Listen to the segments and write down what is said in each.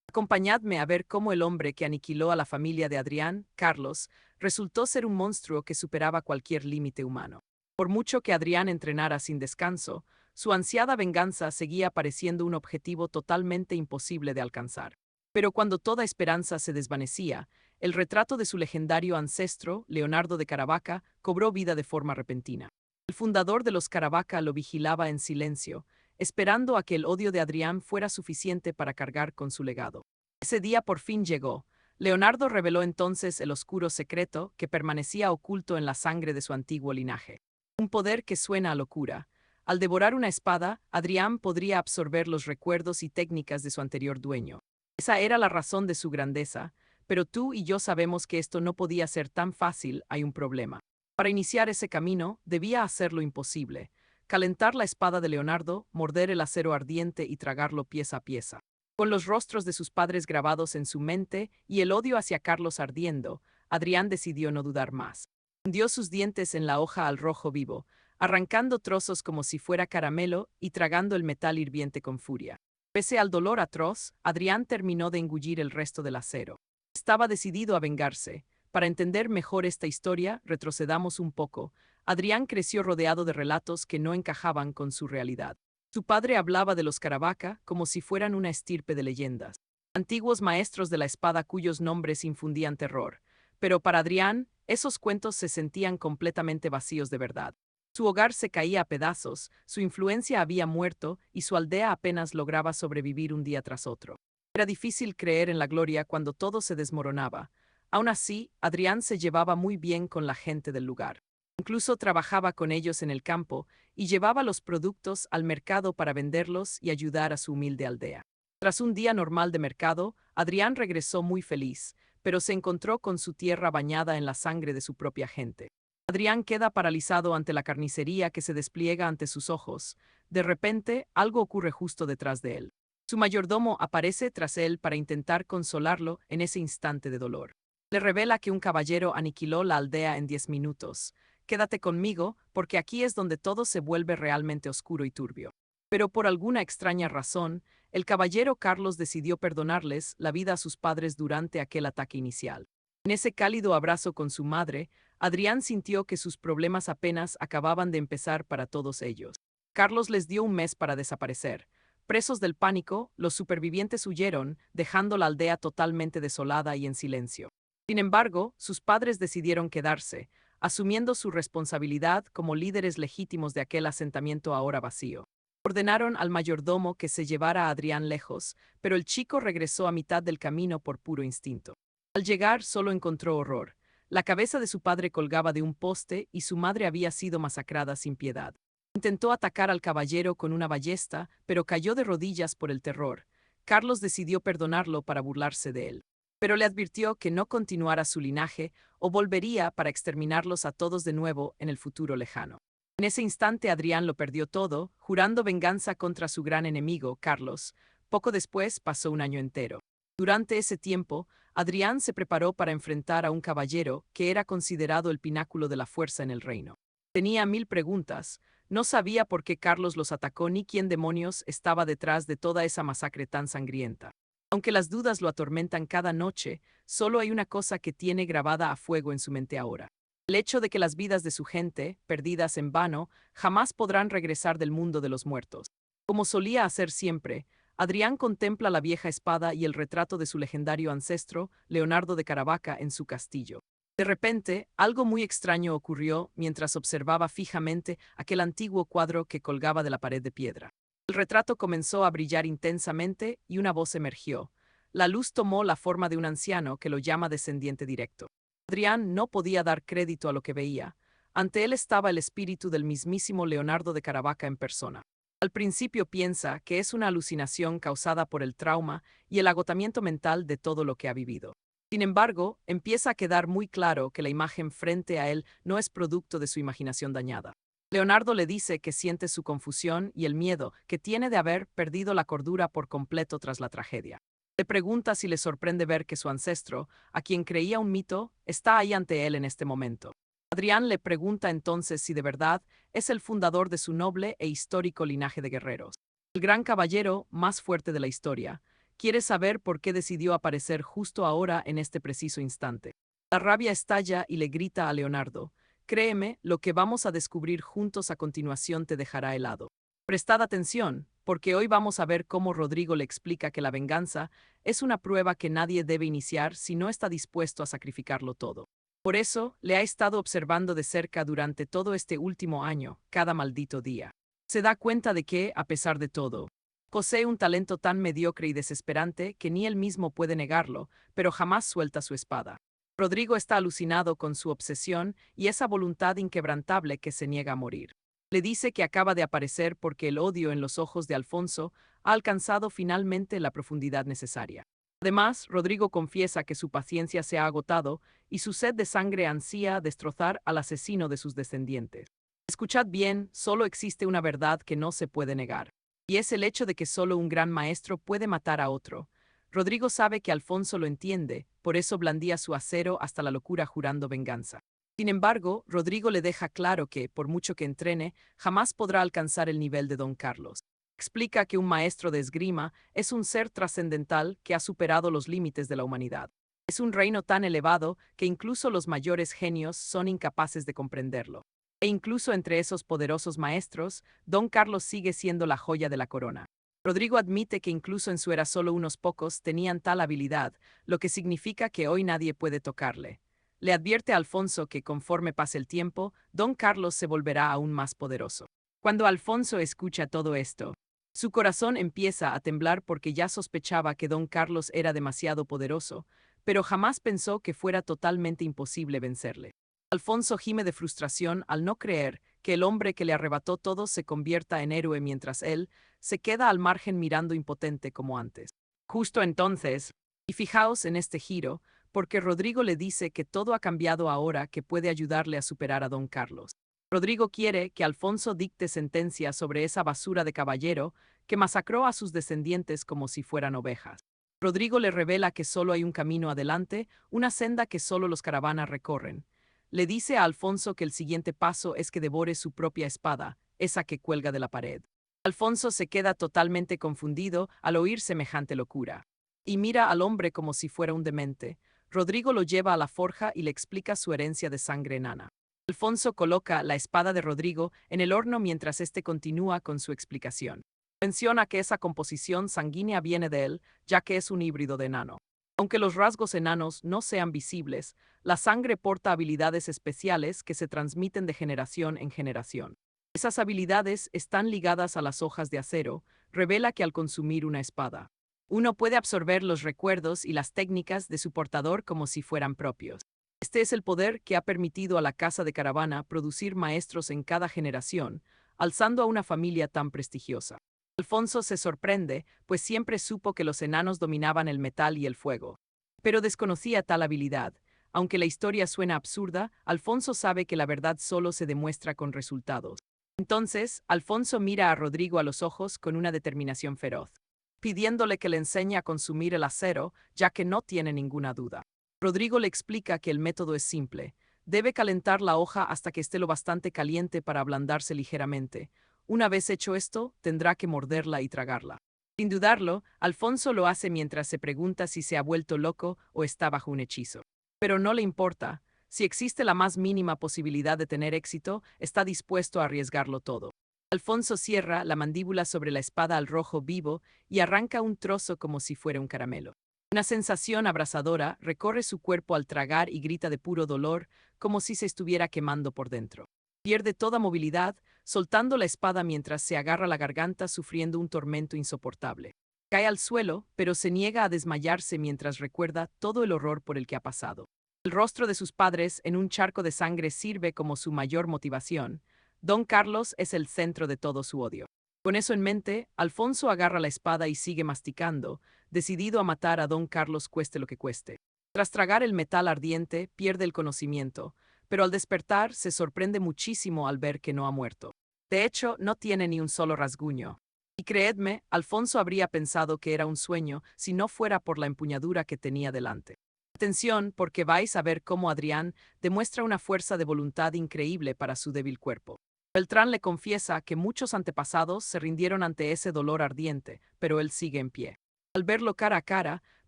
Acompañadme a ver cómo el hombre que aniquiló a la familia de Adrián, Carlos, resultó ser un monstruo que superaba cualquier límite humano. Por mucho que Adrián entrenara sin descanso, su ansiada venganza seguía pareciendo un objetivo totalmente imposible de alcanzar. Pero cuando toda esperanza se desvanecía, el retrato de su legendario ancestro, Leonardo de Caravaca, cobró vida de forma repentina. El fundador de los Caravaca lo vigilaba en silencio, esperando a que el odio de Adrián fuera suficiente para cargar con su legado. Ese día por fin llegó. Leonardo reveló entonces el oscuro secreto que permanecía oculto en la sangre de su antiguo linaje. Un poder que suena a locura. Al devorar una espada, Adrián podría absorber los recuerdos y técnicas de su anterior dueño. Esa era la razón de su grandeza, pero tú y yo sabemos que esto no podía ser tan fácil, hay un problema. Para iniciar ese camino, debía hacer lo imposible: calentar la espada de Leonardo, morder el acero ardiente y tragarlo pieza a pieza. Con los rostros de sus padres grabados en su mente y el odio hacia Carlos ardiendo, Adrián decidió no dudar más. Hundió sus dientes en la hoja al rojo vivo, arrancando trozos como si fuera caramelo y tragando el metal hirviente con furia. Pese al dolor atroz, Adrián terminó de engullir el resto del acero. Estaba decidido a vengarse. Para entender mejor esta historia, retrocedamos un poco. Adrián creció rodeado de relatos que no encajaban con su realidad. Su padre hablaba de los Caravaca como si fueran una estirpe de leyendas, antiguos maestros de la espada cuyos nombres infundían terror. Pero para Adrián, esos cuentos se sentían completamente vacíos de verdad. Su hogar se caía a pedazos, su influencia había muerto y su aldea apenas lograba sobrevivir un día tras otro. Era difícil creer en la gloria cuando todo se desmoronaba. Aún así, Adrián se llevaba muy bien con la gente del lugar. Incluso trabajaba con ellos en el campo y llevaba los productos al mercado para venderlos y ayudar a su humilde aldea. Tras un día normal de mercado, Adrián regresó muy feliz, pero se encontró con su tierra bañada en la sangre de su propia gente. Adrián queda paralizado ante la carnicería que se despliega ante sus ojos. De repente, algo ocurre justo detrás de él. Su mayordomo aparece tras él para intentar consolarlo en ese instante de dolor. Le revela que un caballero aniquiló la aldea en 10 minutos. Quédate conmigo, porque aquí es donde todo se vuelve realmente oscuro y turbio. Pero por alguna extraña razón, el caballero Carlos decidió perdonarles la vida a sus padres durante aquel ataque inicial. En ese cálido abrazo con su madre, Adrián sintió que sus problemas apenas acababan de empezar para todos ellos. Carlos les dio un mes para desaparecer. Presos del pánico, los supervivientes huyeron, dejando la aldea totalmente desolada y en silencio. Sin embargo, sus padres decidieron quedarse, asumiendo su responsabilidad como líderes legítimos de aquel asentamiento ahora vacío. Ordenaron al mayordomo que se llevara a Adrián lejos, pero el chico regresó a mitad del camino por puro instinto. Al llegar solo encontró horror. La cabeza de su padre colgaba de un poste y su madre había sido masacrada sin piedad. Intentó atacar al caballero con una ballesta, pero cayó de rodillas por el terror. Carlos decidió perdonarlo para burlarse de él, pero le advirtió que no continuara su linaje o volvería para exterminarlos a todos de nuevo en el futuro lejano. En ese instante Adrián lo perdió todo, jurando venganza contra su gran enemigo, Carlos. Poco después pasó un año entero. Durante ese tiempo, Adrián se preparó para enfrentar a un caballero que era considerado el pináculo de la fuerza en el reino. Tenía 1000 preguntas, no sabía por qué Carlos los atacó ni quién demonios estaba detrás de toda esa masacre tan sangrienta. Aunque las dudas lo atormentan cada noche, solo hay una cosa que tiene grabada a fuego en su mente ahora: el hecho de que las vidas de su gente, perdidas en vano, jamás podrán regresar del mundo de los muertos. Como solía hacer siempre, Adrián contempla la vieja espada y el retrato de su legendario ancestro, Leonardo de Caravaca, en su castillo. De repente, algo muy extraño ocurrió mientras observaba fijamente aquel antiguo cuadro que colgaba de la pared de piedra. El retrato comenzó a brillar intensamente y una voz emergió. La luz tomó la forma de un anciano que lo llama descendiente directo. Adrián no podía dar crédito a lo que veía. Ante él estaba el espíritu del mismísimo Leonardo de Caravaca en persona. Al principio piensa que es una alucinación causada por el trauma y el agotamiento mental de todo lo que ha vivido. Sin embargo, empieza a quedar muy claro que la imagen frente a él no es producto de su imaginación dañada. Leonardo le dice que siente su confusión y el miedo que tiene de haber perdido la cordura por completo tras la tragedia. Le pregunta si le sorprende ver que su ancestro, a quien creía un mito, está ahí ante él en este momento. Adrián le pregunta entonces si de verdad es el fundador de su noble e histórico linaje de guerreros, el gran caballero más fuerte de la historia, Quiere saber por qué decidió aparecer justo ahora en este preciso instante. La rabia estalla y le grita a Leonardo: créeme, lo que vamos a descubrir juntos a continuación te dejará helado. Prestad atención, porque hoy vamos a ver cómo Rodrigo le explica que la venganza es una prueba que nadie debe iniciar si no está dispuesto a sacrificarlo todo. Por eso, le ha estado observando de cerca durante todo este último año, cada maldito día. Se da cuenta de que, a pesar de todo, posee un talento tan mediocre y desesperante que ni él mismo puede negarlo, pero jamás suelta su espada. Rodrigo está alucinado con su obsesión y esa voluntad inquebrantable que se niega a morir. Le dice que acaba de aparecer porque el odio en los ojos de Alfonso ha alcanzado finalmente la profundidad necesaria. Además, Rodrigo confiesa que su paciencia se ha agotado y su sed de sangre ansía destrozar al asesino de sus descendientes. Escuchad bien, solo existe una verdad que no se puede negar, y es el hecho de que solo un gran maestro puede matar a otro. Rodrigo sabe que Alfonso lo entiende, por eso blandía su acero hasta la locura jurando venganza. Sin embargo, Rodrigo le deja claro que, por mucho que entrene, jamás podrá alcanzar el nivel de Don Carlos. Explica que un maestro de esgrima es un ser trascendental que ha superado los límites de la humanidad. Es un reino tan elevado que incluso los mayores genios son incapaces de comprenderlo. E incluso entre esos poderosos maestros, Don Carlos sigue siendo la joya de la corona. Rodrigo admite que incluso en su era solo unos pocos tenían tal habilidad, lo que significa que hoy nadie puede tocarle. Le advierte a Alfonso que conforme pase el tiempo, Don Carlos se volverá aún más poderoso. Cuando Alfonso escucha todo esto, su corazón empieza a temblar porque ya sospechaba que Don Carlos era demasiado poderoso, pero jamás pensó que fuera totalmente imposible vencerle. Alfonso gime de frustración al no creer que el hombre que le arrebató todo se convierta en héroe mientras él se queda al margen mirando impotente como antes. Justo entonces, y fijaos en este giro, porque Rodrigo le dice que todo ha cambiado ahora que puede ayudarle a superar a Don Carlos. Rodrigo quiere que Alfonso dicte sentencia sobre esa basura de caballero que masacró a sus descendientes como si fueran ovejas. Rodrigo le revela que solo hay un camino adelante, una senda que solo los caravanas recorren. Le dice a Alfonso que el siguiente paso es que devore su propia espada, esa que cuelga de la pared. Alfonso se queda totalmente confundido al oír semejante locura, y mira al hombre como si fuera un demente. Rodrigo lo lleva a la forja y le explica su herencia de sangre enana. Alfonso coloca la espada de Rodrigo en el horno mientras éste continúa con su explicación. Menciona que esa composición sanguínea viene de él, ya que es un híbrido de enano. Aunque los rasgos enanos no sean visibles, la sangre porta habilidades especiales que se transmiten de generación en generación. Esas habilidades están ligadas a las hojas de acero, revela que al consumir una espada, uno puede absorber los recuerdos y las técnicas de su portador como si fueran propios. Este es el poder que ha permitido a la Casa de Caravana producir maestros en cada generación, alzando a una familia tan prestigiosa. Alfonso se sorprende, pues siempre supo que los enanos dominaban el metal y el fuego. Pero desconocía tal habilidad. Aunque la historia suena absurda, Alfonso sabe que la verdad solo se demuestra con resultados. Entonces, Alfonso mira a Rodrigo a los ojos con una determinación feroz, pidiéndole que le enseñe a consumir el acero, ya que no tiene ninguna duda. Rodrigo le explica que el método es simple. Debe calentar la hoja hasta que esté lo bastante caliente para ablandarse ligeramente. Una vez hecho esto, tendrá que morderla y tragarla. Sin dudarlo, Alfonso lo hace mientras se pregunta si se ha vuelto loco o está bajo un hechizo. Pero no le importa. Si existe la más mínima posibilidad de tener éxito, está dispuesto a arriesgarlo todo. Alfonso cierra la mandíbula sobre la espada al rojo vivo y arranca un trozo como si fuera un caramelo. Una sensación abrasadora recorre su cuerpo al tragar y grita de puro dolor, como si se estuviera quemando por dentro. Pierde toda movilidad, soltando la espada mientras se agarra la garganta sufriendo un tormento insoportable. Cae al suelo, pero se niega a desmayarse mientras recuerda todo el horror por el que ha pasado. El rostro de sus padres en un charco de sangre sirve como su mayor motivación. Don Carlos es el centro de todo su odio. Con eso en mente, Alfonso agarra la espada y sigue masticando, decidido a matar a Don Carlos cueste lo que cueste. Tras tragar el metal ardiente, pierde el conocimiento, pero al despertar se sorprende muchísimo al ver que no ha muerto. De hecho, no tiene ni un solo rasguño. Y creedme, Alfonso habría pensado que era un sueño si no fuera por la empuñadura que tenía delante. Atención, porque vais a ver cómo Adrián demuestra una fuerza de voluntad increíble para su débil cuerpo. Beltrán le confiesa que muchos antepasados se rindieron ante ese dolor ardiente, pero él sigue en pie. Al verlo cara a cara,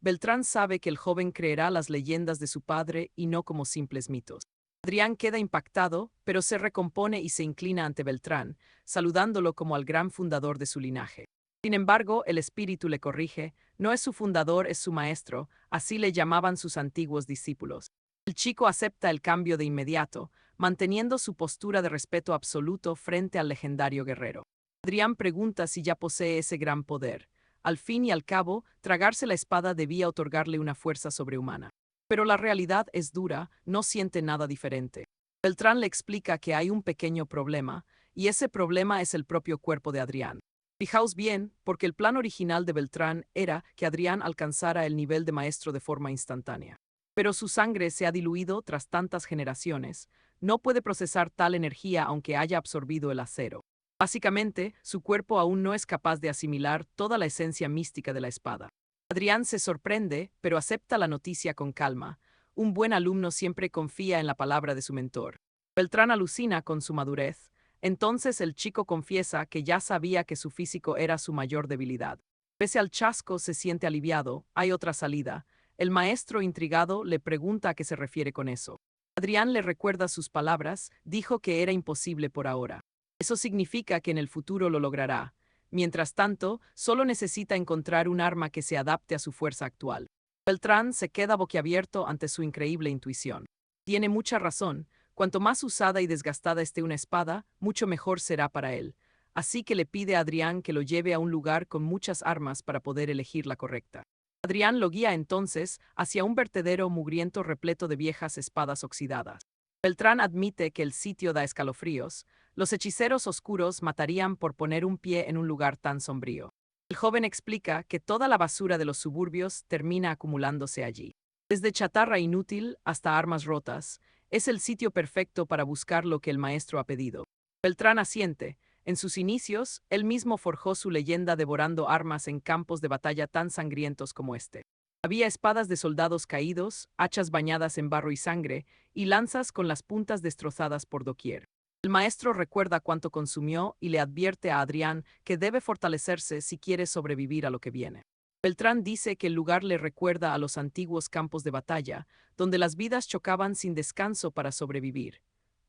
Beltrán sabe que el joven creerá las leyendas de su padre y no como simples mitos. Adrián queda impactado, pero se recompone y se inclina ante Beltrán, saludándolo como al gran fundador de su linaje. Sin embargo, el espíritu le corrige, no es su fundador, es su maestro, así le llamaban sus antiguos discípulos. El chico acepta el cambio de inmediato, manteniendo su postura de respeto absoluto frente al legendario guerrero. Adrián pregunta si ya posee ese gran poder. Al fin y al cabo, tragarse la espada debía otorgarle una fuerza sobrehumana. Pero la realidad es dura, no siente nada diferente. Beltrán le explica que hay un pequeño problema, y ese problema es el propio cuerpo de Adrián. Fijaos bien, porque el plan original de Beltrán era que Adrián alcanzara el nivel de maestro de forma instantánea. Pero su sangre se ha diluido tras tantas generaciones, no puede procesar tal energía aunque haya absorbido el acero. Básicamente, su cuerpo aún no es capaz de asimilar toda la esencia mística de la espada. Adrián se sorprende, pero acepta la noticia con calma. Un buen alumno siempre confía en la palabra de su mentor. Beltrán alucina con su madurez. Entonces el chico confiesa que ya sabía que su físico era su mayor debilidad. Pese al chasco, se siente aliviado, hay otra salida. El maestro, intrigado, le pregunta a qué se refiere con eso. Adrián le recuerda sus palabras, dijo que era imposible por ahora. Eso significa que en el futuro lo logrará. Mientras tanto, solo necesita encontrar un arma que se adapte a su fuerza actual. Beltrán se queda boquiabierto ante su increíble intuición. Tiene mucha razón. Cuanto más usada y desgastada esté una espada, mucho mejor será para él. Así que le pide a Adrián que lo lleve a un lugar con muchas armas para poder elegir la correcta. Adrián lo guía entonces hacia un vertedero mugriento repleto de viejas espadas oxidadas. Beltrán admite que el sitio da escalofríos. Los hechiceros oscuros matarían por poner un pie en un lugar tan sombrío. El joven explica que toda la basura de los suburbios termina acumulándose allí. Desde chatarra inútil hasta armas rotas, es el sitio perfecto para buscar lo que el maestro ha pedido. Beltrán asiente. En sus inicios, él mismo forjó su leyenda devorando armas en campos de batalla tan sangrientos como este. Había espadas de soldados caídos, hachas bañadas en barro y sangre, y lanzas con las puntas destrozadas por doquier. El maestro recuerda cuánto consumió y le advierte a Adrián que debe fortalecerse si quiere sobrevivir a lo que viene. Beltrán dice que el lugar le recuerda a los antiguos campos de batalla, donde las vidas chocaban sin descanso para sobrevivir.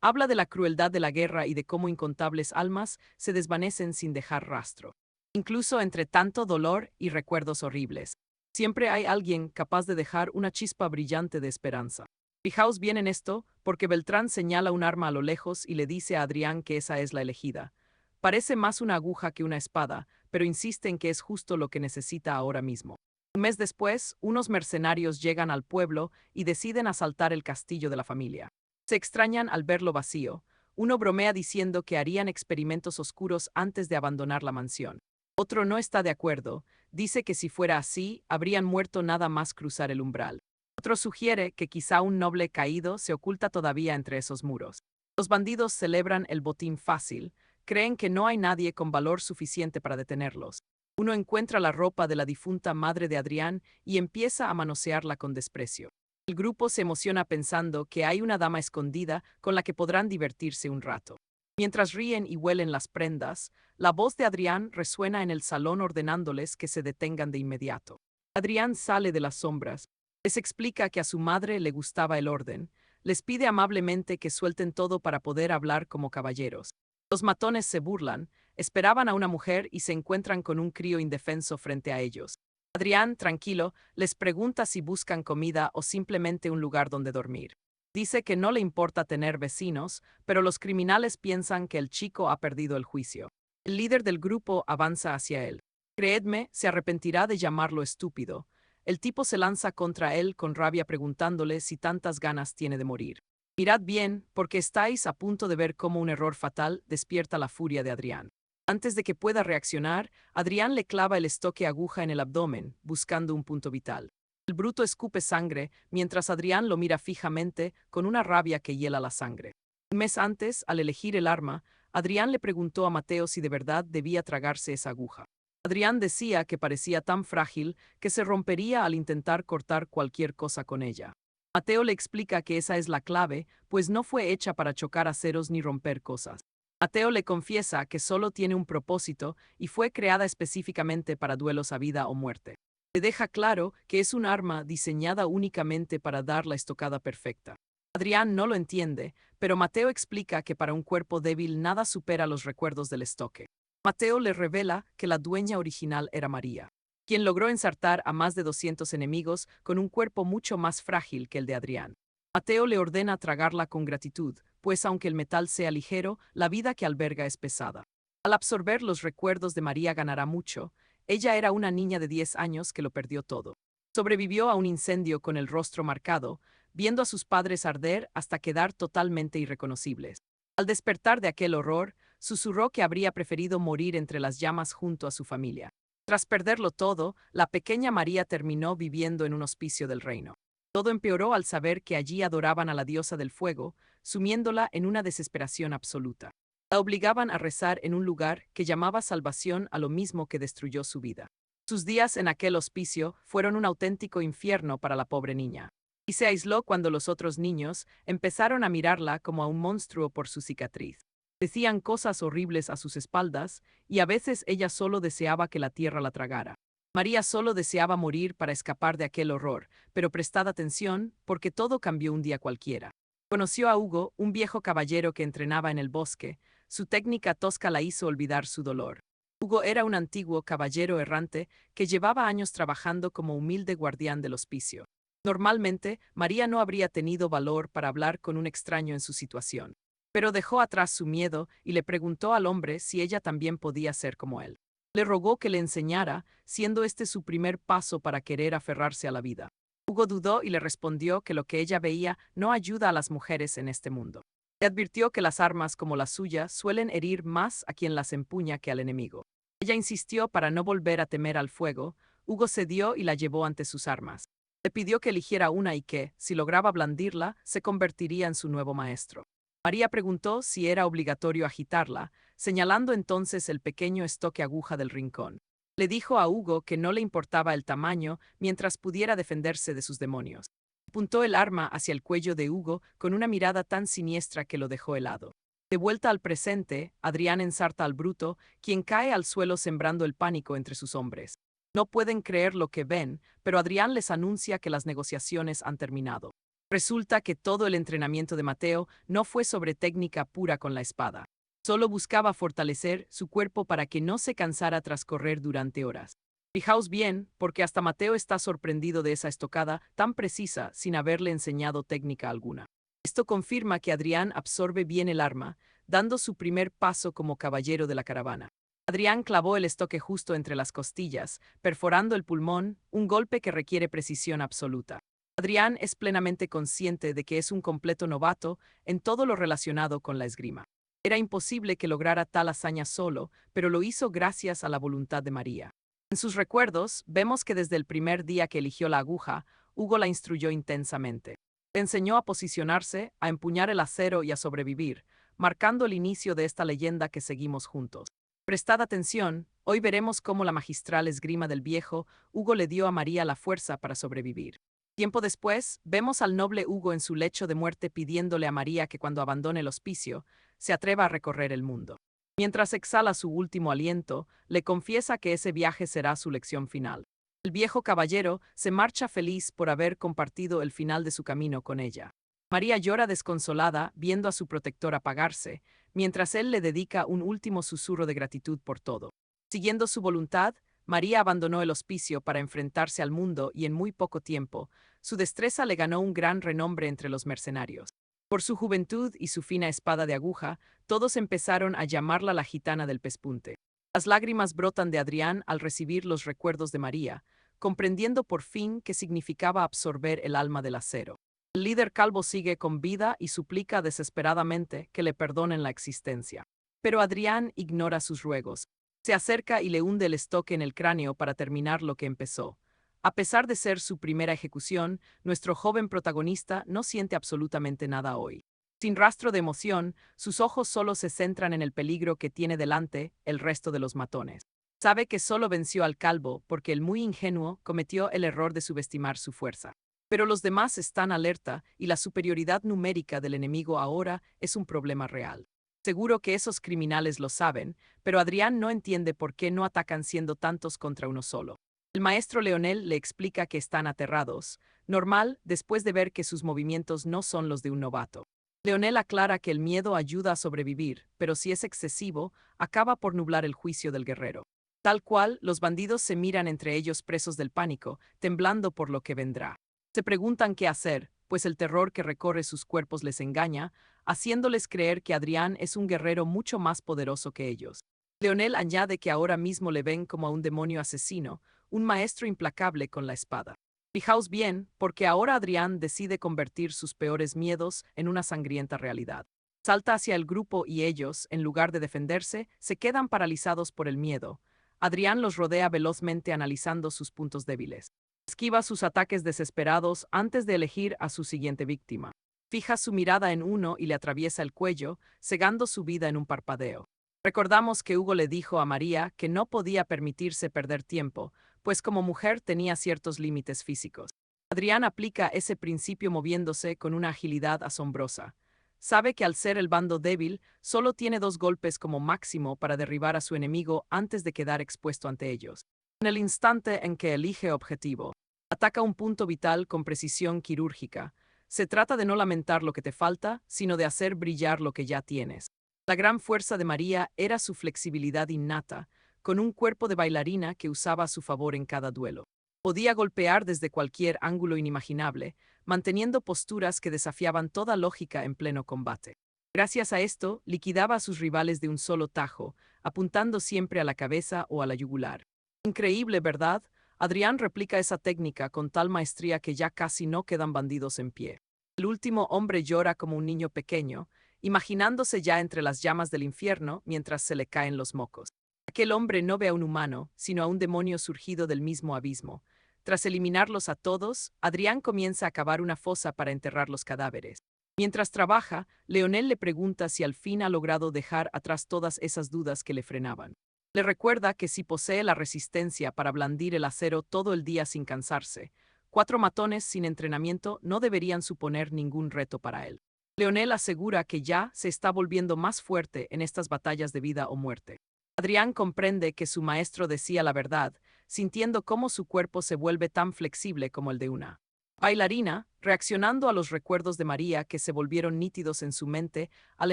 Habla de la crueldad de la guerra y de cómo incontables almas se desvanecen sin dejar rastro. Incluso entre tanto dolor y recuerdos horribles, siempre hay alguien capaz de dejar una chispa brillante de esperanza. Fijaos bien en esto, porque Beltrán señala un arma a lo lejos y le dice a Adrián que esa es la elegida. Parece más una aguja que una espada, pero insiste en que es justo lo que necesita ahora mismo. Un mes después, unos mercenarios llegan al pueblo y deciden asaltar el castillo de la familia. Se extrañan al verlo vacío. Uno bromea diciendo que harían experimentos oscuros antes de abandonar la mansión. Otro no está de acuerdo, dice que si fuera así, habrían muerto nada más cruzar el umbral. Otro sugiere que quizá un noble caído se oculta todavía entre esos muros. Los bandidos celebran el botín fácil, creen que no hay nadie con valor suficiente para detenerlos. Uno encuentra la ropa de la difunta madre de Adrián y empieza a manosearla con desprecio. El grupo se emociona pensando que hay una dama escondida con la que podrán divertirse un rato. Mientras ríen y huelen las prendas, la voz de Adrián resuena en el salón ordenándoles que se detengan de inmediato. Adrián sale de las sombras. Les explica que a su madre le gustaba el orden. Les pide amablemente que suelten todo para poder hablar como caballeros. Los matones se burlan, esperaban a una mujer y se encuentran con un crío indefenso frente a ellos. Adrián, tranquilo, les pregunta si buscan comida o simplemente un lugar donde dormir. Dice que no le importa tener vecinos, pero los criminales piensan que el chico ha perdido el juicio. El líder del grupo avanza hacia él. Creedme, se arrepentirá de llamarlo estúpido. El tipo se lanza contra él con rabia preguntándole si tantas ganas tiene de morir. Mirad bien, porque estáis a punto de ver cómo un error fatal despierta la furia de Adrián. Antes de que pueda reaccionar, Adrián le clava el estoque aguja en el abdomen, buscando un punto vital. El bruto escupe sangre, mientras Adrián lo mira fijamente, con una rabia que hiela la sangre. Un mes antes, al elegir el arma, Adrián le preguntó a Mateo si de verdad debía tragarse esa aguja. Adrián decía que parecía tan frágil que se rompería al intentar cortar cualquier cosa con ella. Mateo le explica que esa es la clave, pues no fue hecha para chocar aceros ni romper cosas. Mateo le confiesa que solo tiene un propósito y fue creada específicamente para duelos a vida o muerte. Le deja claro que es un arma diseñada únicamente para dar la estocada perfecta. Adrián no lo entiende, pero Mateo explica que para un cuerpo débil nada supera los recuerdos del estoque. Mateo le revela que la dueña original era María, quien logró ensartar a más de 200 enemigos con un cuerpo mucho más frágil que el de Adrián. Mateo le ordena tragarla con gratitud, pues aunque el metal sea ligero, la vida que alberga es pesada. Al absorber los recuerdos de María ganará mucho. Ella era una niña de 10 años que lo perdió todo. Sobrevivió a un incendio con el rostro marcado, viendo a sus padres arder hasta quedar totalmente irreconocibles. Al despertar de aquel horror, susurró que habría preferido morir entre las llamas junto a su familia. Tras perderlo todo, la pequeña María terminó viviendo en un hospicio del reino. Todo empeoró al saber que allí adoraban a la diosa del fuego, sumiéndola en una desesperación absoluta. La obligaban a rezar en un lugar que llamaba salvación a lo mismo que destruyó su vida. Sus días en aquel hospicio fueron un auténtico infierno para la pobre niña. Y se aisló cuando los otros niños empezaron a mirarla como a un monstruo por su cicatriz. Decían cosas horribles a sus espaldas, y a veces ella solo deseaba que la tierra la tragara. María solo deseaba morir para escapar de aquel horror, pero prestad atención, porque todo cambió un día cualquiera. Conoció a Hugo, un viejo caballero que entrenaba en el bosque. Su técnica tosca la hizo olvidar su dolor. Hugo era un antiguo caballero errante que llevaba años trabajando como humilde guardián del hospicio. Normalmente, María no habría tenido valor para hablar con un extraño en su situación. Pero dejó atrás su miedo y le preguntó al hombre si ella también podía ser como él. Le rogó que le enseñara, siendo este su primer paso para querer aferrarse a la vida. Hugo dudó y le respondió que lo que ella veía no ayuda a las mujeres en este mundo. Le advirtió que las armas como la suya suelen herir más a quien las empuña que al enemigo. Ella insistió para no volver a temer al fuego. Hugo cedió y la llevó ante sus armas. Le pidió que eligiera una y que, si lograba blandirla, se convertiría en su nuevo maestro. María preguntó si era obligatorio agitarla, señalando entonces el pequeño estoque aguja del rincón. Le dijo a Hugo que no le importaba el tamaño mientras pudiera defenderse de sus demonios. Apuntó el arma hacia el cuello de Hugo con una mirada tan siniestra que lo dejó helado. De vuelta al presente, Adrián ensarta al bruto, quien cae al suelo sembrando el pánico entre sus hombres. No pueden creer lo que ven, pero Adrián les anuncia que las negociaciones han terminado. Resulta que todo el entrenamiento de Mateo no fue sobre técnica pura con la espada. Solo buscaba fortalecer su cuerpo para que no se cansara tras correr durante horas. Fijaos bien, porque hasta Mateo está sorprendido de esa estocada tan precisa sin haberle enseñado técnica alguna. Esto confirma que Adrián absorbe bien el arma, dando su primer paso como caballero de la caravana. Adrián clavó el estoque justo entre las costillas, perforando el pulmón, un golpe que requiere precisión absoluta. Adrián es plenamente consciente de que es un completo novato en todo lo relacionado con la esgrima. Era imposible que lograra tal hazaña solo, pero lo hizo gracias a la voluntad de María. En sus recuerdos, vemos que desde el primer día que eligió la aguja, Hugo la instruyó intensamente. Le enseñó a posicionarse, a empuñar el acero y a sobrevivir, marcando el inicio de esta leyenda que seguimos juntos. Prestad atención, hoy veremos cómo la magistral esgrima del viejo Hugo le dio a María la fuerza para sobrevivir. Tiempo después, vemos al noble Hugo en su lecho de muerte pidiéndole a María que cuando abandone el hospicio, se atreva a recorrer el mundo. Mientras exhala su último aliento, le confiesa que ese viaje será su lección final. El viejo caballero se marcha feliz por haber compartido el final de su camino con ella. María llora desconsolada viendo a su protector apagarse, mientras él le dedica un último susurro de gratitud por todo. Siguiendo su voluntad, María abandonó el hospicio para enfrentarse al mundo y en muy poco tiempo, su destreza le ganó un gran renombre entre los mercenarios. Por su juventud y su fina espada de aguja, todos empezaron a llamarla la gitana del pespunte. Las lágrimas brotan de Adrián al recibir los recuerdos de María, comprendiendo por fin qué significaba absorber el alma del acero. El líder calvo sigue con vida y suplica desesperadamente que le perdonen la existencia. Pero Adrián ignora sus ruegos. Se acerca y le hunde el estoque en el cráneo para terminar lo que empezó. A pesar de ser su primera ejecución, nuestro joven protagonista no siente absolutamente nada hoy. Sin rastro de emoción, sus ojos solo se centran en el peligro que tiene delante el resto de los matones. Sabe que solo venció al calvo porque el muy ingenuo cometió el error de subestimar su fuerza. Pero los demás están alerta y la superioridad numérica del enemigo ahora es un problema real. Seguro que esos criminales lo saben, pero Adrián no entiende por qué no atacan siendo tantos contra uno solo. El maestro Leonel le explica que están aterrados, normal después de ver que sus movimientos no son los de un novato. Leonel aclara que el miedo ayuda a sobrevivir, pero si es excesivo, acaba por nublar el juicio del guerrero. Tal cual, los bandidos se miran entre ellos presos del pánico, temblando por lo que vendrá. Se preguntan qué hacer, pues el terror que recorre sus cuerpos les engaña, haciéndoles creer que Adrián es un guerrero mucho más poderoso que ellos. Leonel añade que ahora mismo le ven como a un demonio asesino, un maestro implacable con la espada. Fijaos bien, porque ahora Adrián decide convertir sus peores miedos en una sangrienta realidad. Salta hacia el grupo y ellos, en lugar de defenderse, se quedan paralizados por el miedo. Adrián los rodea velozmente analizando sus puntos débiles. Esquiva sus ataques desesperados antes de elegir a su siguiente víctima. Fija su mirada en uno y le atraviesa el cuello, cegando su vida en un parpadeo. Recordamos que Hugo le dijo a María que no podía permitirse perder tiempo, pues como mujer tenía ciertos límites físicos. Adrián aplica ese principio moviéndose con una agilidad asombrosa. Sabe que al ser el bando débil, solo tiene 2 golpes como máximo para derribar a su enemigo antes de quedar expuesto ante ellos. En el instante en que elige objetivo, ataca un punto vital con precisión quirúrgica. Se trata de no lamentar lo que te falta, sino de hacer brillar lo que ya tienes. La gran fuerza de María era su flexibilidad innata, con un cuerpo de bailarina que usaba a su favor en cada duelo. Podía golpear desde cualquier ángulo inimaginable, manteniendo posturas que desafiaban toda lógica en pleno combate. Gracias a esto, liquidaba a sus rivales de un solo tajo, apuntando siempre a la cabeza o a la yugular. Increíble, ¿verdad? Adrián replica esa técnica con tal maestría que ya casi no quedan bandidos en pie. El último hombre llora como un niño pequeño, imaginándose ya entre las llamas del infierno mientras se le caen los mocos. Aquel hombre no ve a un humano, sino a un demonio surgido del mismo abismo. Tras eliminarlos a todos, Adrián comienza a cavar una fosa para enterrar los cadáveres. Mientras trabaja, Leonel le pregunta si al fin ha logrado dejar atrás todas esas dudas que le frenaban. Le recuerda que si posee la resistencia para blandir el acero todo el día sin cansarse, 4 matones sin entrenamiento no deberían suponer ningún reto para él. Leonel asegura que ya se está volviendo más fuerte en estas batallas de vida o muerte. Adrián comprende que su maestro decía la verdad, sintiendo cómo su cuerpo se vuelve tan flexible como el de una bailarina, reaccionando a los recuerdos de María que se volvieron nítidos en su mente al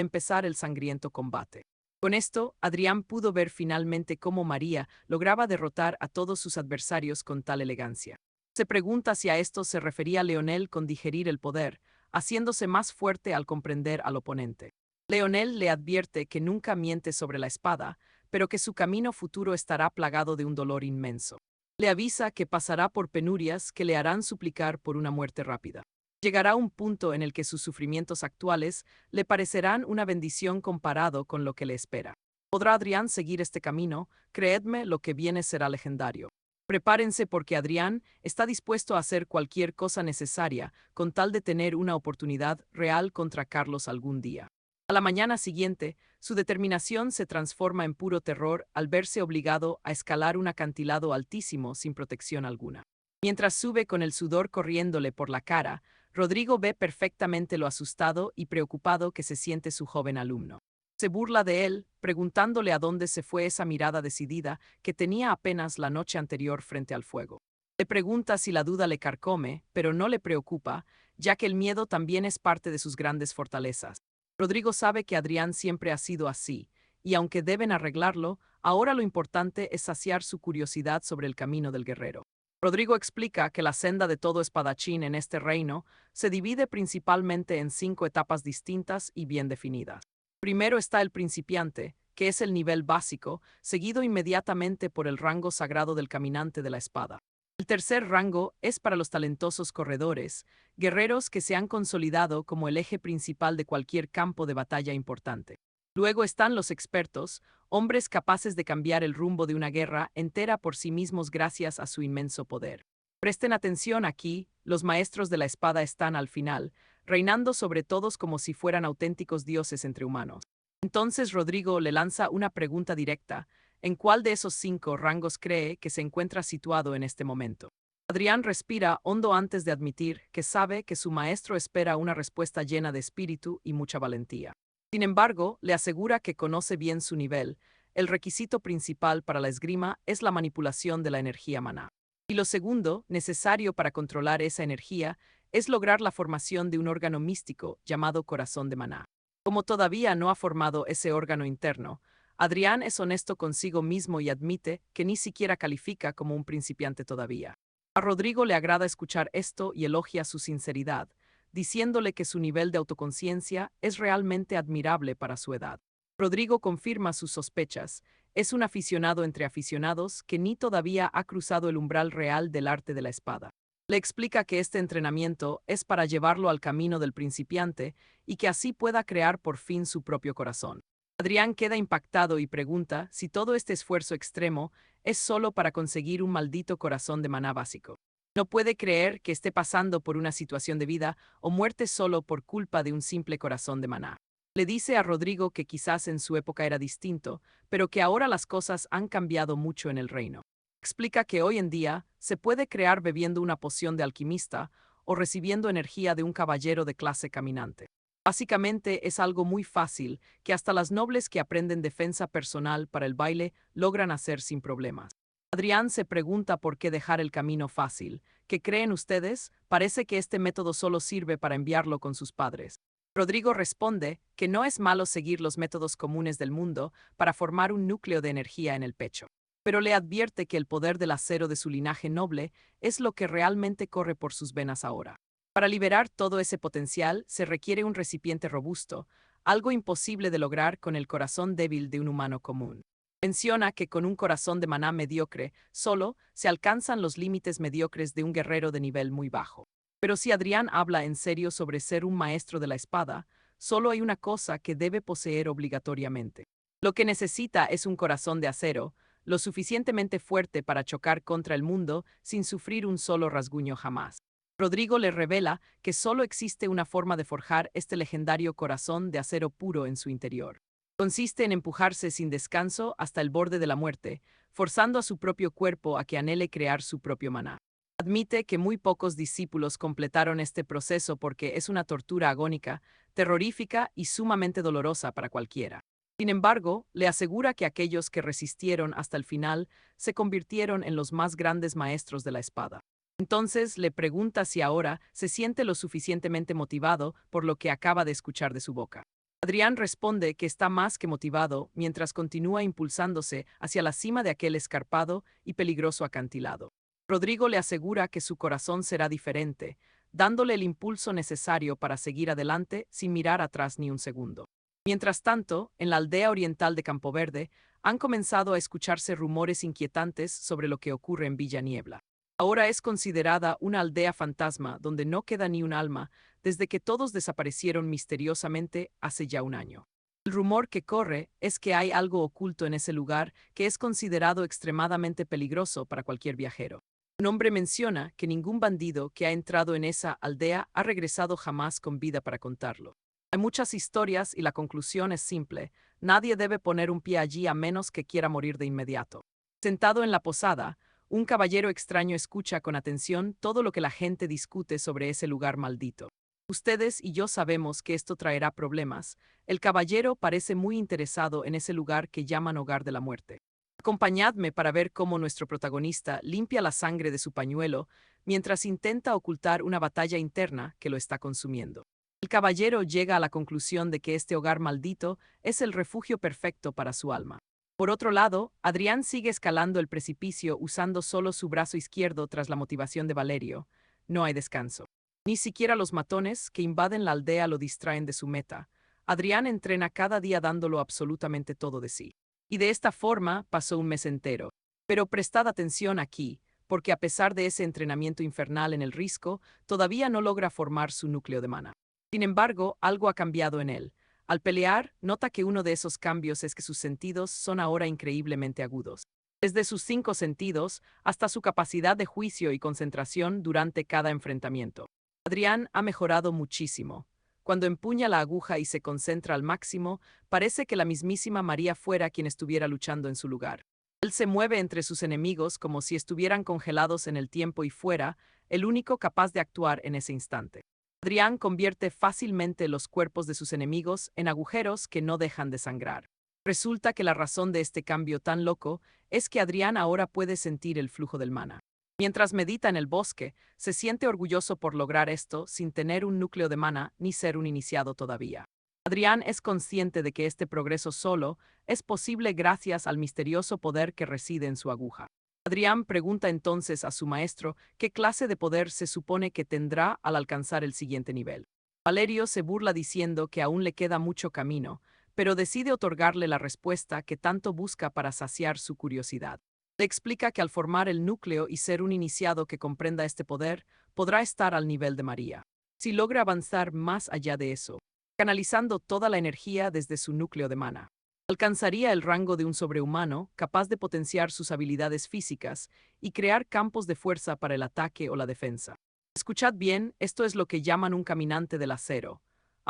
empezar el sangriento combate. Con esto, Adrián pudo ver finalmente cómo María lograba derrotar a todos sus adversarios con tal elegancia. Se pregunta si a esto se refería Leonel con digerir el poder, haciéndose más fuerte al comprender al oponente. Leonel le advierte que nunca miente sobre la espada, pero que su camino futuro estará plagado de un dolor inmenso. Le avisa que pasará por penurias que le harán suplicar por una muerte rápida. Llegará un punto en el que sus sufrimientos actuales le parecerán una bendición comparado con lo que le espera. ¿Podrá Adrián seguir este camino? Creedme, lo que viene será legendario. Prepárense porque Adrián está dispuesto a hacer cualquier cosa necesaria con tal de tener una oportunidad real contra Carlos algún día. A la mañana siguiente, su determinación se transforma en puro terror al verse obligado a escalar un acantilado altísimo sin protección alguna. Mientras sube con el sudor corriéndole por la cara, Rodrigo ve perfectamente lo asustado y preocupado que se siente su joven alumno. Se burla de él, preguntándole a dónde se fue esa mirada decidida que tenía apenas la noche anterior frente al fuego. Le pregunta si la duda le carcome, pero no le preocupa, ya que el miedo también es parte de sus grandes fortalezas. Rodrigo sabe que Adrián siempre ha sido así, y aunque deben arreglarlo, ahora lo importante es saciar su curiosidad sobre el camino del guerrero. Rodrigo explica que la senda de todo espadachín en este reino se divide principalmente en 5 etapas distintas y bien definidas. Primero está el principiante, que es el nivel básico, seguido inmediatamente por el rango sagrado del caminante de la espada. El tercer rango es para los talentosos corredores, guerreros que se han consolidado como el eje principal de cualquier campo de batalla importante. Luego están los expertos, hombres capaces de cambiar el rumbo de una guerra entera por sí mismos gracias a su inmenso poder. Presten atención aquí, los maestros de la espada están al final, reinando sobre todos como si fueran auténticos dioses entre humanos. Entonces Rodrigo le lanza una pregunta directa: ¿en cuál de esos 5 rangos cree que se encuentra situado en este momento? Adrián respira hondo antes de admitir que sabe que su maestro espera una respuesta llena de espíritu y mucha valentía. Sin embargo, le asegura que conoce bien su nivel. El requisito principal para la esgrima es la manipulación de la energía maná. Y lo segundo, necesario para controlar esa energía, es lograr la formación de un órgano místico llamado corazón de Maná. Como todavía no ha formado ese órgano interno, Adrián es honesto consigo mismo y admite que ni siquiera califica como un principiante todavía. A Rodrigo le agrada escuchar esto y elogia su sinceridad, diciéndole que su nivel de autoconciencia es realmente admirable para su edad. Rodrigo confirma sus sospechas. Es un aficionado entre aficionados que ni todavía ha cruzado el umbral real del arte de la espada. Le explica que este entrenamiento es para llevarlo al camino del principiante y que así pueda crear por fin su propio corazón. Adrián queda impactado y pregunta si todo este esfuerzo extremo es solo para conseguir un maldito corazón de maná básico. No puede creer que esté pasando por una situación de vida o muerte solo por culpa de un simple corazón de maná. Le dice a Rodrigo que quizás en su época era distinto, pero que ahora las cosas han cambiado mucho en el reino. Explica que hoy en día se puede crear bebiendo una poción de alquimista o recibiendo energía de un caballero de clase caminante. Básicamente es algo muy fácil que hasta las nobles que aprenden defensa personal para el baile logran hacer sin problemas. Adrián se pregunta por qué dejar el camino fácil. ¿Qué creen ustedes? Parece que este método solo sirve para enviarlo con sus padres. Rodrigo responde que no es malo seguir los métodos comunes del mundo para formar un núcleo de energía en el pecho, pero le advierte que el poder del acero de su linaje noble es lo que realmente corre por sus venas ahora. Para liberar todo ese potencial se requiere un recipiente robusto, algo imposible de lograr con el corazón débil de un humano común. Menciona que con un corazón de maná mediocre solo se alcanzan los límites mediocres de un guerrero de nivel muy bajo. Pero si Adrián habla en serio sobre ser un maestro de la espada, solo hay una cosa que debe poseer obligatoriamente. Lo que necesita es un corazón de acero, lo suficientemente fuerte para chocar contra el mundo sin sufrir un solo rasguño jamás. Rodrigo le revela que solo existe una forma de forjar este legendario corazón de acero puro en su interior. Consiste en empujarse sin descanso hasta el borde de la muerte, forzando a su propio cuerpo a que anhele crear su propio maná. Admite que muy pocos discípulos completaron este proceso porque es una tortura agónica, terrorífica y sumamente dolorosa para cualquiera. Sin embargo, le asegura que aquellos que resistieron hasta el final se convirtieron en los más grandes maestros de la espada. Entonces le pregunta si ahora se siente lo suficientemente motivado por lo que acaba de escuchar de su boca. Adrián responde que está más que motivado mientras continúa impulsándose hacia la cima de aquel escarpado y peligroso acantilado. Rodrigo le asegura que su corazón será diferente, dándole el impulso necesario para seguir adelante sin mirar atrás ni un segundo. Mientras tanto, en la aldea oriental de Campo Verde, han comenzado a escucharse rumores inquietantes sobre lo que ocurre en Villa Niebla. Ahora es considerada una aldea fantasma donde no queda ni un alma desde que todos desaparecieron misteriosamente hace ya un año. El rumor que corre es que hay algo oculto en ese lugar que es considerado extremadamente peligroso para cualquier viajero. Un hombre menciona que ningún bandido que ha entrado en esa aldea ha regresado jamás con vida para contarlo. Hay muchas historias y la conclusión es simple: nadie debe poner un pie allí a menos que quiera morir de inmediato. Sentado en la posada, un caballero extraño escucha con atención todo lo que la gente discute sobre ese lugar maldito. Ustedes y yo sabemos que esto traerá problemas. El caballero parece muy interesado en ese lugar que llaman Hogar de la Muerte. Acompañadme para ver cómo nuestro protagonista limpia la sangre de su pañuelo mientras intenta ocultar una batalla interna que lo está consumiendo. El caballero llega a la conclusión de que este hogar maldito es el refugio perfecto para su alma. Por otro lado, Adrián sigue escalando el precipicio usando solo su brazo izquierdo tras la motivación de Valerio. No hay descanso. Ni siquiera los matones que invaden la aldea lo distraen de su meta. Adrián entrena cada día dándolo absolutamente todo de sí. Y de esta forma pasó un mes entero. Pero prestad atención aquí, porque a pesar de ese entrenamiento infernal en el risco, todavía no logra formar su núcleo de mana. Sin embargo, algo ha cambiado en él. Al pelear, nota que uno de esos cambios es que sus sentidos son ahora increíblemente agudos. Desde sus 5 sentidos hasta su capacidad de juicio y concentración durante cada enfrentamiento. Adrián ha mejorado muchísimo. Cuando empuña la aguja y se concentra al máximo, parece que la mismísima María fuera quien estuviera luchando en su lugar. Él se mueve entre sus enemigos como si estuvieran congelados en el tiempo y fuera el único capaz de actuar en ese instante. Adrián convierte fácilmente los cuerpos de sus enemigos en agujeros que no dejan de sangrar. Resulta que la razón de este cambio tan loco es que Adrián ahora puede sentir el flujo del mana. Mientras medita en el bosque, se siente orgulloso por lograr esto sin tener un núcleo de mana ni ser un iniciado todavía. Adrián es consciente de que este progreso solo es posible gracias al misterioso poder que reside en su aguja. Adrián pregunta entonces a su maestro qué clase de poder se supone que tendrá al alcanzar el siguiente nivel. Valerio se burla diciendo que aún le queda mucho camino, pero decide otorgarle la respuesta que tanto busca para saciar su curiosidad. Le explica que al formar el núcleo y ser un iniciado que comprenda este poder, podrá estar al nivel de María. Si logra avanzar más allá de eso, canalizando toda la energía desde su núcleo de mana, alcanzaría el rango de un sobrehumano capaz de potenciar sus habilidades físicas y crear campos de fuerza para el ataque o la defensa. Escuchad bien, esto es lo que llaman un caminante del acero.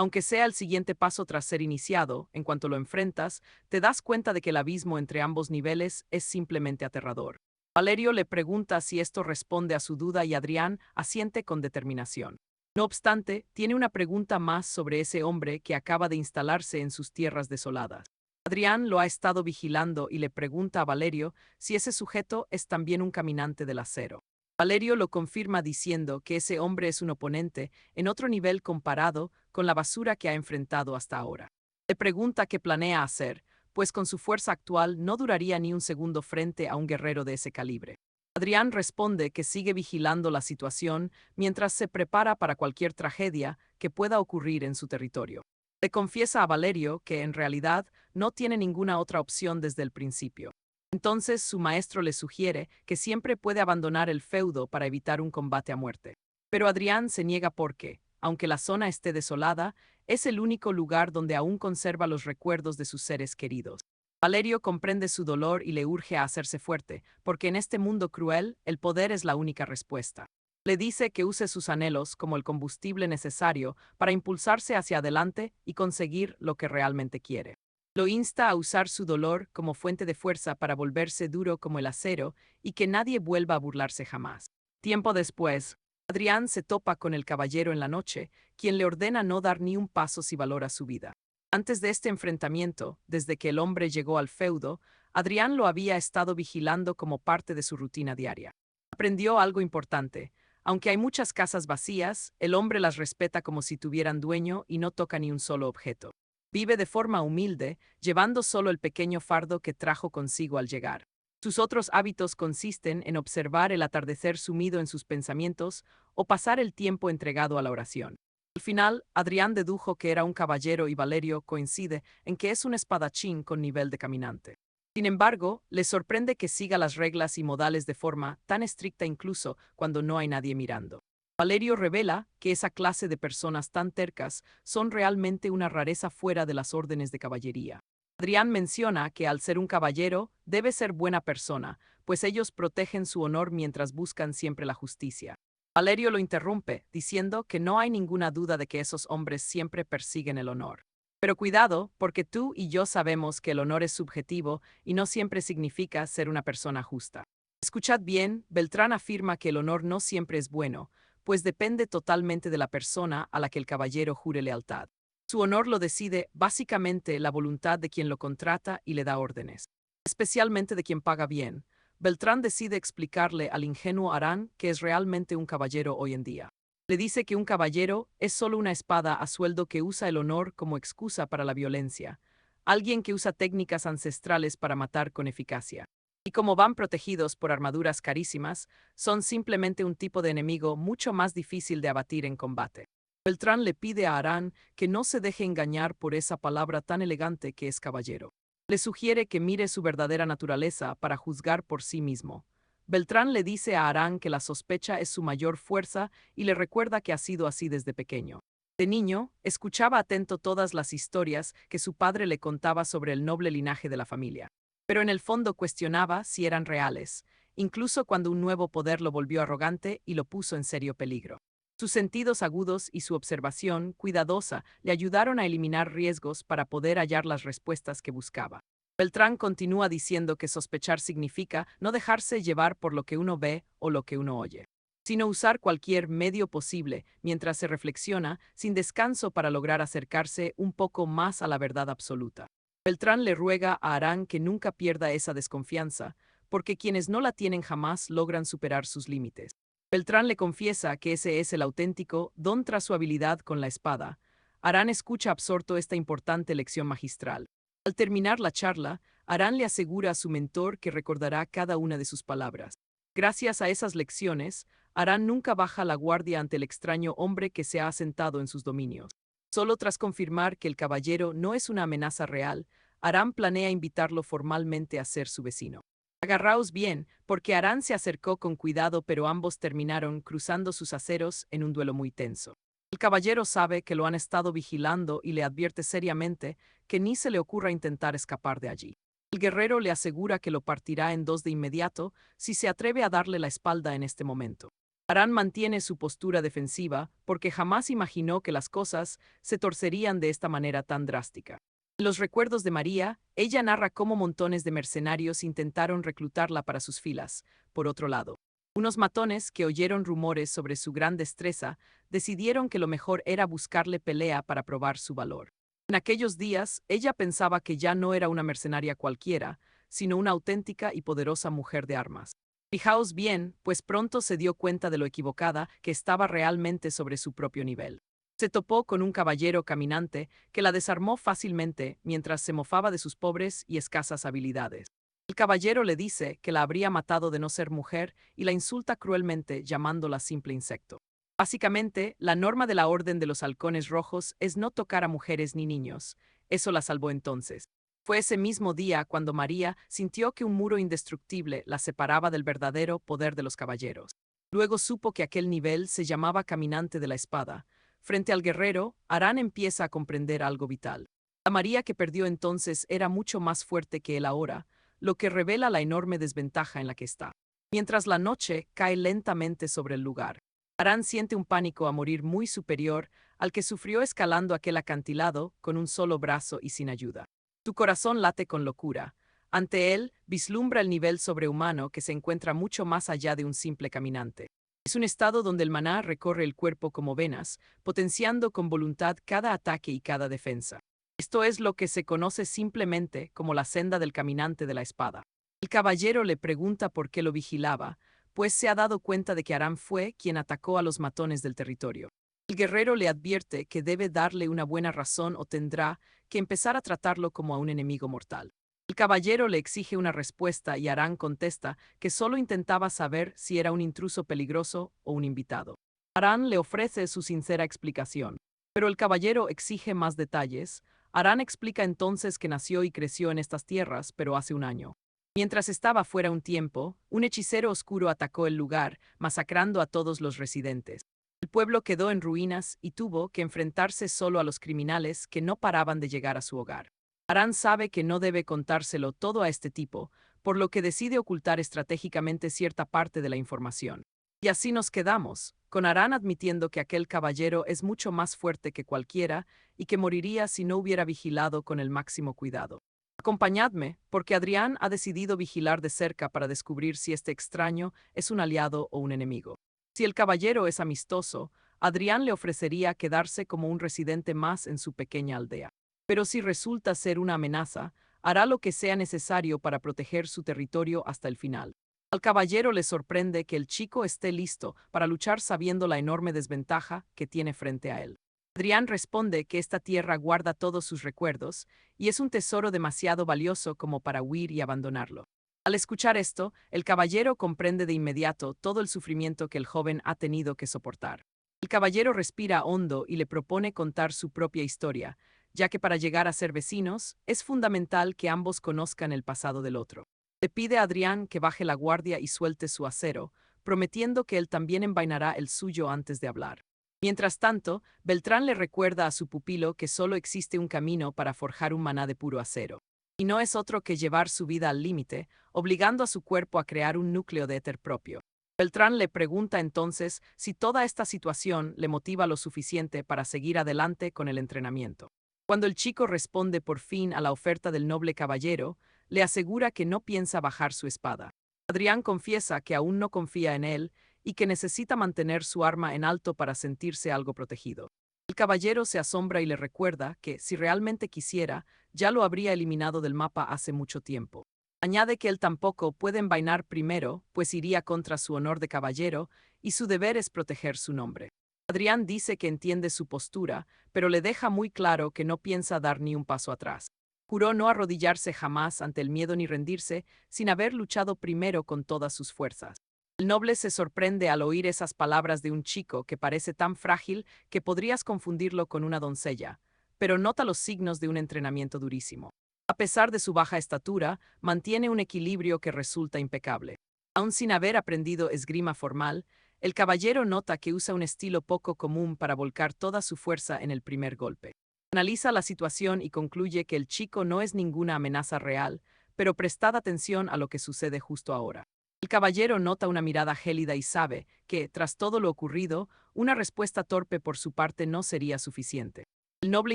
Aunque sea el siguiente paso tras ser iniciado, en cuanto lo enfrentas, te das cuenta de que el abismo entre ambos niveles es simplemente aterrador. Valerio le pregunta si esto responde a su duda y Adrián asiente con determinación. No obstante, tiene una pregunta más sobre ese hombre que acaba de instalarse en sus tierras desoladas. Adrián lo ha estado vigilando y le pregunta a Valerio si ese sujeto es también un caminante del acero. Valerio lo confirma diciendo que ese hombre es un oponente en otro nivel comparado con la basura que ha enfrentado hasta ahora. Le pregunta qué planea hacer, pues con su fuerza actual no duraría ni un segundo frente a un guerrero de ese calibre. Adrián responde que sigue vigilando la situación mientras se prepara para cualquier tragedia que pueda ocurrir en su territorio. Le confiesa a Valerio que en realidad no tiene ninguna otra opción desde el principio. Entonces su maestro le sugiere que siempre puede abandonar el feudo para evitar un combate a muerte. Pero Adrián se niega porque, aunque la zona esté desolada, es el único lugar donde aún conserva los recuerdos de sus seres queridos. Valerio comprende su dolor y le urge a hacerse fuerte, porque en este mundo cruel, el poder es la única respuesta. Le dice que use sus anhelos como el combustible necesario para impulsarse hacia adelante y conseguir lo que realmente quiere. Lo insta a usar su dolor como fuente de fuerza para volverse duro como el acero y que nadie vuelva a burlarse jamás. Tiempo después, Adrián se topa con el caballero en la noche, quien le ordena no dar ni un paso si valora su vida. Antes de este enfrentamiento, desde que el hombre llegó al feudo, Adrián lo había estado vigilando como parte de su rutina diaria. Aprendió algo importante. Aunque hay muchas casas vacías, el hombre las respeta como si tuvieran dueño y no toca ni un solo objeto. Vive de forma humilde, llevando solo el pequeño fardo que trajo consigo al llegar. Sus otros hábitos consisten en observar el atardecer sumido en sus pensamientos o pasar el tiempo entregado a la oración. Al final, Adrián dedujo que era un caballero y Valerio coincide en que es un espadachín con nivel de caminante. Sin embargo, le sorprende que siga las reglas y modales de forma tan estricta incluso cuando no hay nadie mirando. Valerio revela que esa clase de personas tan tercas son realmente una rareza fuera de las órdenes de caballería. Adrián menciona que al ser un caballero debe ser buena persona, pues ellos protegen su honor mientras buscan siempre la justicia. Valerio lo interrumpe, diciendo que no hay ninguna duda de que esos hombres siempre persiguen el honor. Pero cuidado, porque tú y yo sabemos que el honor es subjetivo y no siempre significa ser una persona justa. Escuchad bien, Beltrán afirma que el honor no siempre es bueno, pues depende totalmente de la persona a la que el caballero jure lealtad. Su honor lo decide básicamente la voluntad de quien lo contrata y le da órdenes, especialmente de quien paga bien. Beltrán decide explicarle al ingenuo Arán que es realmente un caballero hoy en día. Le dice que un caballero es solo una espada a sueldo que usa el honor como excusa para la violencia, alguien que usa técnicas ancestrales para matar con eficacia. Y como van protegidos por armaduras carísimas, son simplemente un tipo de enemigo mucho más difícil de abatir en combate. Beltrán le pide a Arán que no se deje engañar por esa palabra tan elegante que es caballero. Le sugiere que mire su verdadera naturaleza para juzgar por sí mismo. Beltrán le dice a Arán que la sospecha es su mayor fuerza y le recuerda que ha sido así desde pequeño. De niño, escuchaba atento todas las historias que su padre le contaba sobre el noble linaje de la familia, pero en el fondo cuestionaba si eran reales, incluso cuando un nuevo poder lo volvió arrogante y lo puso en serio peligro. Sus sentidos agudos y su observación cuidadosa le ayudaron a eliminar riesgos para poder hallar las respuestas que buscaba. Beltrán continúa diciendo que sospechar significa no dejarse llevar por lo que uno ve o lo que uno oye, sino usar cualquier medio posible mientras se reflexiona sin descanso para lograr acercarse un poco más a la verdad absoluta. Beltrán le ruega a Arán que nunca pierda esa desconfianza, porque quienes no la tienen jamás logran superar sus límites. Beltrán le confiesa que ese es el auténtico don tras su habilidad con la espada. Arán escucha absorto esta importante lección magistral. Al terminar la charla, Arán le asegura a su mentor que recordará cada una de sus palabras. Gracias a esas lecciones, Arán nunca baja la guardia ante el extraño hombre que se ha asentado en sus dominios. Solo tras confirmar que el caballero no es una amenaza real, Arán planea invitarlo formalmente a ser su vecino. Agarraos bien, porque Arán se acercó con cuidado, pero ambos terminaron cruzando sus aceros en un duelo muy tenso. El caballero sabe que lo han estado vigilando y le advierte seriamente que ni se le ocurra intentar escapar de allí. El guerrero le asegura que lo partirá en dos de inmediato si se atreve a darle la espalda en este momento. Arán mantiene su postura defensiva porque jamás imaginó que las cosas se torcerían de esta manera tan drástica. En los recuerdos de María, ella narra cómo montones de mercenarios intentaron reclutarla para sus filas. Por otro lado, unos matones que oyeron rumores sobre su gran destreza decidieron que lo mejor era buscarle pelea para probar su valor. En aquellos días, ella pensaba que ya no era una mercenaria cualquiera, sino una auténtica y poderosa mujer de armas. Fijaos bien, pues pronto se dio cuenta de lo equivocada que estaba realmente sobre su propio nivel. Se topó con un caballero caminante que la desarmó fácilmente mientras se mofaba de sus pobres y escasas habilidades. El caballero le dice que la habría matado de no ser mujer y la insulta cruelmente llamándola simple insecto. Básicamente, la norma de la Orden de los Halcones Rojos es no tocar a mujeres ni niños. Eso la salvó entonces. Fue ese mismo día cuando María sintió que un muro indestructible la separaba del verdadero poder de los caballeros. Luego supo que aquel nivel se llamaba Caminante de la Espada. Frente al guerrero, Arán empieza a comprender algo vital. La María que perdió entonces era mucho más fuerte que él ahora, lo que revela la enorme desventaja en la que está. Mientras la noche cae lentamente sobre el lugar, Arán siente un pánico a morir muy superior al que sufrió escalando aquel acantilado con un solo brazo y sin ayuda. Su corazón late con locura. Ante él, vislumbra el nivel sobrehumano que se encuentra mucho más allá de un simple caminante. Es un estado donde el maná recorre el cuerpo como venas, potenciando con voluntad cada ataque y cada defensa. Esto es lo que se conoce simplemente como la senda del caminante de la espada. El caballero le pregunta por qué lo vigilaba, pues se ha dado cuenta de que Arán fue quien atacó a los matones del territorio. El guerrero le advierte que debe darle una buena razón o tendrá que empezar a tratarlo como a un enemigo mortal. El caballero le exige una respuesta y Arán contesta que solo intentaba saber si era un intruso peligroso o un invitado. Arán le ofrece su sincera explicación, pero el caballero exige más detalles. Arán explica entonces que nació y creció en estas tierras, pero hace un año. Mientras estaba fuera un tiempo, un hechicero oscuro atacó el lugar, masacrando a todos los residentes. El pueblo quedó en ruinas y tuvo que enfrentarse solo a los criminales que no paraban de llegar a su hogar. Arán sabe que no debe contárselo todo a este tipo, por lo que decide ocultar estratégicamente cierta parte de la información. Y así nos quedamos, con Arán admitiendo que aquel caballero es mucho más fuerte que cualquiera y que moriría si no hubiera vigilado con el máximo cuidado. Acompañadme, porque Adrián ha decidido vigilar de cerca para descubrir si este extraño es un aliado o un enemigo. Si el caballero es amistoso, Adrián le ofrecería quedarse como un residente más en su pequeña aldea. Pero si resulta ser una amenaza, hará lo que sea necesario para proteger su territorio hasta el final. Al caballero le sorprende que el chico esté listo para luchar sabiendo la enorme desventaja que tiene frente a él. Adrián responde que esta tierra guarda todos sus recuerdos y es un tesoro demasiado valioso como para huir y abandonarlo. Al escuchar esto, el caballero comprende de inmediato todo el sufrimiento que el joven ha tenido que soportar. El caballero respira hondo y le propone contar su propia historia, ya que para llegar a ser vecinos, es fundamental que ambos conozcan el pasado del otro. Le pide a Adrián que baje la guardia y suelte su acero, prometiendo que él también envainará el suyo antes de hablar. Mientras tanto, Beltrán le recuerda a su pupilo que solo existe un camino para forjar un maná de puro acero. Y no es otro que llevar su vida al límite, obligando a su cuerpo a crear un núcleo de éter propio. Beltrán le pregunta entonces si toda esta situación le motiva lo suficiente para seguir adelante con el entrenamiento. Cuando el chico responde por fin a la oferta del noble caballero, le asegura que no piensa bajar su espada. Adrián confiesa que aún no confía en él y que necesita mantener su arma en alto para sentirse algo protegido. El caballero se asombra y le recuerda que, si realmente quisiera, ya lo habría eliminado del mapa hace mucho tiempo. Añade que él tampoco puede envainar primero, pues iría contra su honor de caballero, y su deber es proteger su nombre. Adrián dice que entiende su postura, pero le deja muy claro que no piensa dar ni un paso atrás. Juró no arrodillarse jamás ante el miedo ni rendirse, sin haber luchado primero con todas sus fuerzas. El noble se sorprende al oír esas palabras de un chico que parece tan frágil que podrías confundirlo con una doncella, pero nota los signos de un entrenamiento durísimo. A pesar de su baja estatura, mantiene un equilibrio que resulta impecable. Aun sin haber aprendido esgrima formal, el caballero nota que usa un estilo poco común para volcar toda su fuerza en el primer golpe. Analiza la situación y concluye que el chico no es ninguna amenaza real, pero prestad atención a lo que sucede justo ahora. El caballero nota una mirada gélida y sabe que, tras todo lo ocurrido, una respuesta torpe por su parte no sería suficiente. El noble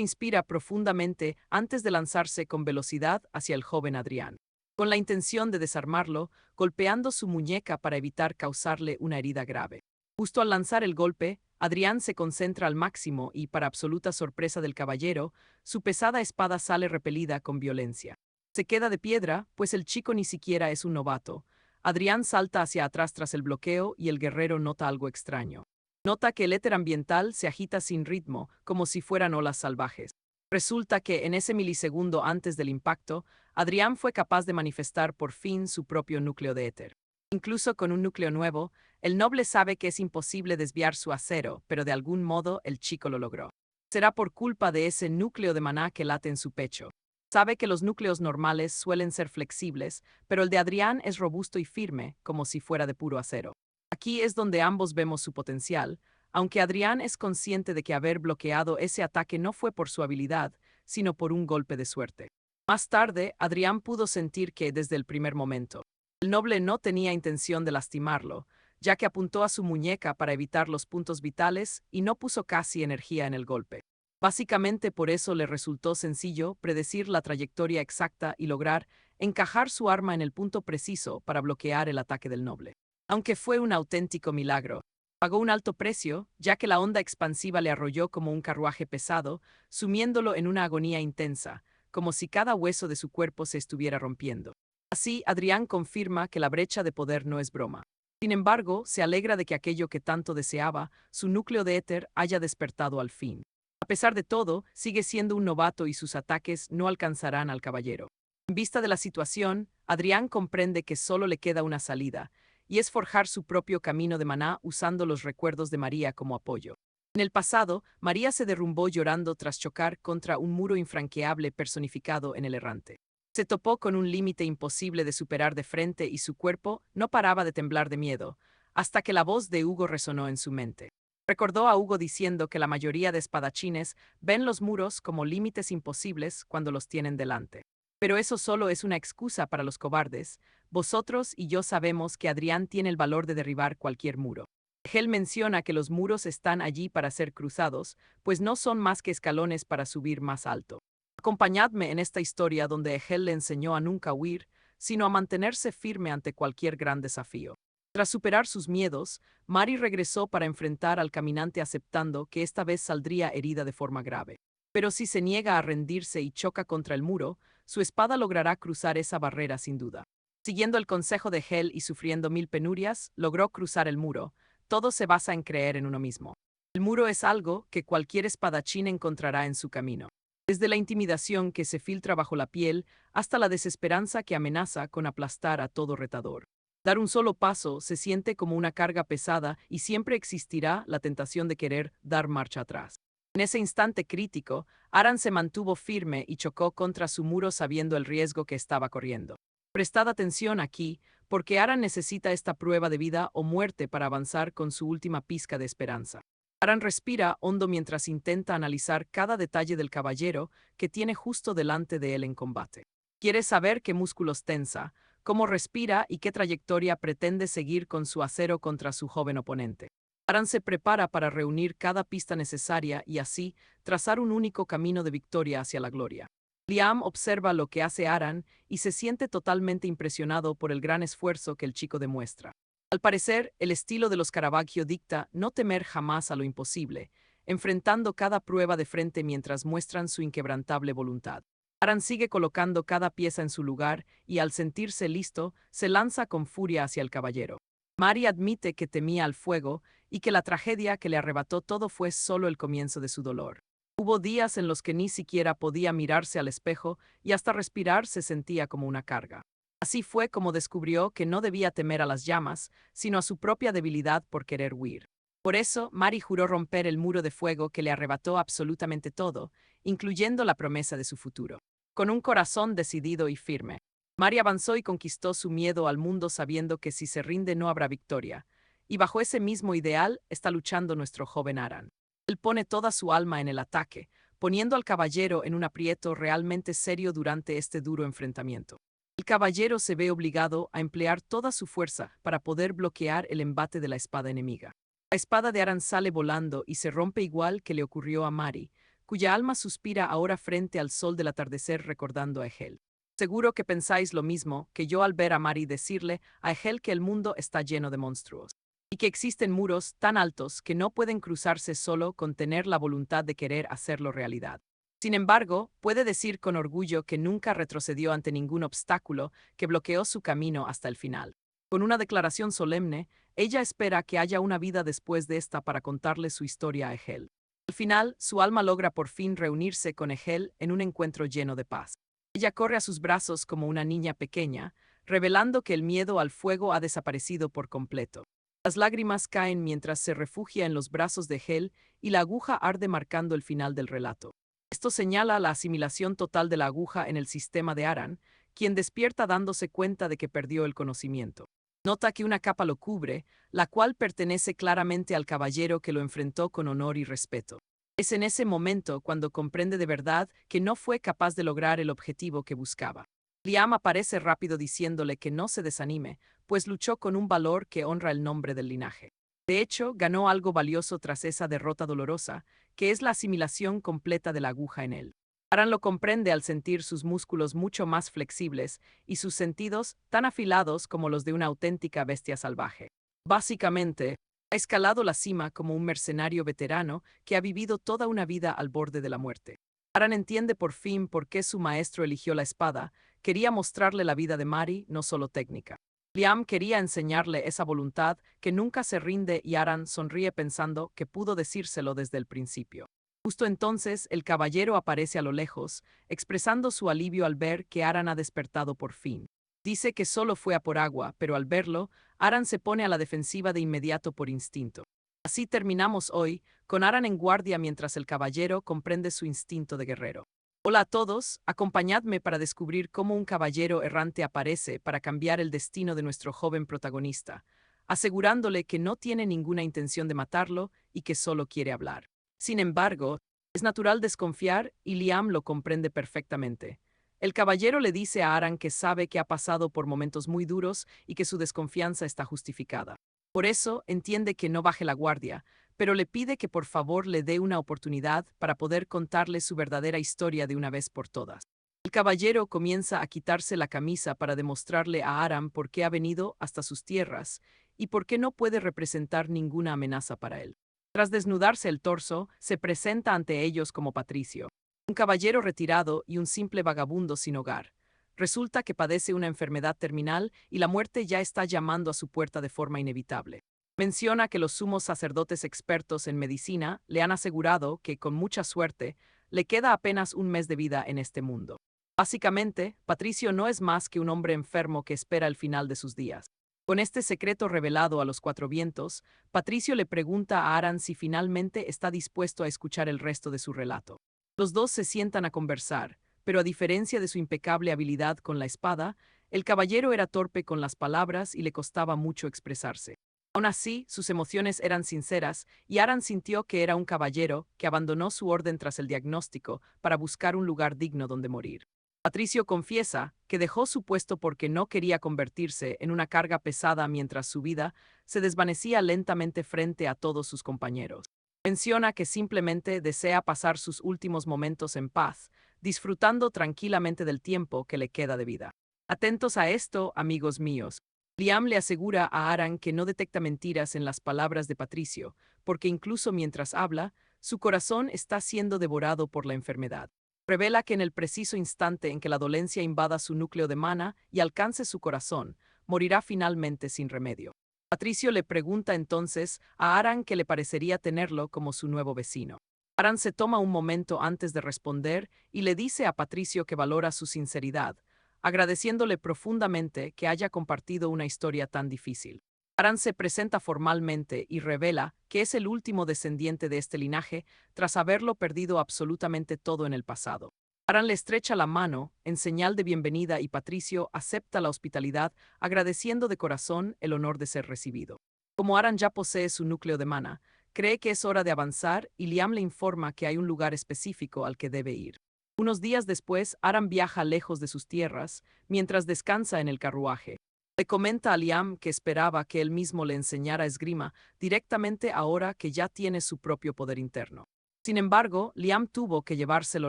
inspira profundamente antes de lanzarse con velocidad hacia el joven Adrián, con la intención de desarmarlo, golpeando su muñeca para evitar causarle una herida grave. Justo al lanzar el golpe, Adrián se concentra al máximo y, para absoluta sorpresa del caballero, su pesada espada sale repelida con violencia. Se queda de piedra, pues el chico ni siquiera es un novato. Adrián salta hacia atrás tras el bloqueo y el guerrero nota algo extraño. Nota que el éter ambiental se agita sin ritmo, como si fueran olas salvajes. Resulta que en ese milisegundo antes del impacto, Adrián fue capaz de manifestar por fin su propio núcleo de éter. Incluso con un núcleo nuevo, el noble sabe que es imposible desviar su acero, pero de algún modo el chico lo logró. Será por culpa de ese núcleo de maná que late en su pecho. Sabe que los núcleos normales suelen ser flexibles, pero el de Adrián es robusto y firme, como si fuera de puro acero. Aquí es donde ambos vemos su potencial, aunque Adrián es consciente de que haber bloqueado ese ataque no fue por su habilidad, sino por un golpe de suerte. Más tarde, Adrián pudo sentir que, desde el primer momento, el noble no tenía intención de lastimarlo, ya que apuntó a su muñeca para evitar los puntos vitales y no puso casi energía en el golpe. Básicamente por eso le resultó sencillo predecir la trayectoria exacta y lograr encajar su arma en el punto preciso para bloquear el ataque del noble. Aunque fue un auténtico milagro, pagó un alto precio, ya que la onda expansiva le arrolló como un carruaje pesado, sumiéndolo en una agonía intensa, como si cada hueso de su cuerpo se estuviera rompiendo. Así, Adrián confirma que la brecha de poder no es broma. Sin embargo, se alegra de que aquello que tanto deseaba, su núcleo de éter, haya despertado al fin. A pesar de todo, sigue siendo un novato y sus ataques no alcanzarán al caballero. En vista de la situación, Adrián comprende que solo le queda una salida, y es forjar su propio camino de maná usando los recuerdos de María como apoyo. En el pasado, María se derrumbó llorando tras chocar contra un muro infranqueable personificado en el errante. Se topó con un límite imposible de superar de frente y su cuerpo no paraba de temblar de miedo, hasta que la voz de Hugo resonó en su mente. Recordó a Hugo diciendo que la mayoría de espadachines ven los muros como límites imposibles cuando los tienen delante. Pero eso solo es una excusa para los cobardes. Vosotros y yo sabemos que Adrián tiene el valor de derribar cualquier muro. Hel menciona que los muros están allí para ser cruzados, pues no son más que escalones para subir más alto. Acompañadme en esta historia donde Hel le enseñó a nunca huir, sino a mantenerse firme ante cualquier gran desafío. Tras superar sus miedos, Mari regresó para enfrentar al caminante aceptando que esta vez saldría herida de forma grave. Pero si se niega a rendirse y choca contra el muro, su espada logrará cruzar esa barrera sin duda. Siguiendo el consejo de Hel y sufriendo 1000 penurias, logró cruzar el muro. Todo se basa en creer en uno mismo. El muro es algo que cualquier espadachín encontrará en su camino. Desde la intimidación que se filtra bajo la piel hasta la desesperanza que amenaza con aplastar a todo retador. Dar un solo paso se siente como una carga pesada y siempre existirá la tentación de querer dar marcha atrás. En ese instante crítico, Aran se mantuvo firme y chocó contra su muro sabiendo el riesgo que estaba corriendo. Prestad atención aquí, porque Aran necesita esta prueba de vida o muerte para avanzar con su última pizca de esperanza. Aran respira hondo mientras intenta analizar cada detalle del caballero que tiene justo delante de él en combate. Quiere saber qué músculos tensa, cómo respira y qué trayectoria pretende seguir con su acero contra su joven oponente. Aran se prepara para reunir cada pista necesaria y así trazar un único camino de victoria hacia la gloria. Liam observa lo que hace Aran y se siente totalmente impresionado por el gran esfuerzo que el chico demuestra. Al parecer, el estilo de los Caravaggio dicta no temer jamás a lo imposible, enfrentando cada prueba de frente mientras muestran su inquebrantable voluntad. Aran sigue colocando cada pieza en su lugar y al sentirse listo, se lanza con furia hacia el caballero. Mari admite que temía al fuego y que la tragedia que le arrebató todo fue solo el comienzo de su dolor. Hubo días en los que ni siquiera podía mirarse al espejo y hasta respirar se sentía como una carga. Así fue como descubrió que no debía temer a las llamas, sino a su propia debilidad por querer huir. Por eso, Mari juró romper el muro de fuego que le arrebató absolutamente todo, incluyendo la promesa de su futuro. Con un corazón decidido y firme, Mari avanzó y conquistó su miedo al mundo sabiendo que si se rinde no habrá victoria. Y bajo ese mismo ideal está luchando nuestro joven Aran. Él pone toda su alma en el ataque, poniendo al caballero en un aprieto realmente serio durante este duro enfrentamiento. El caballero se ve obligado a emplear toda su fuerza para poder bloquear el embate de la espada enemiga. La espada de Aran sale volando y se rompe igual que le ocurrió a Mari, cuya alma suspira ahora frente al sol del atardecer recordando a Egel. Seguro que pensáis lo mismo que yo al ver a Mari decirle a Egel que el mundo está lleno de monstruos, y que existen muros tan altos que no pueden cruzarse solo con tener la voluntad de querer hacerlo realidad. Sin embargo, puede decir con orgullo que nunca retrocedió ante ningún obstáculo que bloqueó su camino hasta el final. Con una declaración solemne, ella espera que haya una vida después de esta para contarle su historia a Egel. Al final, su alma logra por fin reunirse con Egel en un encuentro lleno de paz. Ella corre a sus brazos como una niña pequeña, revelando que el miedo al fuego ha desaparecido por completo. Las lágrimas caen mientras se refugia en los brazos de Egel y la aguja arde marcando el final del relato. Esto señala la asimilación total de la aguja en el sistema de Aran, quien despierta dándose cuenta de que perdió el conocimiento. Nota que una capa lo cubre, la cual pertenece claramente al caballero que lo enfrentó con honor y respeto. Es en ese momento cuando comprende de verdad que no fue capaz de lograr el objetivo que buscaba. Liam aparece rápido diciéndole que no se desanime, pues luchó con un valor que honra el nombre del linaje. De hecho, ganó algo valioso tras esa derrota dolorosa, que es la asimilación completa de la aguja en él. Aran lo comprende al sentir sus músculos mucho más flexibles y sus sentidos tan afilados como los de una auténtica bestia salvaje. Básicamente, ha escalado la cima como un mercenario veterano que ha vivido toda una vida al borde de la muerte. Aran entiende por fin por qué su maestro eligió la espada, quería mostrarle la vida de Mari, no solo técnica. Liam quería enseñarle esa voluntad que nunca se rinde y Aran sonríe pensando que pudo decírselo desde el principio. Justo entonces, el caballero aparece a lo lejos, expresando su alivio al ver que Aran ha despertado por fin. Dice que solo fue a por agua, pero al verlo, Aran se pone a la defensiva de inmediato por instinto. Así terminamos hoy, con Aran en guardia mientras el caballero comprende su instinto de guerrero. Hola a todos, acompañadme para descubrir cómo un caballero errante aparece para cambiar el destino de nuestro joven protagonista, asegurándole que no tiene ninguna intención de matarlo y que solo quiere hablar. Sin embargo, es natural desconfiar y Liam lo comprende perfectamente. El caballero le dice a Aran que sabe que ha pasado por momentos muy duros y que su desconfianza está justificada. Por eso, entiende que no baje la guardia, pero le pide que por favor le dé una oportunidad para poder contarle su verdadera historia de una vez por todas. El caballero comienza a quitarse la camisa para demostrarle a Aran por qué ha venido hasta sus tierras y por qué no puede representar ninguna amenaza para él. Tras desnudarse el torso, se presenta ante ellos como Patricio, un caballero retirado y un simple vagabundo sin hogar. Resulta que padece una enfermedad terminal y la muerte ya está llamando a su puerta de forma inevitable. Menciona que los sumos sacerdotes expertos en medicina le han asegurado que, con mucha suerte, le queda apenas un mes de vida en este mundo. Básicamente, Patricio no es más que un hombre enfermo que espera el final de sus días. Con este secreto revelado a los cuatro vientos, Patricio le pregunta a Aran si finalmente está dispuesto a escuchar el resto de su relato. Los dos se sientan a conversar, pero a diferencia de su impecable habilidad con la espada, el caballero era torpe con las palabras y le costaba mucho expresarse. Aún así, sus emociones eran sinceras y Aran sintió que era un caballero que abandonó su orden tras el diagnóstico para buscar un lugar digno donde morir. Patricio confiesa que dejó su puesto porque no quería convertirse en una carga pesada mientras su vida se desvanecía lentamente frente a todos sus compañeros. Menciona que simplemente desea pasar sus últimos momentos en paz, disfrutando tranquilamente del tiempo que le queda de vida. Atentos a esto, amigos míos. Liam le asegura a Aran que no detecta mentiras en las palabras de Patricio, porque incluso mientras habla, su corazón está siendo devorado por la enfermedad. Revela que en el preciso instante en que la dolencia invada su núcleo de mana y alcance su corazón, morirá finalmente sin remedio. Patricio le pregunta entonces a Aran qué le parecería tenerlo como su nuevo vecino. Aran se toma un momento antes de responder y le dice a Patricio que valora su sinceridad, agradeciéndole profundamente que haya compartido una historia tan difícil. Aran se presenta formalmente y revela que es el último descendiente de este linaje tras haberlo perdido absolutamente todo en el pasado. Aran le estrecha la mano en señal de bienvenida y Patricio acepta la hospitalidad, agradeciendo de corazón el honor de ser recibido. Como Aran ya posee su núcleo de mana, cree que es hora de avanzar y Liam le informa que hay un lugar específico al que debe ir. Unos días después, Aran viaja lejos de sus tierras, mientras descansa en el carruaje. Le comenta a Liam que esperaba que él mismo le enseñara esgrima directamente ahora que ya tiene su propio poder interno. Sin embargo, Liam tuvo que llevárselo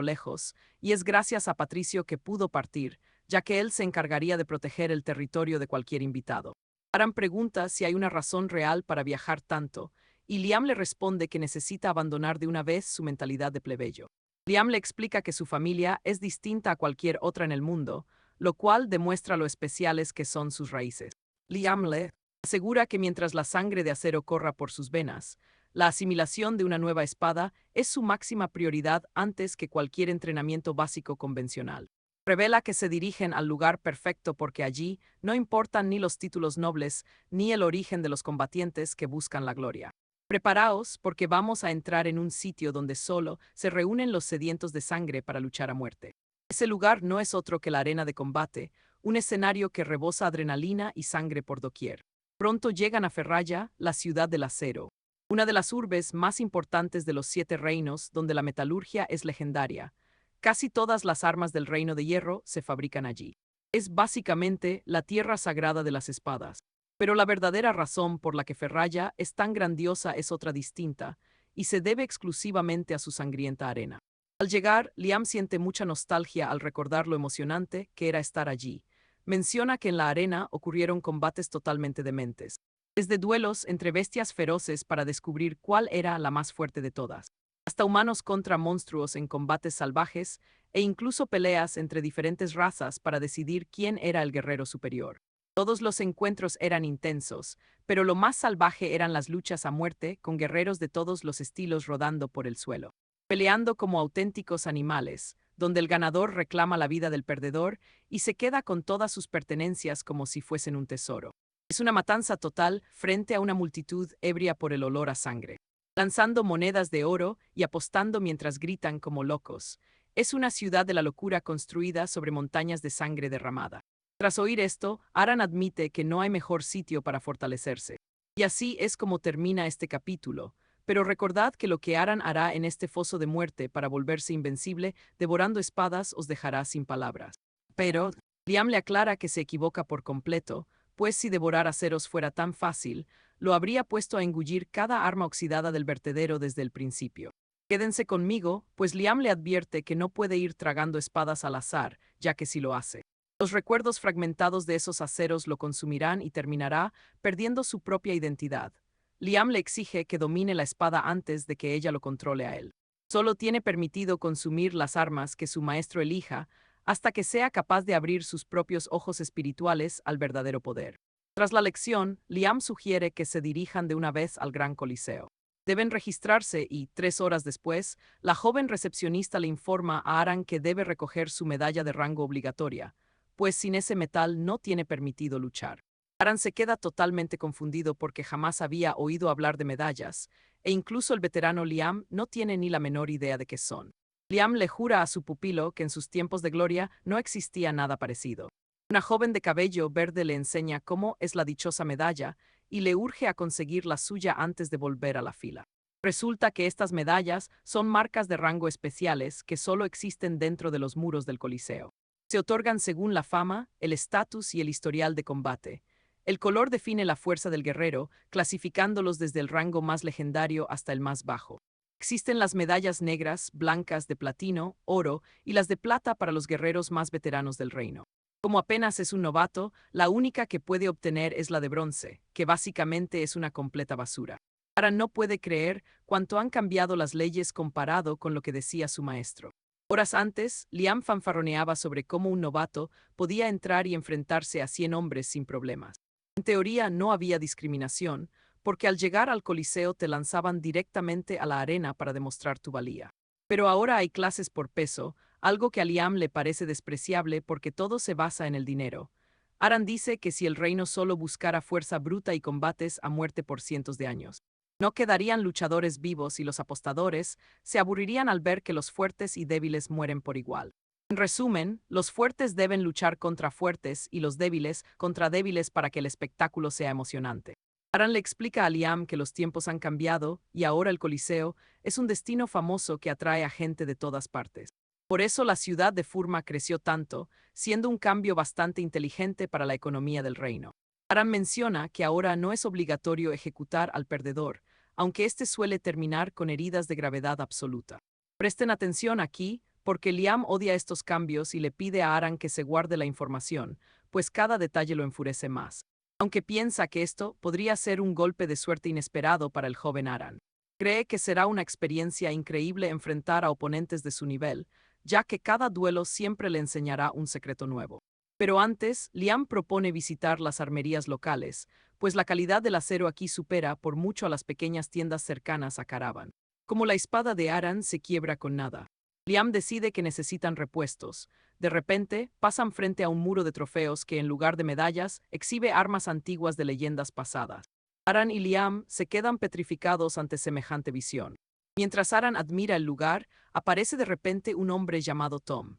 lejos, y es gracias a Patricio que pudo partir, ya que él se encargaría de proteger el territorio de cualquier invitado. Aran pregunta si hay una razón real para viajar tanto, y Liam le responde que necesita abandonar de una vez su mentalidad de plebeyo. Liam le explica que su familia es distinta a cualquier otra en el mundo, lo cual demuestra lo especiales que son sus raíces. Liam le asegura que mientras la sangre de acero corra por sus venas, la asimilación de una nueva espada es su máxima prioridad antes que cualquier entrenamiento básico convencional. Revela que se dirigen al lugar perfecto porque allí no importan ni los títulos nobles ni el origen de los combatientes que buscan la gloria. Preparaos porque vamos a entrar en un sitio donde solo se reúnen los sedientos de sangre para luchar a muerte. Ese lugar no es otro que la arena de combate, un escenario que rebosa adrenalina y sangre por doquier. Pronto llegan a Ferraya, la ciudad del acero, una de las urbes más importantes de los 7 reinos donde la metalurgia es legendaria. Casi todas las armas del reino de hierro se fabrican allí. Es básicamente la tierra sagrada de las espadas. Pero la verdadera razón por la que Ferraya es tan grandiosa es otra distinta, y se debe exclusivamente a su sangrienta arena. Al llegar, Liam siente mucha nostalgia al recordar lo emocionante que era estar allí. Menciona que en la arena ocurrieron combates totalmente dementes, desde duelos entre bestias feroces para descubrir cuál era la más fuerte de todas, hasta humanos contra monstruos en combates salvajes, e incluso peleas entre diferentes razas para decidir quién era el guerrero superior. Todos los encuentros eran intensos, pero lo más salvaje eran las luchas a muerte con guerreros de todos los estilos rodando por el suelo, peleando como auténticos animales, donde el ganador reclama la vida del perdedor y se queda con todas sus pertenencias como si fuesen un tesoro. Es una matanza total frente a una multitud ebria por el olor a sangre, lanzando monedas de oro y apostando mientras gritan como locos. Es una ciudad de la locura construida sobre montañas de sangre derramada. Tras oír esto, Aran admite que no hay mejor sitio para fortalecerse. Y así es como termina este capítulo. Pero recordad que lo que Aran hará en este foso de muerte para volverse invencible, devorando espadas, os dejará sin palabras. Pero Liam le aclara que se equivoca por completo, pues si devorar aceros fuera tan fácil, lo habría puesto a engullir cada arma oxidada del vertedero desde el principio. Quédense conmigo, pues Liam le advierte que no puede ir tragando espadas al azar, ya que si lo hace, los recuerdos fragmentados de esos aceros lo consumirán y terminará perdiendo su propia identidad. Liam le exige que domine la espada antes de que ella lo controle a él. Solo tiene permitido consumir las armas que su maestro elija hasta que sea capaz de abrir sus propios ojos espirituales al verdadero poder. Tras la lección, Liam sugiere que se dirijan de una vez al Gran Coliseo. Deben registrarse y, 3 horas después, la joven recepcionista le informa a Aran que debe recoger su medalla de rango obligatoria, pues sin ese metal no tiene permitido luchar. Aran se queda totalmente confundido porque jamás había oído hablar de medallas, e incluso el veterano Liam no tiene ni la menor idea de qué son. Liam le jura a su pupilo que en sus tiempos de gloria no existía nada parecido. Una joven de cabello verde le enseña cómo es la dichosa medalla y le urge a conseguir la suya antes de volver a la fila. Resulta que estas medallas son marcas de rango especiales que solo existen dentro de los muros del Coliseo. Se otorgan según la fama, el estatus y el historial de combate. El color define la fuerza del guerrero, clasificándolos desde el rango más legendario hasta el más bajo. Existen las medallas negras, blancas, de platino, oro y las de plata para los guerreros más veteranos del reino. Como apenas es un novato, la única que puede obtener es la de bronce, que básicamente es una completa basura. Aran no puede creer cuánto han cambiado las leyes comparado con lo que decía su maestro. Horas antes, Liam fanfarroneaba sobre cómo un novato podía entrar y enfrentarse a 100 hombres sin problemas. En teoría no había discriminación, porque al llegar al Coliseo te lanzaban directamente a la arena para demostrar tu valía. Pero ahora hay clases por peso, algo que a Liam le parece despreciable porque todo se basa en el dinero. Aran dice que si el reino solo buscara fuerza bruta y combates a muerte por cientos de años, no quedarían luchadores vivos y los apostadores se aburrirían al ver que los fuertes y débiles mueren por igual. En resumen, los fuertes deben luchar contra fuertes y los débiles contra débiles para que el espectáculo sea emocionante. Aran le explica a Liam que los tiempos han cambiado y ahora el Coliseo es un destino famoso que atrae a gente de todas partes. Por eso la ciudad de Furma creció tanto, siendo un cambio bastante inteligente para la economía del reino. Aran menciona que ahora no es obligatorio ejecutar al perdedor, aunque este suele terminar con heridas de gravedad absoluta. Presten atención aquí, porque Liam odia estos cambios y le pide a Aran que se guarde la información, pues cada detalle lo enfurece más. Aunque piensa que esto podría ser un golpe de suerte inesperado para el joven Aran. Cree que será una experiencia increíble enfrentar a oponentes de su nivel, ya que cada duelo siempre le enseñará un secreto nuevo. Pero antes, Liam propone visitar las armerías locales, pues la calidad del acero aquí supera por mucho a las pequeñas tiendas cercanas a Caravan. Como la espada de Aran se quiebra con nada, Liam decide que necesitan repuestos. De repente, pasan frente a un muro de trofeos que, en lugar de medallas, exhibe armas antiguas de leyendas pasadas. Aran y Liam se quedan petrificados ante semejante visión. Mientras Aran admira el lugar, aparece de repente un hombre llamado Tom.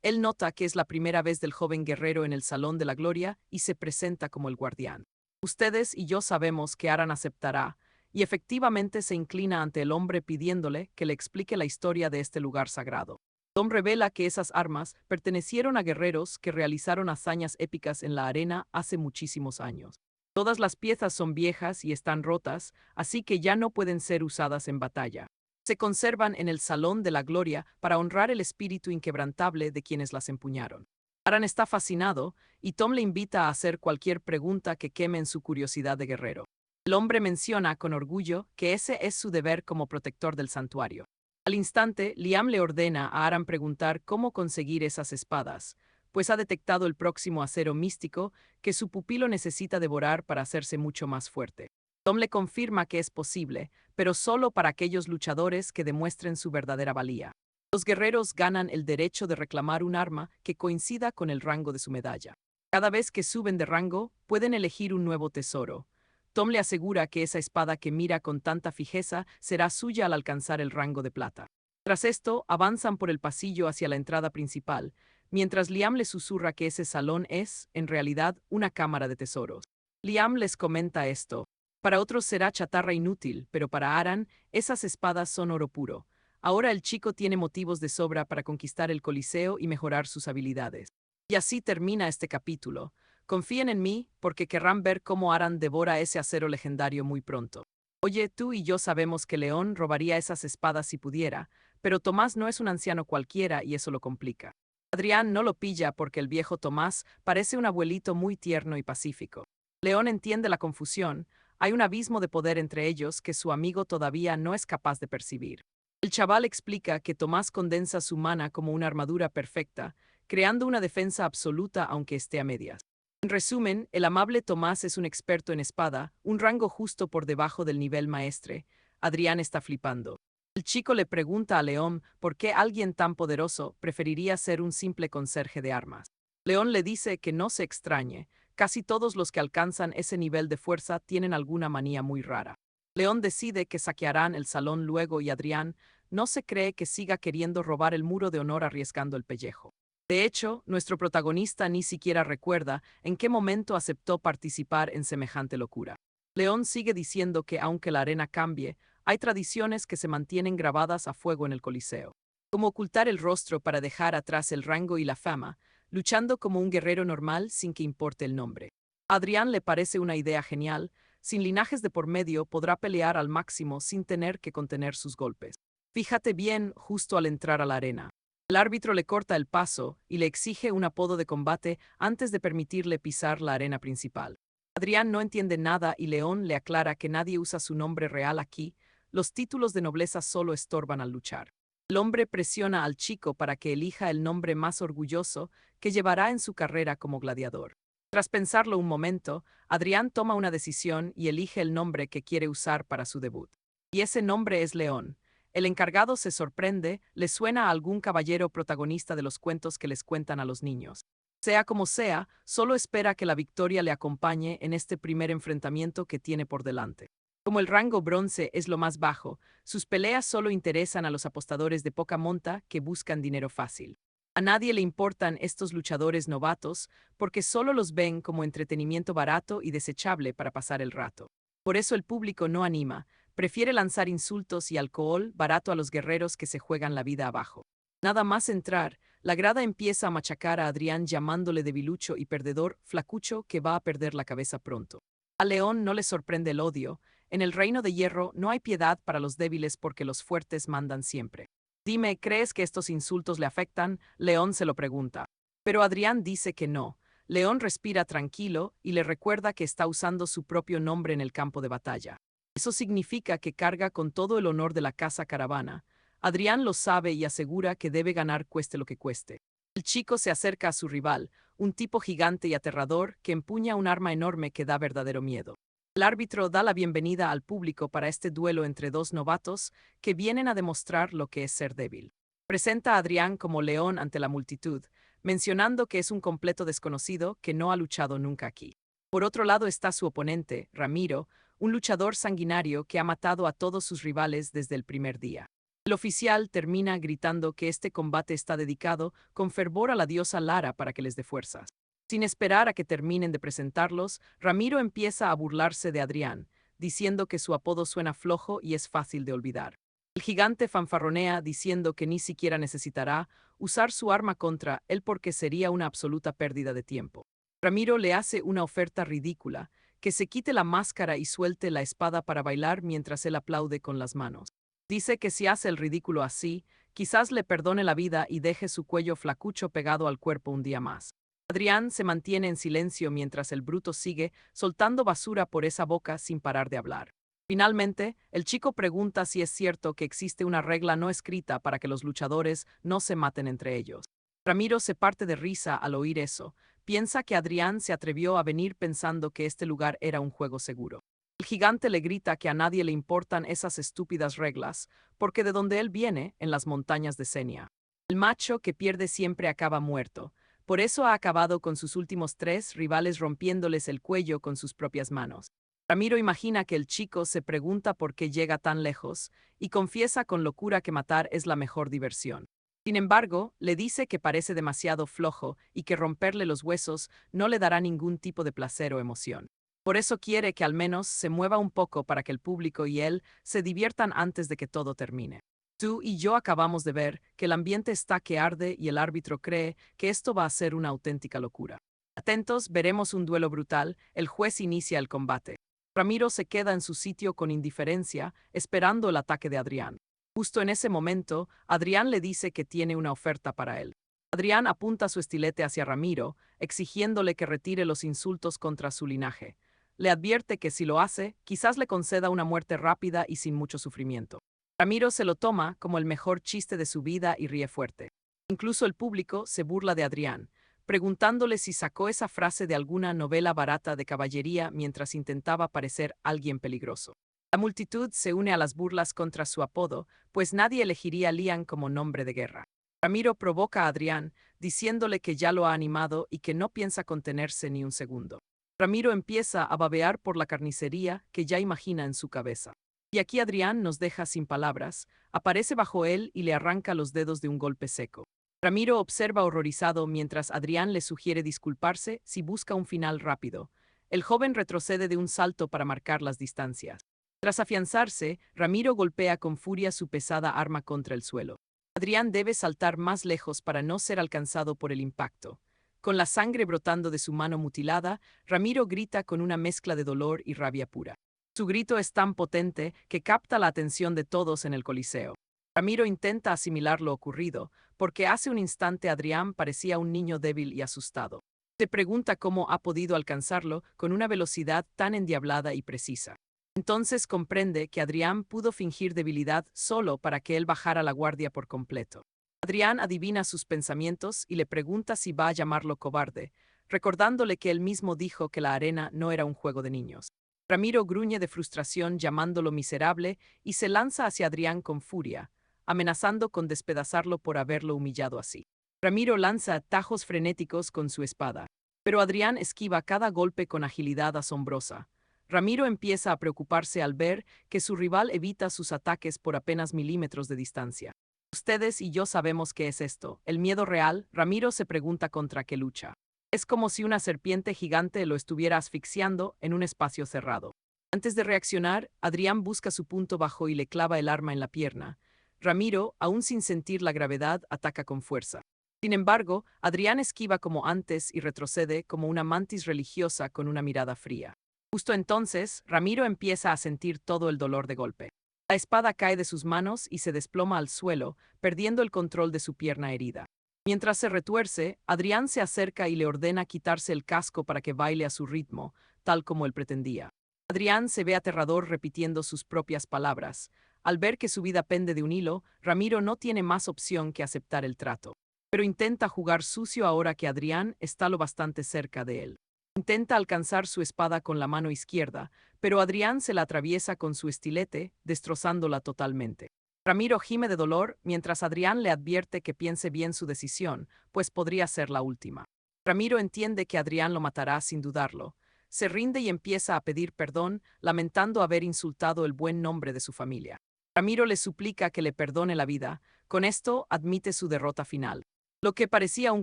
Él nota que es la primera vez del joven guerrero en el Salón de la Gloria y se presenta como el guardián. Ustedes y yo sabemos que Aran aceptará, y efectivamente se inclina ante el hombre pidiéndole que le explique la historia de este lugar sagrado. Tom revela que esas armas pertenecieron a guerreros que realizaron hazañas épicas en la arena hace muchísimos años. Todas las piezas son viejas y están rotas, así que ya no pueden ser usadas en batalla. Se conservan en el Salón de la Gloria para honrar el espíritu inquebrantable de quienes las empuñaron. Aran está fascinado, y Tom le invita a hacer cualquier pregunta que queme en su curiosidad de guerrero. El hombre menciona con orgullo que ese es su deber como protector del santuario. Al instante, Liam le ordena a Aran preguntar cómo conseguir esas espadas, pues ha detectado el próximo acero místico que su pupilo necesita devorar para hacerse mucho más fuerte. Tom le confirma que es posible, pero solo para aquellos luchadores que demuestren su verdadera valía. Los guerreros ganan el derecho de reclamar un arma que coincida con el rango de su medalla. Cada vez que suben de rango, pueden elegir un nuevo tesoro. Tom le asegura que esa espada que mira con tanta fijeza será suya al alcanzar el rango de plata. Tras esto, avanzan por el pasillo hacia la entrada principal, mientras Liam le susurra que ese salón es, en realidad, una cámara de tesoros. Liam les comenta esto. Para otros será chatarra inútil, pero para Aran, esas espadas son oro puro. Ahora el chico tiene motivos de sobra para conquistar el Coliseo y mejorar sus habilidades. Y así termina este capítulo. Confíen en mí, porque querrán ver cómo Aran devora ese acero legendario muy pronto. Oye, tú y yo sabemos que León robaría esas espadas si pudiera, pero Tomás no es un anciano cualquiera y eso lo complica. Adrián no lo pilla porque el viejo Tomás parece un abuelito muy tierno y pacífico. León entiende la confusión. Hay un abismo de poder entre ellos que su amigo todavía no es capaz de percibir. El chaval explica que Tomás condensa su mana como una armadura perfecta, creando una defensa absoluta aunque esté a medias. En resumen, el amable Tomás es un experto en espada, un rango justo por debajo del nivel maestre. Adrián está flipando. El chico le pregunta a León por qué alguien tan poderoso preferiría ser un simple conserje de armas. León le dice que no se extrañe. Casi todos los que alcanzan ese nivel de fuerza tienen alguna manía muy rara. León decide que saquearán el salón luego y Adrián no se cree que siga queriendo robar el muro de honor arriesgando el pellejo. De hecho, nuestro protagonista ni siquiera recuerda en qué momento aceptó participar en semejante locura. León sigue diciendo que aunque la arena cambie, hay tradiciones que se mantienen grabadas a fuego en el Coliseo. Como ocultar el rostro para dejar atrás el rango y la fama, luchando como un guerrero normal sin que importe el nombre. A Adrián le parece una idea genial. Sin linajes de por medio podrá pelear al máximo sin tener que contener sus golpes. Fíjate bien justo al entrar a la arena. El árbitro le corta el paso y le exige un apodo de combate antes de permitirle pisar la arena principal. Adrián no entiende nada y León le aclara que nadie usa su nombre real aquí. Los títulos de nobleza solo estorban al luchar. El hombre presiona al chico para que elija el nombre más orgulloso que llevará en su carrera como gladiador. Tras pensarlo un momento, Adrián toma una decisión y elige el nombre que quiere usar para su debut. Y ese nombre es León. El encargado se sorprende, le suena a algún caballero protagonista de los cuentos que les cuentan a los niños. Sea como sea, solo espera que la victoria le acompañe en este primer enfrentamiento que tiene por delante. Como el rango bronce es lo más bajo, sus peleas solo interesan a los apostadores de poca monta que buscan dinero fácil. A nadie le importan estos luchadores novatos porque solo los ven como entretenimiento barato y desechable para pasar el rato. Por eso el público no anima, prefiere lanzar insultos y alcohol barato a los guerreros que se juegan la vida abajo. Nada más entrar, la grada empieza a machacar a Adrián llamándole debilucho y perdedor, flacucho que va a perder la cabeza pronto. A León no le sorprende el odio. En el reino de hierro no hay piedad para los débiles porque los fuertes mandan siempre. Dime, ¿crees que estos insultos le afectan? León se lo pregunta. Pero Adrián dice que no. León respira tranquilo y le recuerda que está usando su propio nombre en el campo de batalla. Eso significa que carga con todo el honor de la casa caravana. Adrián lo sabe y asegura que debe ganar cueste lo que cueste. El chico se acerca a su rival, un tipo gigante y aterrador que empuña un arma enorme que da verdadero miedo. El árbitro da la bienvenida al público para este duelo entre dos novatos que vienen a demostrar lo que es ser débil. Presenta a Adrián como león ante la multitud, mencionando que es un completo desconocido que no ha luchado nunca aquí. Por otro lado está su oponente, Ramiro, un luchador sanguinario que ha matado a todos sus rivales desde el primer día. El oficial termina gritando que este combate está dedicado con fervor a la diosa Lara para que les dé fuerzas. Sin esperar a que terminen de presentarlos, Ramiro empieza a burlarse de Adrián, diciendo que su apodo suena flojo y es fácil de olvidar. El gigante fanfarronea diciendo que ni siquiera necesitará usar su arma contra él porque sería una absoluta pérdida de tiempo. Ramiro le hace una oferta ridícula, que se quite la máscara y suelte la espada para bailar mientras él aplaude con las manos. Dice que si hace el ridículo así, quizás le perdone la vida y deje su cuello flacucho pegado al cuerpo un día más. Adrián se mantiene en silencio mientras el bruto sigue soltando basura por esa boca sin parar de hablar. Finalmente, el chico pregunta si es cierto que existe una regla no escrita para que los luchadores no se maten entre ellos. Ramiro se parte de risa al oír eso. Piensa que Adrián se atrevió a venir pensando que este lugar era un juego seguro. El gigante le grita que a nadie le importan esas estúpidas reglas, porque de donde él viene, en las montañas de Senia. El macho que pierde siempre acaba muerto. Por eso ha acabado con sus últimos 3 rivales rompiéndoles el cuello con sus propias manos. Ramiro imagina que el chico se pregunta por qué llega tan lejos y confiesa con locura que matar es la mejor diversión. Sin embargo, le dice que parece demasiado flojo y que romperle los huesos no le dará ningún tipo de placer o emoción. Por eso quiere que al menos se mueva un poco para que el público y él se diviertan antes de que todo termine. Tú y yo acabamos de ver que el ambiente está que arde y el árbitro cree que esto va a ser una auténtica locura. Atentos, veremos un duelo brutal, el juez inicia el combate. Ramiro se queda en su sitio con indiferencia, esperando el ataque de Adrián. Justo en ese momento, Adrián le dice que tiene una oferta para él. Adrián apunta su estilete hacia Ramiro, exigiéndole que retire los insultos contra su linaje. Le advierte que si lo hace, quizás le conceda una muerte rápida y sin mucho sufrimiento. Ramiro se lo toma como el mejor chiste de su vida y ríe fuerte. Incluso el público se burla de Adrián, preguntándole si sacó esa frase de alguna novela barata de caballería mientras intentaba parecer alguien peligroso. La multitud se une a las burlas contra su apodo, pues nadie elegiría a Lian como nombre de guerra. Ramiro provoca a Adrián, diciéndole que ya lo ha animado y que no piensa contenerse ni un segundo. Ramiro empieza a babear por la carnicería que ya imagina en su cabeza. Y aquí Adrián nos deja sin palabras, aparece bajo él y le arranca los dedos de un golpe seco. Ramiro observa horrorizado mientras Adrián le sugiere disculparse si busca un final rápido. El joven retrocede de un salto para marcar las distancias. Tras afianzarse, Ramiro golpea con furia su pesada arma contra el suelo. Adrián debe saltar más lejos para no ser alcanzado por el impacto. Con la sangre brotando de su mano mutilada, Ramiro grita con una mezcla de dolor y rabia pura. Su grito es tan potente que capta la atención de todos en el Coliseo. Ramiro intenta asimilar lo ocurrido, porque hace un instante Adrián parecía un niño débil y asustado. Se pregunta cómo ha podido alcanzarlo con una velocidad tan endiablada y precisa. Entonces comprende que Adrián pudo fingir debilidad solo para que él bajara la guardia por completo. Adrián adivina sus pensamientos y le pregunta si va a llamarlo cobarde, recordándole que él mismo dijo que la arena no era un juego de niños. Ramiro gruñe de frustración llamándolo miserable y se lanza hacia Adrián con furia, amenazando con despedazarlo por haberlo humillado así. Ramiro lanza tajos frenéticos con su espada, pero Adrián esquiva cada golpe con agilidad asombrosa. Ramiro empieza a preocuparse al ver que su rival evita sus ataques por apenas milímetros de distancia. Ustedes y yo sabemos qué es esto. El miedo real, Ramiro se pregunta contra qué lucha. Es como si una serpiente gigante lo estuviera asfixiando en un espacio cerrado. Antes de reaccionar, Adrián busca su punto bajo y le clava el arma en la pierna. Ramiro, aún sin sentir la gravedad, ataca con fuerza. Sin embargo, Adrián esquiva como antes y retrocede como una mantis religiosa con una mirada fría. Justo entonces, Ramiro empieza a sentir todo el dolor de golpe. La espada cae de sus manos y se desploma al suelo, perdiendo el control de su pierna herida. Mientras se retuerce, Adrián se acerca y le ordena quitarse el casco para que baile a su ritmo, tal como él pretendía. Adrián se ve aterrador repitiendo sus propias palabras. Al ver que su vida pende de un hilo, Ramiro no tiene más opción que aceptar el trato. Pero intenta jugar sucio ahora que Adrián está lo bastante cerca de él. Intenta alcanzar su espada con la mano izquierda, pero Adrián se la atraviesa con su estilete, destrozándola totalmente. Ramiro gime de dolor mientras Adrián le advierte que piense bien su decisión, pues podría ser la última. Ramiro entiende que Adrián lo matará sin dudarlo. Se rinde y empieza a pedir perdón, lamentando haber insultado el buen nombre de su familia. Ramiro le suplica que le perdone la vida. Con esto admite su derrota final. Lo que parecía un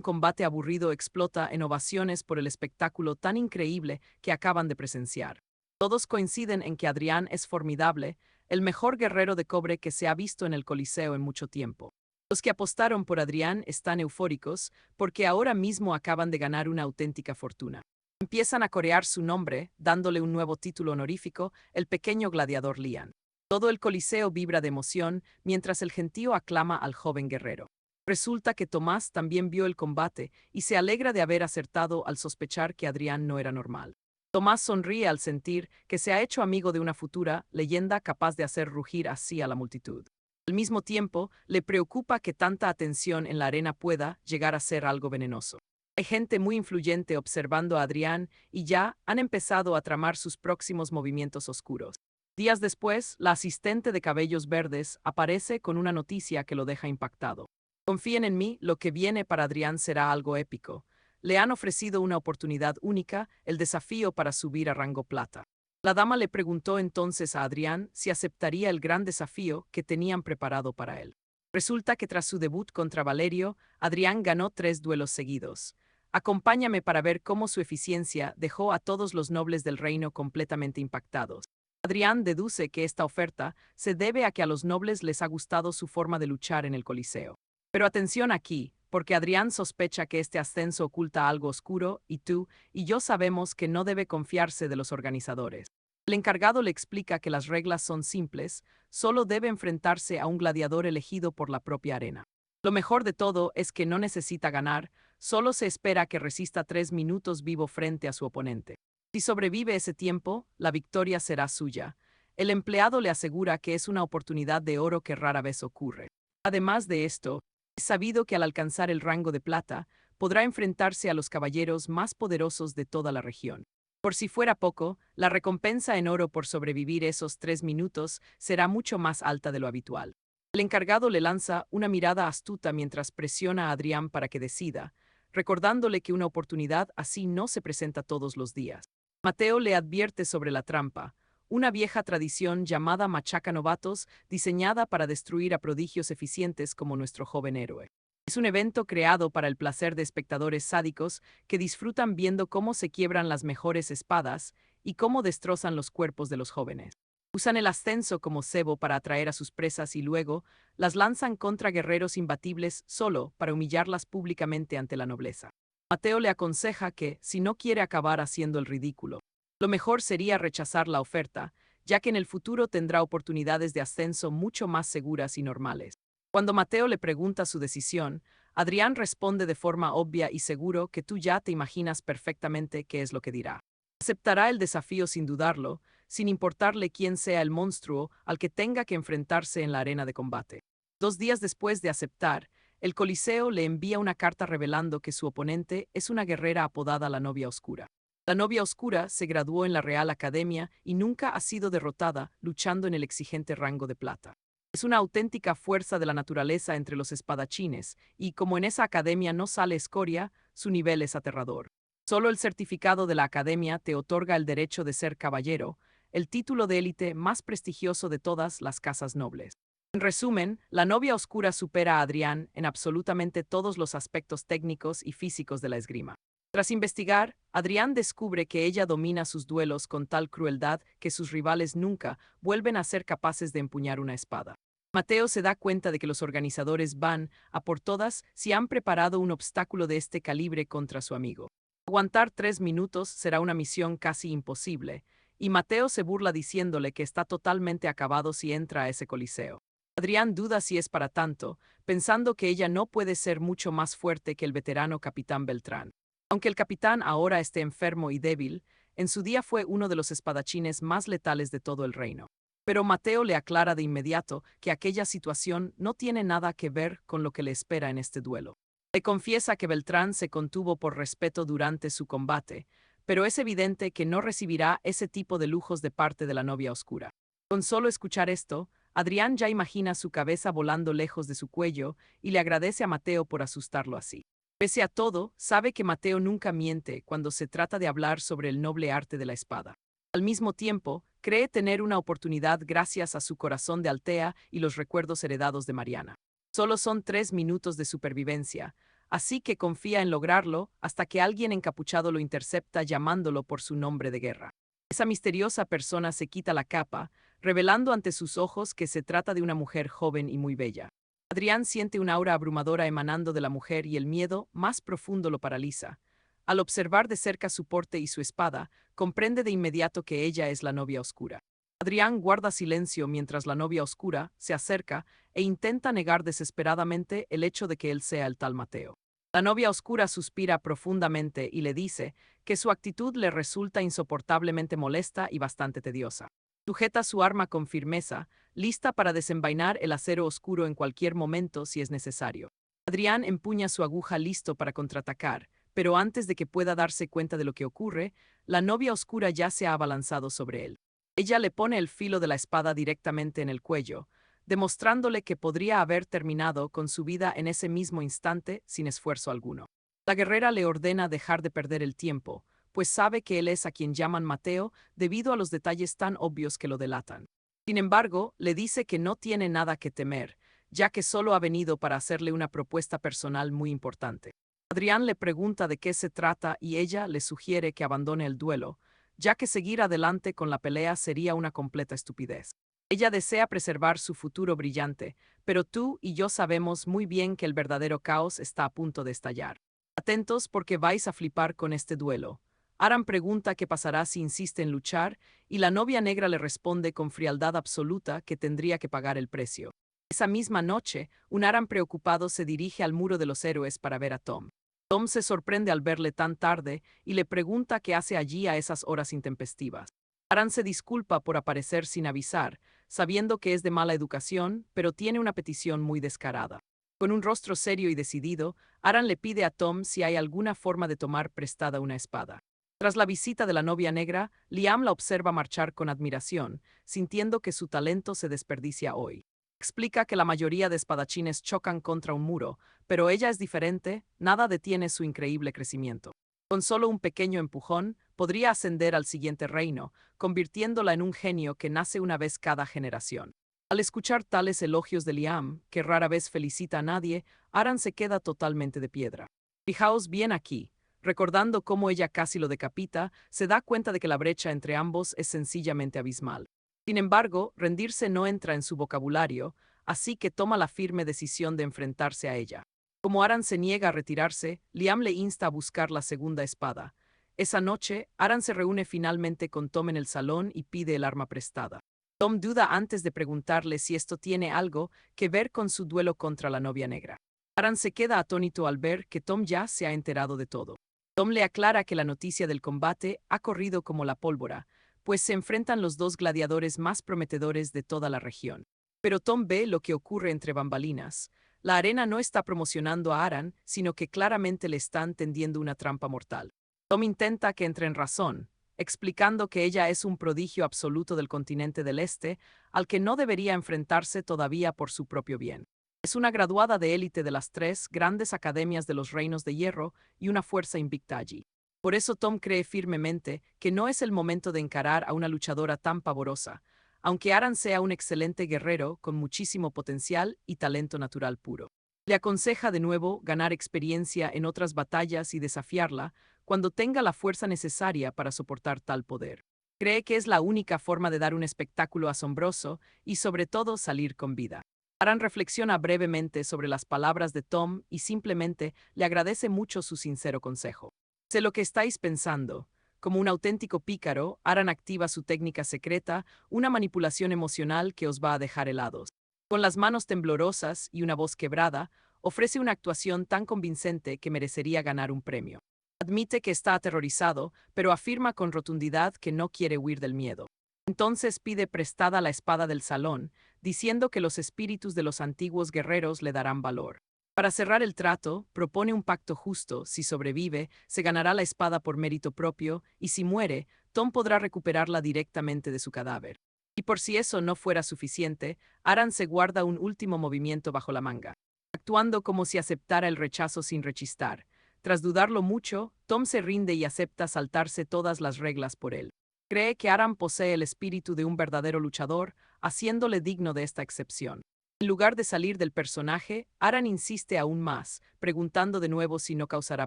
combate aburrido explota en ovaciones por el espectáculo tan increíble que acaban de presenciar. Todos coinciden en que Adrián es formidable, el mejor guerrero de cobre que se ha visto en el Coliseo en mucho tiempo. Los que apostaron por Adrián están eufóricos porque ahora mismo acaban de ganar una auténtica fortuna. Empiezan a corear su nombre, dándole un nuevo título honorífico, el pequeño gladiador Lian. Todo el Coliseo vibra de emoción mientras el gentío aclama al joven guerrero. Resulta que Tomás también vio el combate y se alegra de haber acertado al sospechar que Adrián no era normal. Tomás sonríe al sentir que se ha hecho amigo de una futura leyenda capaz de hacer rugir así a la multitud. Al mismo tiempo, le preocupa que tanta atención en la arena pueda llegar a ser algo venenoso. Hay gente muy influyente observando a Adrián y ya han empezado a tramar sus próximos movimientos oscuros. Días después, la asistente de cabellos verdes aparece con una noticia que lo deja impactado. Confíen en mí, lo que viene para Adrián será algo épico. Le han ofrecido una oportunidad única, el desafío para subir a rango plata. La dama le preguntó entonces a Adrián si aceptaría el gran desafío que tenían preparado para él. Resulta que tras su debut contra Valerio, Adrián ganó 3 duelos seguidos. Acompáñame para ver cómo su eficiencia dejó a todos los nobles del reino completamente impactados. Adrián deduce que esta oferta se debe a que a los nobles les ha gustado su forma de luchar en el Coliseo. Pero atención aquí, porque Adrián sospecha que este ascenso oculta algo oscuro y tú y yo sabemos que no debe confiarse de los organizadores. El encargado le explica que las reglas son simples, solo debe enfrentarse a un gladiador elegido por la propia arena. Lo mejor de todo es que no necesita ganar, solo se espera que resista 3 minutos vivo frente a su oponente. Si sobrevive ese tiempo, la victoria será suya. El empleado le asegura que es una oportunidad de oro que rara vez ocurre. Además de esto, es sabido que al alcanzar el rango de plata, podrá enfrentarse a los caballeros más poderosos de toda la región. Por si fuera poco, la recompensa en oro por sobrevivir esos 3 minutos será mucho más alta de lo habitual. El encargado le lanza una mirada astuta mientras presiona a Adrián para que decida, recordándole que una oportunidad así no se presenta todos los días. Mateo le advierte sobre la trampa, una vieja tradición llamada machaca novatos, diseñada para destruir a prodigios eficientes como nuestro joven héroe. Es un evento creado para el placer de espectadores sádicos que disfrutan viendo cómo se quiebran las mejores espadas y cómo destrozan los cuerpos de los jóvenes. Usan el ascenso como cebo para atraer a sus presas y luego las lanzan contra guerreros imbatibles solo para humillarlas públicamente ante la nobleza. Mateo le aconseja que, si no quiere acabar haciendo el ridículo, lo mejor sería rechazar la oferta, ya que en el futuro tendrá oportunidades de ascenso mucho más seguras y normales. Cuando Mateo le pregunta su decisión, Adrián responde de forma obvia y seguro que tú ya te imaginas perfectamente qué es lo que dirá. Aceptará el desafío sin dudarlo, sin importarle quién sea el monstruo al que tenga que enfrentarse en la arena de combate. 2 días después de aceptar, el Coliseo le envía una carta revelando que su oponente es una guerrera apodada la Novia Oscura. La Novia Oscura se graduó en la Real Academia y nunca ha sido derrotada, luchando en el exigente rango de plata. Es una auténtica fuerza de la naturaleza entre los espadachines, y como en esa academia no sale escoria, su nivel es aterrador. Solo el certificado de la academia te otorga el derecho de ser caballero, el título de élite más prestigioso de todas las casas nobles. En resumen, la Novia Oscura supera a Adrián en absolutamente todos los aspectos técnicos y físicos de la esgrima. Tras investigar, Adrián descubre que ella domina sus duelos con tal crueldad que sus rivales nunca vuelven a ser capaces de empuñar una espada. Mateo se da cuenta de que los organizadores van a por todas si han preparado un obstáculo de este calibre contra su amigo. Aguantar 3 minutos será una misión casi imposible, y Mateo se burla diciéndole que está totalmente acabado si entra a ese coliseo. Adrián duda si es para tanto, pensando que ella no puede ser mucho más fuerte que el veterano capitán Beltrán. Aunque el capitán ahora esté enfermo y débil, en su día fue uno de los espadachines más letales de todo el reino. Pero Mateo le aclara de inmediato que aquella situación no tiene nada que ver con lo que le espera en este duelo. Le confiesa que Beltrán se contuvo por respeto durante su combate, pero es evidente que no recibirá ese tipo de lujos de parte de la Novia Oscura. Con solo escuchar esto, Adrián ya imagina su cabeza volando lejos de su cuello y le agradece a Mateo por asustarlo así. Pese a todo, sabe que Mateo nunca miente cuando se trata de hablar sobre el noble arte de la espada. Al mismo tiempo, cree tener una oportunidad gracias a su corazón de Altea y los recuerdos heredados de Mariana. Solo son 3 minutos de supervivencia, así que confía en lograrlo hasta que alguien encapuchado lo intercepta llamándolo por su nombre de guerra. Esa misteriosa persona se quita la capa, revelando ante sus ojos que se trata de una mujer joven y muy bella. Adrián siente una aura abrumadora emanando de la mujer y el miedo más profundo lo paraliza. Al observar de cerca su porte y su espada, comprende de inmediato que ella es la Novia Oscura. Adrián guarda silencio mientras la Novia Oscura se acerca e intenta negar desesperadamente el hecho de que él sea el tal Mateo. La Novia Oscura suspira profundamente y le dice que su actitud le resulta insoportablemente molesta y bastante tediosa. Sujeta su arma con firmeza, lista para desenvainar el acero oscuro en cualquier momento si es necesario. Adrián empuña su aguja listo para contraatacar, pero antes de que pueda darse cuenta de lo que ocurre, la Novia Oscura ya se ha abalanzado sobre él. Ella le pone el filo de la espada directamente en el cuello, demostrándole que podría haber terminado con su vida en ese mismo instante sin esfuerzo alguno. La guerrera le ordena dejar de perder el tiempo, pues sabe que él es a quien llaman Mateo debido a los detalles tan obvios que lo delatan. Sin embargo, le dice que no tiene nada que temer, ya que solo ha venido para hacerle una propuesta personal muy importante. Adrián le pregunta de qué se trata y ella le sugiere que abandone el duelo, ya que seguir adelante con la pelea sería una completa estupidez. Ella desea preservar su futuro brillante, pero tú y yo sabemos muy bien que el verdadero caos está a punto de estallar. Atentos porque vais a flipar con este duelo. Aram pregunta qué pasará si insiste en luchar, y la Novia Negra le responde con frialdad absoluta que tendría que pagar el precio. Esa misma noche, un Aram preocupado se dirige al Muro de los Héroes para ver a Tom. Tom se sorprende al verle tan tarde y le pregunta qué hace allí a esas horas intempestivas. Aram se disculpa por aparecer sin avisar, sabiendo que es de mala educación, pero tiene una petición muy descarada. Con un rostro serio y decidido, Aram le pide a Tom si hay alguna forma de tomar prestada una espada. Tras la visita de la Novia Negra, Liam la observa marchar con admiración, sintiendo que su talento se desperdicia hoy. Explica que la mayoría de espadachines chocan contra un muro, pero ella es diferente, nada detiene su increíble crecimiento. Con solo un pequeño empujón, podría ascender al siguiente reino, convirtiéndola en un genio que nace una vez cada generación. Al escuchar tales elogios de Liam, que rara vez felicita a nadie, Aram se queda totalmente de piedra. Fijaos bien aquí. Recordando cómo ella casi lo decapita, se da cuenta de que la brecha entre ambos es sencillamente abismal. Sin embargo, rendirse no entra en su vocabulario, así que toma la firme decisión de enfrentarse a ella. Como Aram se niega a retirarse, Liam le insta a buscar la segunda espada. Esa noche, Aram se reúne finalmente con Tom en el salón y pide el arma prestada. Tom duda antes de preguntarle si esto tiene algo que ver con su duelo contra la Novia Negra. Aram se queda atónito al ver que Tom ya se ha enterado de todo. Tom le aclara que la noticia del combate ha corrido como la pólvora, pues se enfrentan los dos gladiadores más prometedores de toda la región. Pero Tom ve lo que ocurre entre bambalinas. La arena no está promocionando a Aran, sino que claramente le están tendiendo una trampa mortal. Tom intenta que entre en razón, explicando que ella es un prodigio absoluto del continente del Este, al que no debería enfrentarse todavía por su propio bien. Es una graduada de élite de las 3 grandes academias de los Reinos de Hierro y una fuerza invicta allí. Por eso Tom cree firmemente que no es el momento de encarar a una luchadora tan pavorosa, aunque Aran sea un excelente guerrero con muchísimo potencial y talento natural puro. Le aconseja de nuevo ganar experiencia en otras batallas y desafiarla cuando tenga la fuerza necesaria para soportar tal poder. Cree que es la única forma de dar un espectáculo asombroso y sobre todo salir con vida. Aran reflexiona brevemente sobre las palabras de Tom y simplemente le agradece mucho su sincero consejo. Sé lo que estáis pensando. Como un auténtico pícaro, Aran activa su técnica secreta, una manipulación emocional que os va a dejar helados. Con las manos temblorosas y una voz quebrada, ofrece una actuación tan convincente que merecería ganar un premio. Admite que está aterrorizado, pero afirma con rotundidad que no quiere huir del miedo. Entonces pide prestada la espada del salón, diciendo que los espíritus de los antiguos guerreros le darán valor. Para cerrar el trato, propone un pacto justo: si sobrevive, se ganará la espada por mérito propio, y si muere, Tom podrá recuperarla directamente de su cadáver. Y por si eso no fuera suficiente, Aran se guarda un último movimiento bajo la manga, actuando como si aceptara el rechazo sin rechistar. Tras dudarlo mucho, Tom se rinde y acepta saltarse todas las reglas por él. Cree que Aran posee el espíritu de un verdadero luchador, haciéndole digno de esta excepción. En lugar de salir del personaje, Aran insiste aún más, preguntando de nuevo si no causará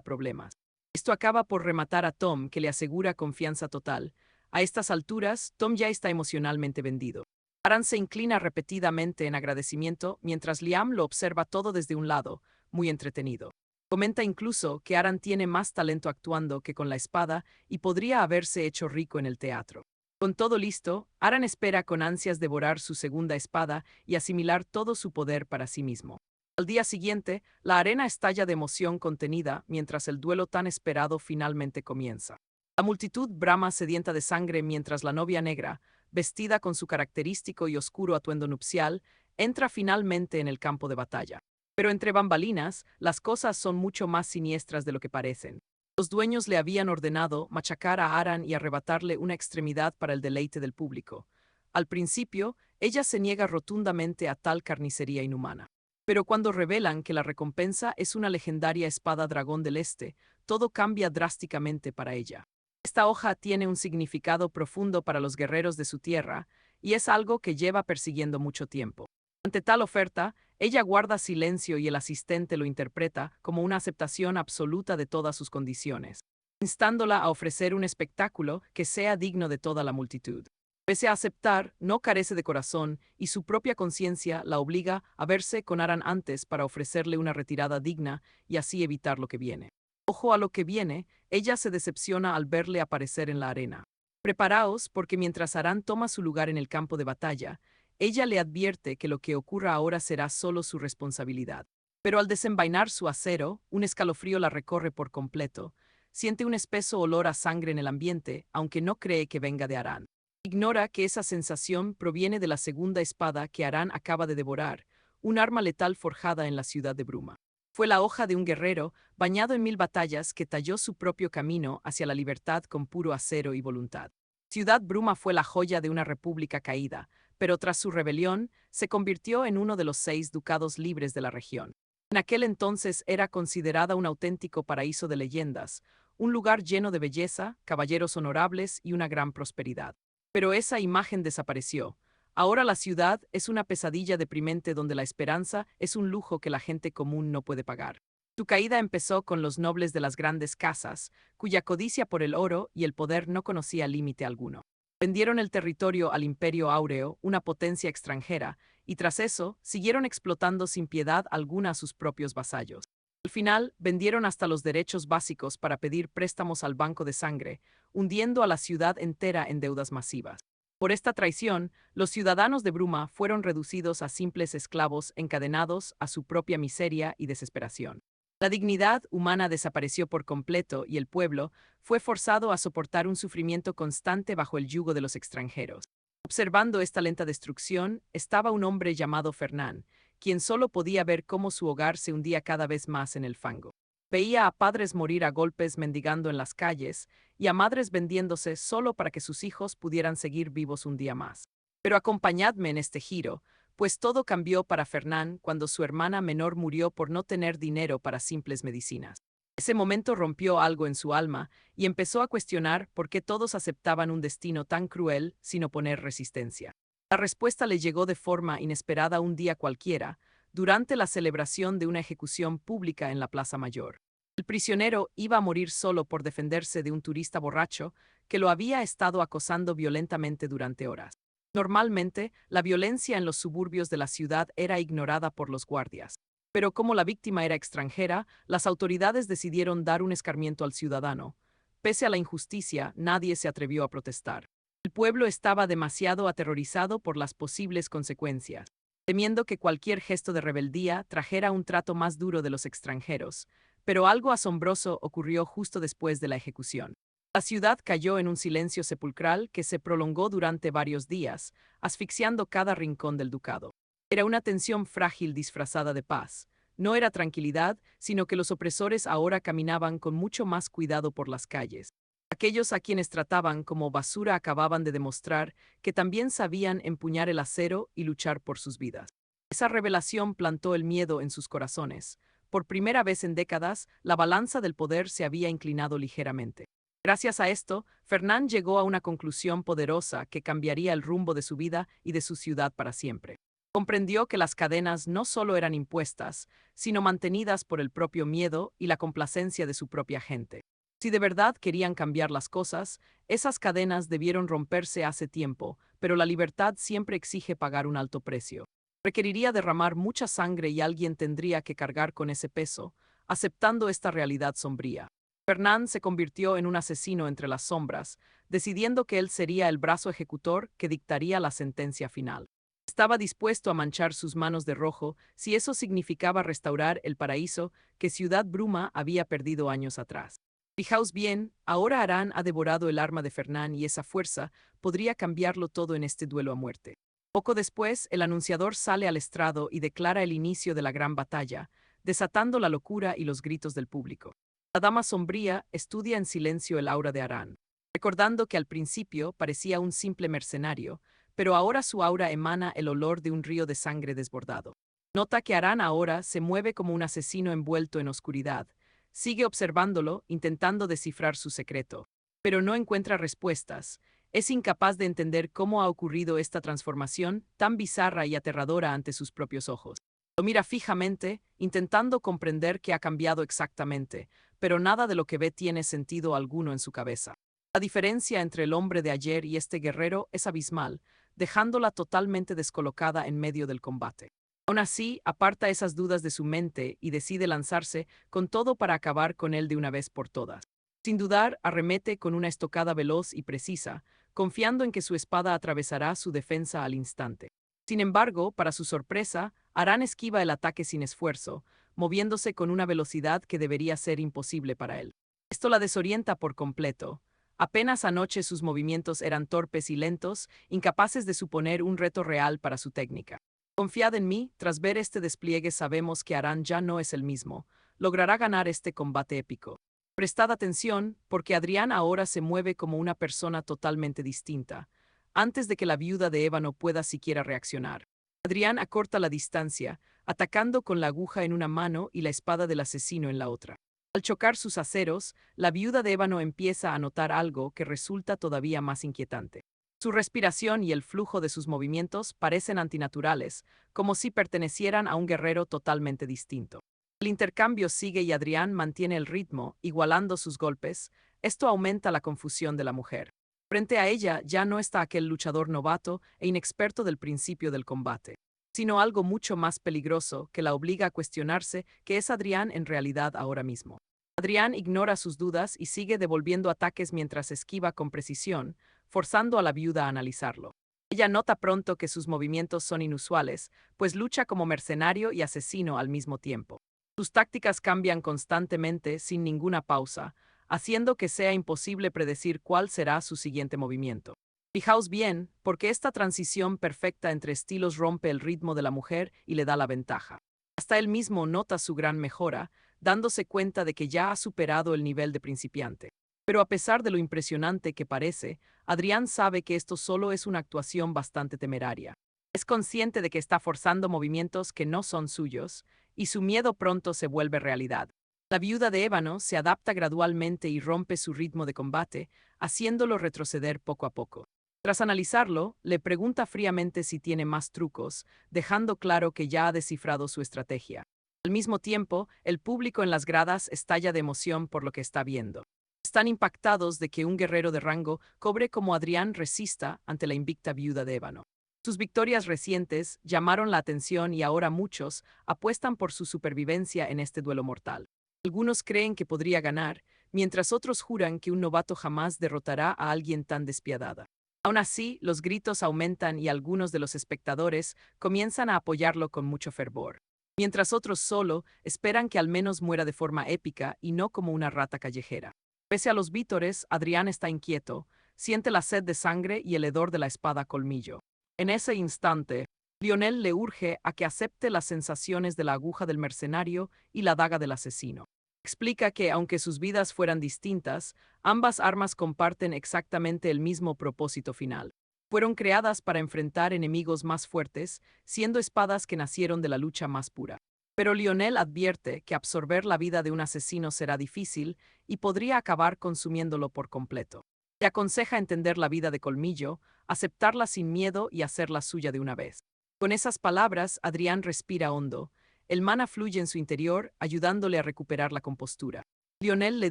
problemas. Esto acaba por rematar a Tom, que le asegura confianza total. A estas alturas, Tom ya está emocionalmente vendido. Aran se inclina repetidamente en agradecimiento mientras Liam lo observa todo desde un lado, muy entretenido. Comenta incluso que Aran tiene más talento actuando que con la espada y podría haberse hecho rico en el teatro. Con todo listo, Aran espera con ansias devorar su segunda espada y asimilar todo su poder para sí mismo. Al día siguiente, la arena estalla de emoción contenida mientras el duelo tan esperado finalmente comienza. La multitud brama sedienta de sangre mientras la novia negra, vestida con su característico y oscuro atuendo nupcial, entra finalmente en el campo de batalla. Pero entre bambalinas, las cosas son mucho más siniestras de lo que parecen. Los dueños le habían ordenado machacar a Aran y arrebatarle una extremidad para el deleite del público. Al principio, ella se niega rotundamente a tal carnicería inhumana. Pero cuando revelan que la recompensa es una legendaria espada dragón del Este, todo cambia drásticamente para ella. Esta hoja tiene un significado profundo para los guerreros de su tierra, y es algo que lleva persiguiendo mucho tiempo. Ante tal oferta, ella guarda silencio y el asistente lo interpreta como una aceptación absoluta de todas sus condiciones, instándola a ofrecer un espectáculo que sea digno de toda la multitud. Pese a aceptar, no carece de corazón y su propia conciencia la obliga a verse con Aran antes para ofrecerle una retirada digna y así evitar lo que viene. Ojo a lo que viene, ella se decepciona al verle aparecer en la arena. Preparaos, porque mientras Aran toma su lugar en el campo de batalla, ella le advierte que lo que ocurra ahora será solo su responsabilidad. Pero al desenvainar su acero, un escalofrío la recorre por completo. Siente un espeso olor a sangre en el ambiente, aunque no cree que venga de Aran. Ignora que esa sensación proviene de la segunda espada que Aran acaba de devorar, un arma letal forjada en la ciudad de Bruma. Fue la hoja de un guerrero, bañado en 1000 batallas, que talló su propio camino hacia la libertad con puro acero y voluntad. Ciudad Bruma fue la joya de una república caída, pero tras su rebelión, se convirtió en uno de los 6 ducados libres de la región. En aquel entonces era considerada un auténtico paraíso de leyendas, un lugar lleno de belleza, caballeros honorables y una gran prosperidad. Pero esa imagen desapareció. Ahora la ciudad es una pesadilla deprimente donde la esperanza es un lujo que la gente común no puede pagar. Su caída empezó con los nobles de las grandes casas, cuya codicia por el oro y el poder no conocía límite alguno. Vendieron el territorio al Imperio Áureo, una potencia extranjera, y tras eso, siguieron explotando sin piedad alguna a sus propios vasallos. Al final, vendieron hasta los derechos básicos para pedir préstamos al Banco de Sangre, hundiendo a la ciudad entera en deudas masivas. Por esta traición, los ciudadanos de Bruma fueron reducidos a simples esclavos encadenados a su propia miseria y desesperación. La dignidad humana desapareció por completo y el pueblo fue forzado a soportar un sufrimiento constante bajo el yugo de los extranjeros. Observando esta lenta destrucción, estaba un hombre llamado Fernán, quien solo podía ver cómo su hogar se hundía cada vez más en el fango. Veía a padres morir a golpes mendigando en las calles y a madres vendiéndose solo para que sus hijos pudieran seguir vivos un día más. Pero acompañadme en este giro, pues todo cambió para Fernán cuando su hermana menor murió por no tener dinero para simples medicinas. Ese momento rompió algo en su alma y empezó a cuestionar por qué todos aceptaban un destino tan cruel sin oponer resistencia. La respuesta le llegó de forma inesperada un día cualquiera, durante la celebración de una ejecución pública en la Plaza Mayor. El prisionero iba a morir solo por defenderse de un turista borracho que lo había estado acosando violentamente durante horas. Normalmente, la violencia en los suburbios de la ciudad era ignorada por los guardias. Pero como la víctima era extranjera, las autoridades decidieron dar un escarmiento al ciudadano. Pese a la injusticia, nadie se atrevió a protestar. El pueblo estaba demasiado aterrorizado por las posibles consecuencias, temiendo que cualquier gesto de rebeldía trajera un trato más duro de los extranjeros. Pero algo asombroso ocurrió justo después de la ejecución. La ciudad cayó en un silencio sepulcral que se prolongó durante varios días, asfixiando cada rincón del ducado. Era una tensión frágil disfrazada de paz. No era tranquilidad, sino que los opresores ahora caminaban con mucho más cuidado por las calles. Aquellos a quienes trataban como basura acababan de demostrar que también sabían empuñar el acero y luchar por sus vidas. Esa revelación plantó el miedo en sus corazones. Por primera vez en décadas, la balanza del poder se había inclinado ligeramente. Gracias a esto, Fernán llegó a una conclusión poderosa que cambiaría el rumbo de su vida y de su ciudad para siempre. Comprendió que las cadenas no solo eran impuestas, sino mantenidas por el propio miedo y la complacencia de su propia gente. Si de verdad querían cambiar las cosas, esas cadenas debieron romperse hace tiempo, pero la libertad siempre exige pagar un alto precio. Requeriría derramar mucha sangre y alguien tendría que cargar con ese peso, aceptando esta realidad sombría. Fernán se convirtió en un asesino entre las sombras, decidiendo que él sería el brazo ejecutor que dictaría la sentencia final. Estaba dispuesto a manchar sus manos de rojo si eso significaba restaurar el paraíso que Ciudad Bruma había perdido años atrás. Fijaos bien, ahora Arán ha devorado el arma de Fernán y esa fuerza podría cambiarlo todo en este duelo a muerte. Poco después, el anunciador sale al estrado y declara el inicio de la gran batalla, desatando la locura y los gritos del público. La dama sombría estudia en silencio el aura de Arán, recordando que al principio parecía un simple mercenario, pero ahora su aura emana el olor de un río de sangre desbordado. Nota que Arán ahora se mueve como un asesino envuelto en oscuridad. Sigue observándolo, intentando descifrar su secreto, pero no encuentra respuestas. Es incapaz de entender cómo ha ocurrido esta transformación tan bizarra y aterradora ante sus propios ojos. Lo mira fijamente, intentando comprender qué ha cambiado exactamente, pero nada de lo que ve tiene sentido alguno en su cabeza. La diferencia entre el hombre de ayer y este guerrero es abismal, dejándola totalmente descolocada en medio del combate. Aún así, aparta esas dudas de su mente y decide lanzarse con todo para acabar con él de una vez por todas. Sin dudar, arremete con una estocada veloz y precisa, confiando en que su espada atravesará su defensa al instante. Sin embargo, para su sorpresa, Arán esquiva el ataque sin esfuerzo, moviéndose con una velocidad que debería ser imposible para él. Esto la desorienta por completo. Apenas anoche sus movimientos eran torpes y lentos, incapaces de suponer un reto real para su técnica. Confiad en mí, tras ver este despliegue sabemos que Arán ya no es el mismo. Logrará ganar este combate épico. Prestad atención, porque Adrián ahora se mueve como una persona totalmente distinta, antes de que la viuda de Ébano pueda siquiera reaccionar. Adrián acorta la distancia, atacando con la aguja en una mano y la espada del asesino en la otra. Al chocar sus aceros, la viuda de Ébano empieza a notar algo que resulta todavía más inquietante. Su respiración y el flujo de sus movimientos parecen antinaturales, como si pertenecieran a un guerrero totalmente distinto. El intercambio sigue y Adrián mantiene el ritmo, igualando sus golpes. Esto aumenta la confusión de la mujer. Frente a ella ya no está aquel luchador novato e inexperto del principio del combate, sino algo mucho más peligroso que la obliga a cuestionarse qué es Adrián en realidad ahora mismo. Adrián ignora sus dudas y sigue devolviendo ataques mientras esquiva con precisión, forzando a la viuda a analizarlo. Ella nota pronto que sus movimientos son inusuales, pues lucha como mercenario y asesino al mismo tiempo. Sus tácticas cambian constantemente sin ninguna pausa, haciendo que sea imposible predecir cuál será su siguiente movimiento. Fijaos bien, porque esta transición perfecta entre estilos rompe el ritmo de la mujer y le da la ventaja. Hasta él mismo nota su gran mejora, dándose cuenta de que ya ha superado el nivel de principiante. Pero a pesar de lo impresionante que parece, Adrián sabe que esto solo es una actuación bastante temeraria. Es consciente de que está forzando movimientos que no son suyos, y su miedo pronto se vuelve realidad. La viuda de ébano se adapta gradualmente y rompe su ritmo de combate, haciéndolo retroceder poco a poco. Tras analizarlo, le pregunta fríamente si tiene más trucos, dejando claro que ya ha descifrado su estrategia. Al mismo tiempo, el público en las gradas estalla de emoción por lo que está viendo. Están impactados de que un guerrero de rango cobre como Adrián resista ante la invicta viuda de ébano. Sus victorias recientes llamaron la atención y ahora muchos apuestan por su supervivencia en este duelo mortal. Algunos creen que podría ganar, mientras otros juran que un novato jamás derrotará a alguien tan despiadada. Aún así, los gritos aumentan y algunos de los espectadores comienzan a apoyarlo con mucho fervor, mientras otros solo esperan que al menos muera de forma épica y no como una rata callejera. Pese a los vítores, Adrián está inquieto, siente la sed de sangre y el hedor de la espada colmillo. En ese instante, Lionel le urge a que acepte las sensaciones de la aguja del mercenario y la daga del asesino. Explica que, aunque sus vidas fueran distintas, ambas armas comparten exactamente el mismo propósito final. Fueron creadas para enfrentar enemigos más fuertes, siendo espadas que nacieron de la lucha más pura. Pero Lionel advierte que absorber la vida de un asesino será difícil y podría acabar consumiéndolo por completo. Le aconseja entender la vida de Colmillo, aceptarla sin miedo y hacerla suya de una vez. Con esas palabras, Adrián respira hondo. El mana fluye en su interior, ayudándole a recuperar la compostura. Lionel le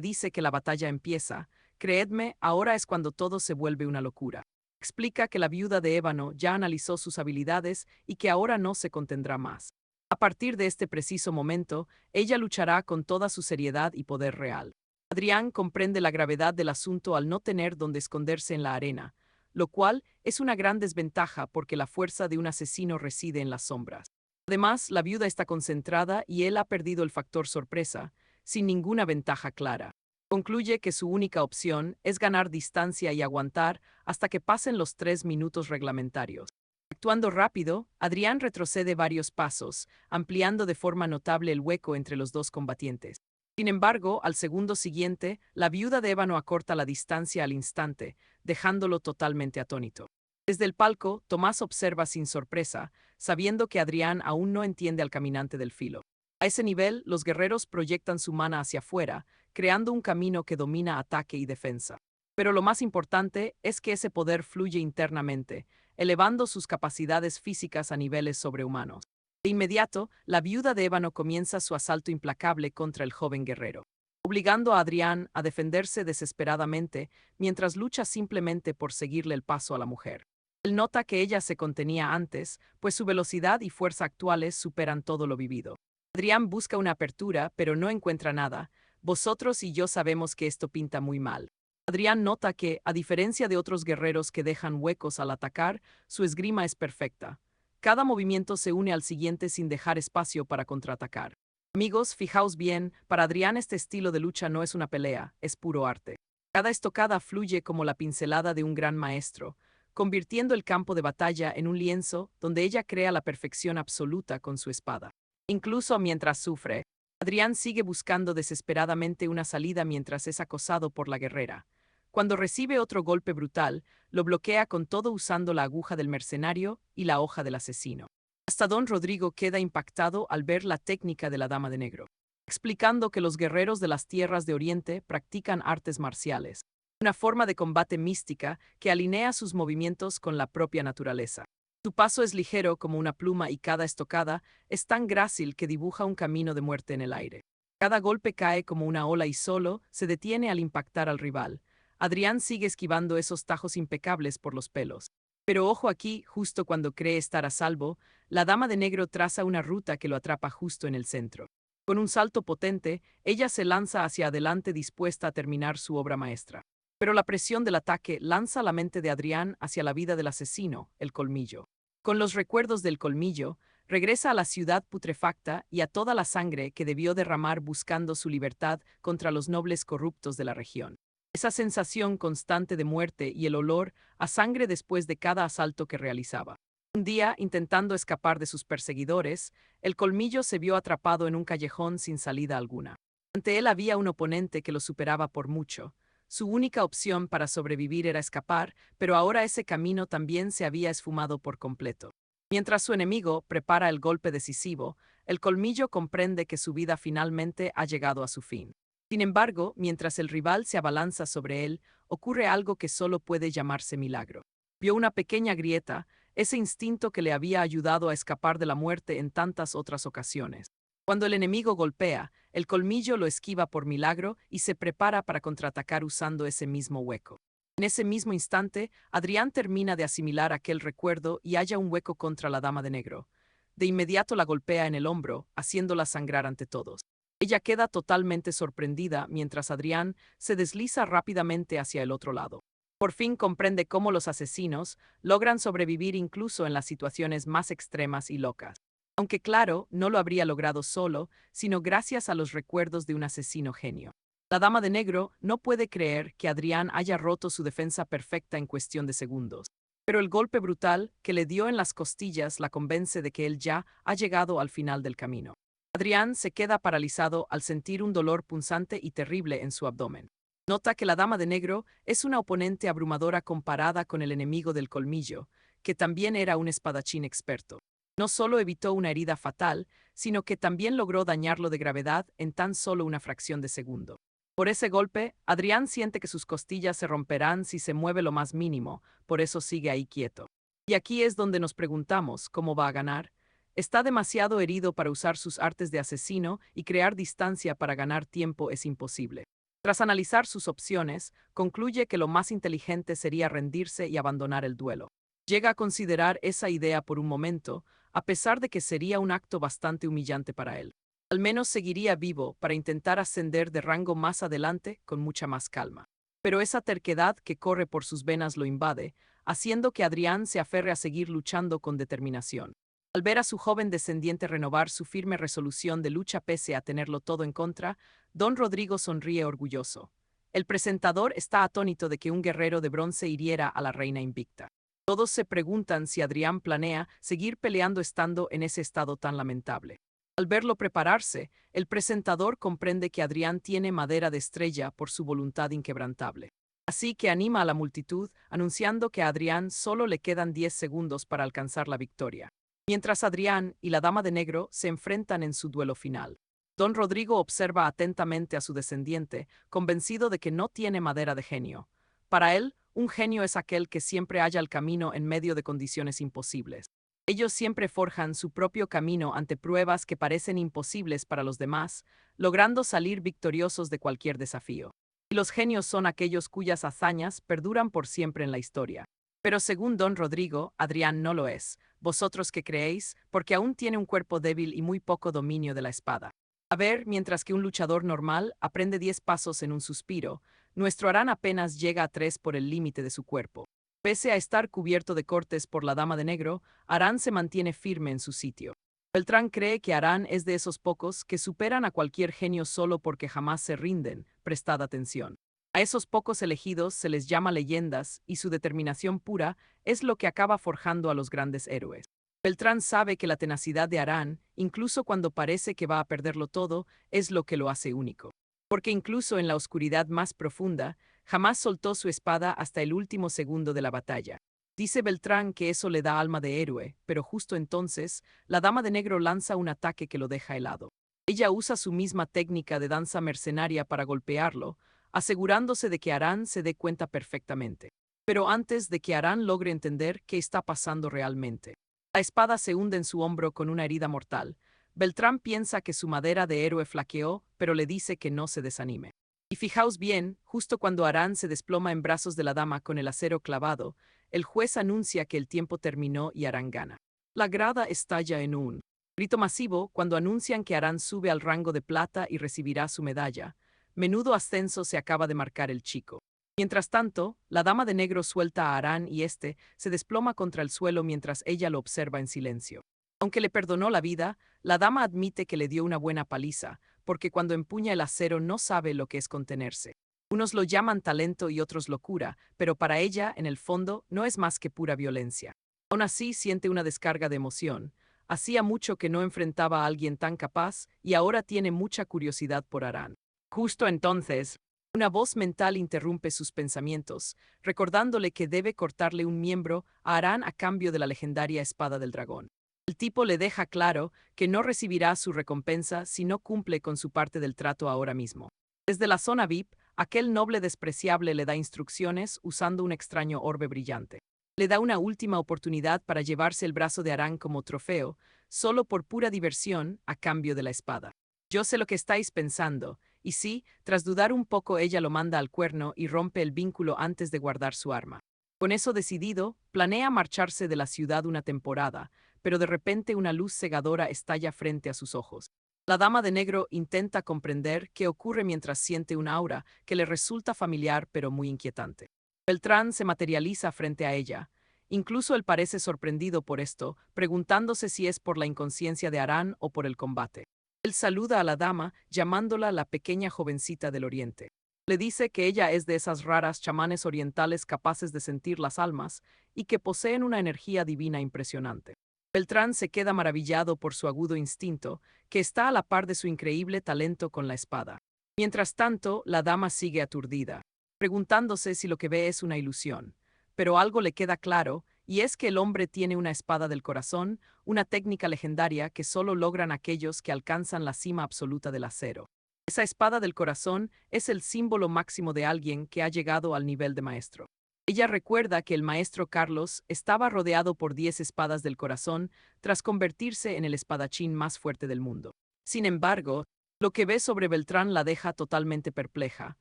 dice que la batalla empieza. Creedme, ahora es cuando todo se vuelve una locura. Explica que la viuda de ébano ya analizó sus habilidades y que ahora no se contendrá más. A partir de este preciso momento, ella luchará con toda su seriedad y poder real. Adrián comprende la gravedad del asunto al no tener donde esconderse en la arena, lo cual es una gran desventaja porque la fuerza de un asesino reside en las sombras. Además, la viuda está concentrada y él ha perdido el factor sorpresa, sin ninguna ventaja clara. Concluye que su única opción es ganar distancia y aguantar hasta que pasen los 3 minutos reglamentarios. Actuando rápido, Adrián retrocede varios pasos, ampliando de forma notable el hueco entre los dos combatientes. Sin embargo, al segundo siguiente, la viuda de ébano acorta la distancia al instante, dejándolo totalmente atónito. Desde el palco, Tomás observa sin sorpresa, sabiendo que Adrián aún no entiende al caminante del filo. A ese nivel, los guerreros proyectan su mana hacia afuera, creando un camino que domina ataque y defensa. Pero lo más importante es que ese poder fluye internamente, elevando sus capacidades físicas a niveles sobrehumanos. De inmediato, la viuda de ébano comienza su asalto implacable contra el joven guerrero, obligando a Adrián a defenderse desesperadamente mientras lucha simplemente por seguirle el paso a la mujer. Él nota que ella se contenía antes, pues su velocidad y fuerza actuales superan todo lo vivido. Adrián busca una apertura, pero no encuentra nada. Vosotros y yo sabemos que esto pinta muy mal. Adrián nota que, a diferencia de otros guerreros que dejan huecos al atacar, su esgrima es perfecta. Cada movimiento se une al siguiente sin dejar espacio para contraatacar. Amigos, fijaos bien, para Adrián este estilo de lucha no es una pelea, es puro arte. Cada estocada fluye como la pincelada de un gran maestro, convirtiendo el campo de batalla en un lienzo donde ella crea la perfección absoluta con su espada. Incluso mientras sufre, Adrián sigue buscando desesperadamente una salida mientras es acosado por la guerrera. Cuando recibe otro golpe brutal, lo bloquea con todo usando la aguja del mercenario y la hoja del asesino. Hasta don Rodrigo queda impactado al ver la técnica de la Dama de Negro, explicando que los guerreros de las tierras de Oriente practican artes marciales, una forma de combate mística que alinea sus movimientos con la propia naturaleza. Su paso es ligero como una pluma y cada estocada es tan grácil que dibuja un camino de muerte en el aire. Cada golpe cae como una ola y solo se detiene al impactar al rival. Adrián sigue esquivando esos tajos impecables por los pelos. Pero ojo aquí, justo cuando cree estar a salvo, la Dama de Negro traza una ruta que lo atrapa justo en el centro. Con un salto potente, ella se lanza hacia adelante dispuesta a terminar su obra maestra. Pero la presión del ataque lanza la mente de Adrián hacia la vida del asesino, el colmillo. Con los recuerdos del colmillo, Regresa a la ciudad putrefacta y a toda la sangre que debió derramar buscando su libertad contra los nobles corruptos de la región. Esa sensación constante de muerte y el olor a sangre después de cada asalto que realizaba. Un día, intentando escapar de sus perseguidores, el colmillo se vio atrapado en un callejón sin salida alguna. Ante él había un oponente que lo superaba por mucho. Su única opción para sobrevivir era escapar, pero ahora ese camino también se había esfumado por completo. Mientras su enemigo prepara el golpe decisivo, el colmillo comprende que su vida finalmente ha llegado a su fin. Sin embargo, mientras el rival se abalanza sobre él, ocurre algo que solo puede llamarse milagro. Vio una pequeña grieta, ese instinto que le había ayudado a escapar de la muerte en tantas otras ocasiones. Cuando el enemigo golpea, el colmillo lo esquiva por milagro y se prepara para contraatacar usando ese mismo hueco. En ese mismo instante, Adrián termina de asimilar aquel recuerdo y halla un hueco contra la dama de negro. De inmediato la golpea en el hombro, haciéndola sangrar ante todos. Ella queda totalmente sorprendida mientras Adrián se desliza rápidamente hacia el otro lado. Por fin comprende cómo los asesinos logran sobrevivir incluso en las situaciones más extremas y locas. Aunque claro, no lo habría logrado solo, sino gracias a los recuerdos de un asesino genio. La dama de negro no puede creer que Adrián haya roto su defensa perfecta en cuestión de segundos. Pero el golpe brutal que le dio en las costillas la convence de que él ya ha llegado al final del camino. Adrián se queda paralizado al sentir un dolor punzante y terrible en su abdomen. Nota que la dama de negro es una oponente abrumadora comparada con el enemigo del colmillo, que también era un espadachín experto. No solo evitó una herida fatal, sino que también logró dañarlo de gravedad en tan solo una fracción de segundo. Por ese golpe, Adrián siente que sus costillas se romperán si se mueve lo más mínimo, por eso sigue ahí quieto. Y aquí es donde nos preguntamos cómo va a ganar. Está demasiado herido para usar sus artes de asesino y crear distancia para ganar tiempo es imposible. Tras analizar sus opciones, concluye que lo más inteligente sería rendirse y abandonar el duelo. Llega a considerar esa idea por un momento, a pesar de que sería un acto bastante humillante para él. Al menos seguiría vivo para intentar ascender de rango más adelante con mucha más calma. Pero esa terquedad que corre por sus venas lo invade, haciendo que Adrián se aferre a seguir luchando con determinación. Al ver a su joven descendiente renovar su firme resolución de lucha pese a tenerlo todo en contra, don Rodrigo sonríe orgulloso. El presentador está atónito de que un guerrero de bronce hiriera a la reina invicta. Todos se preguntan si Adrián planea seguir peleando estando en ese estado tan lamentable. Al verlo prepararse, el presentador comprende que Adrián tiene madera de estrella por su voluntad inquebrantable. Así que anima a la multitud, anunciando que a Adrián solo le quedan 10 segundos para alcanzar la victoria. Mientras Adrián y la dama de negro se enfrentan en su duelo final. Don Rodrigo observa atentamente a su descendiente, convencido de que no tiene madera de genio. Para él, un genio es aquel que siempre halla el camino en medio de condiciones imposibles. Ellos siempre forjan su propio camino ante pruebas que parecen imposibles para los demás, logrando salir victoriosos de cualquier desafío. Y los genios son aquellos cuyas hazañas perduran por siempre en la historia. Pero según don Rodrigo, Adrián no lo es. ¿Vosotros qué creéis? Porque aún tiene un cuerpo débil y muy poco dominio de la espada. A ver, mientras que un luchador normal aprende 10 pasos en un suspiro, nuestro Arán apenas llega a 3 por el límite de su cuerpo. Pese a estar cubierto de cortes por la dama de negro, Arán se mantiene firme en su sitio. Beltrán cree que Arán es de esos pocos que superan a cualquier genio solo porque jamás se rinden. Prestad atención. A esos pocos elegidos se les llama leyendas y su determinación pura es lo que acaba forjando a los grandes héroes. Beltrán sabe que la tenacidad de Arán, incluso cuando parece que va a perderlo todo, es lo que lo hace único. Porque incluso en la oscuridad más profunda, jamás soltó su espada hasta el último segundo de la batalla. Dice Beltrán que eso le da alma de héroe, pero justo entonces, la dama de negro lanza un ataque que lo deja helado. Ella usa su misma técnica de danza mercenaria para golpearlo, asegurándose de que Arán se dé cuenta perfectamente. Pero antes de que Arán logre entender qué está pasando realmente, la espada se hunde en su hombro con una herida mortal. Beltrán piensa que su madera de héroe flaqueó, pero le dice que no se desanime. Y fijaos bien, justo cuando Arán se desploma en brazos de la dama con el acero clavado, el juez anuncia que el tiempo terminó y Arán gana. La grada estalla en un grito masivo cuando anuncian que Arán sube al rango de plata y recibirá su medalla. Menudo ascenso se acaba de marcar el chico. Mientras tanto, la dama de negro suelta a Arán y este se desploma contra el suelo mientras ella lo observa en silencio. Aunque le perdonó la vida, la dama admite que le dio una buena paliza, porque cuando empuña el acero no sabe lo que es contenerse. Unos lo llaman talento y otros locura, pero para ella, en el fondo, no es más que pura violencia. Aún así siente una descarga de emoción. Hacía mucho que no enfrentaba a alguien tan capaz y ahora tiene mucha curiosidad por Aran. Justo entonces, una voz mental interrumpe sus pensamientos, recordándole que debe cortarle un miembro a Aran a cambio de la legendaria espada del dragón. El tipo le deja claro que no recibirá su recompensa si no cumple con su parte del trato ahora mismo. Desde la zona VIP, aquel noble despreciable le da instrucciones usando un extraño orbe brillante. Le da una última oportunidad para llevarse el brazo de Aran como trofeo, solo por pura diversión, a cambio de la espada. Yo sé lo que estáis pensando, y sí, tras dudar un poco ella lo manda al cuerno y rompe el vínculo antes de guardar su arma. Con eso decidido, planea marcharse de la ciudad una temporada, pero de repente una luz cegadora estalla frente a sus ojos. La dama de negro intenta comprender qué ocurre mientras siente un aura que le resulta familiar pero muy inquietante. Beltrán se materializa frente a ella. Incluso él parece sorprendido por esto, preguntándose si es por la inconsciencia de Aran o por el combate. Él saluda a la dama, llamándola la pequeña jovencita del oriente. Le dice que ella es de esas raras chamanes orientales capaces de sentir las almas y que poseen una energía divina impresionante. Beltrán se queda maravillado por su agudo instinto, que está a la par de su increíble talento con la espada. Mientras tanto, la dama sigue aturdida, preguntándose si lo que ve es una ilusión. Pero algo le queda claro, y es que el hombre tiene una espada del corazón, una técnica legendaria que solo logran aquellos que alcanzan la cima absoluta del acero. Esa espada del corazón es el símbolo máximo de alguien que ha llegado al nivel de maestro. Ella recuerda que el maestro Carlos estaba rodeado por 10 espadas del corazón tras convertirse en el espadachín más fuerte del mundo. Sin embargo, lo que ve sobre Beltrán la deja totalmente perpleja.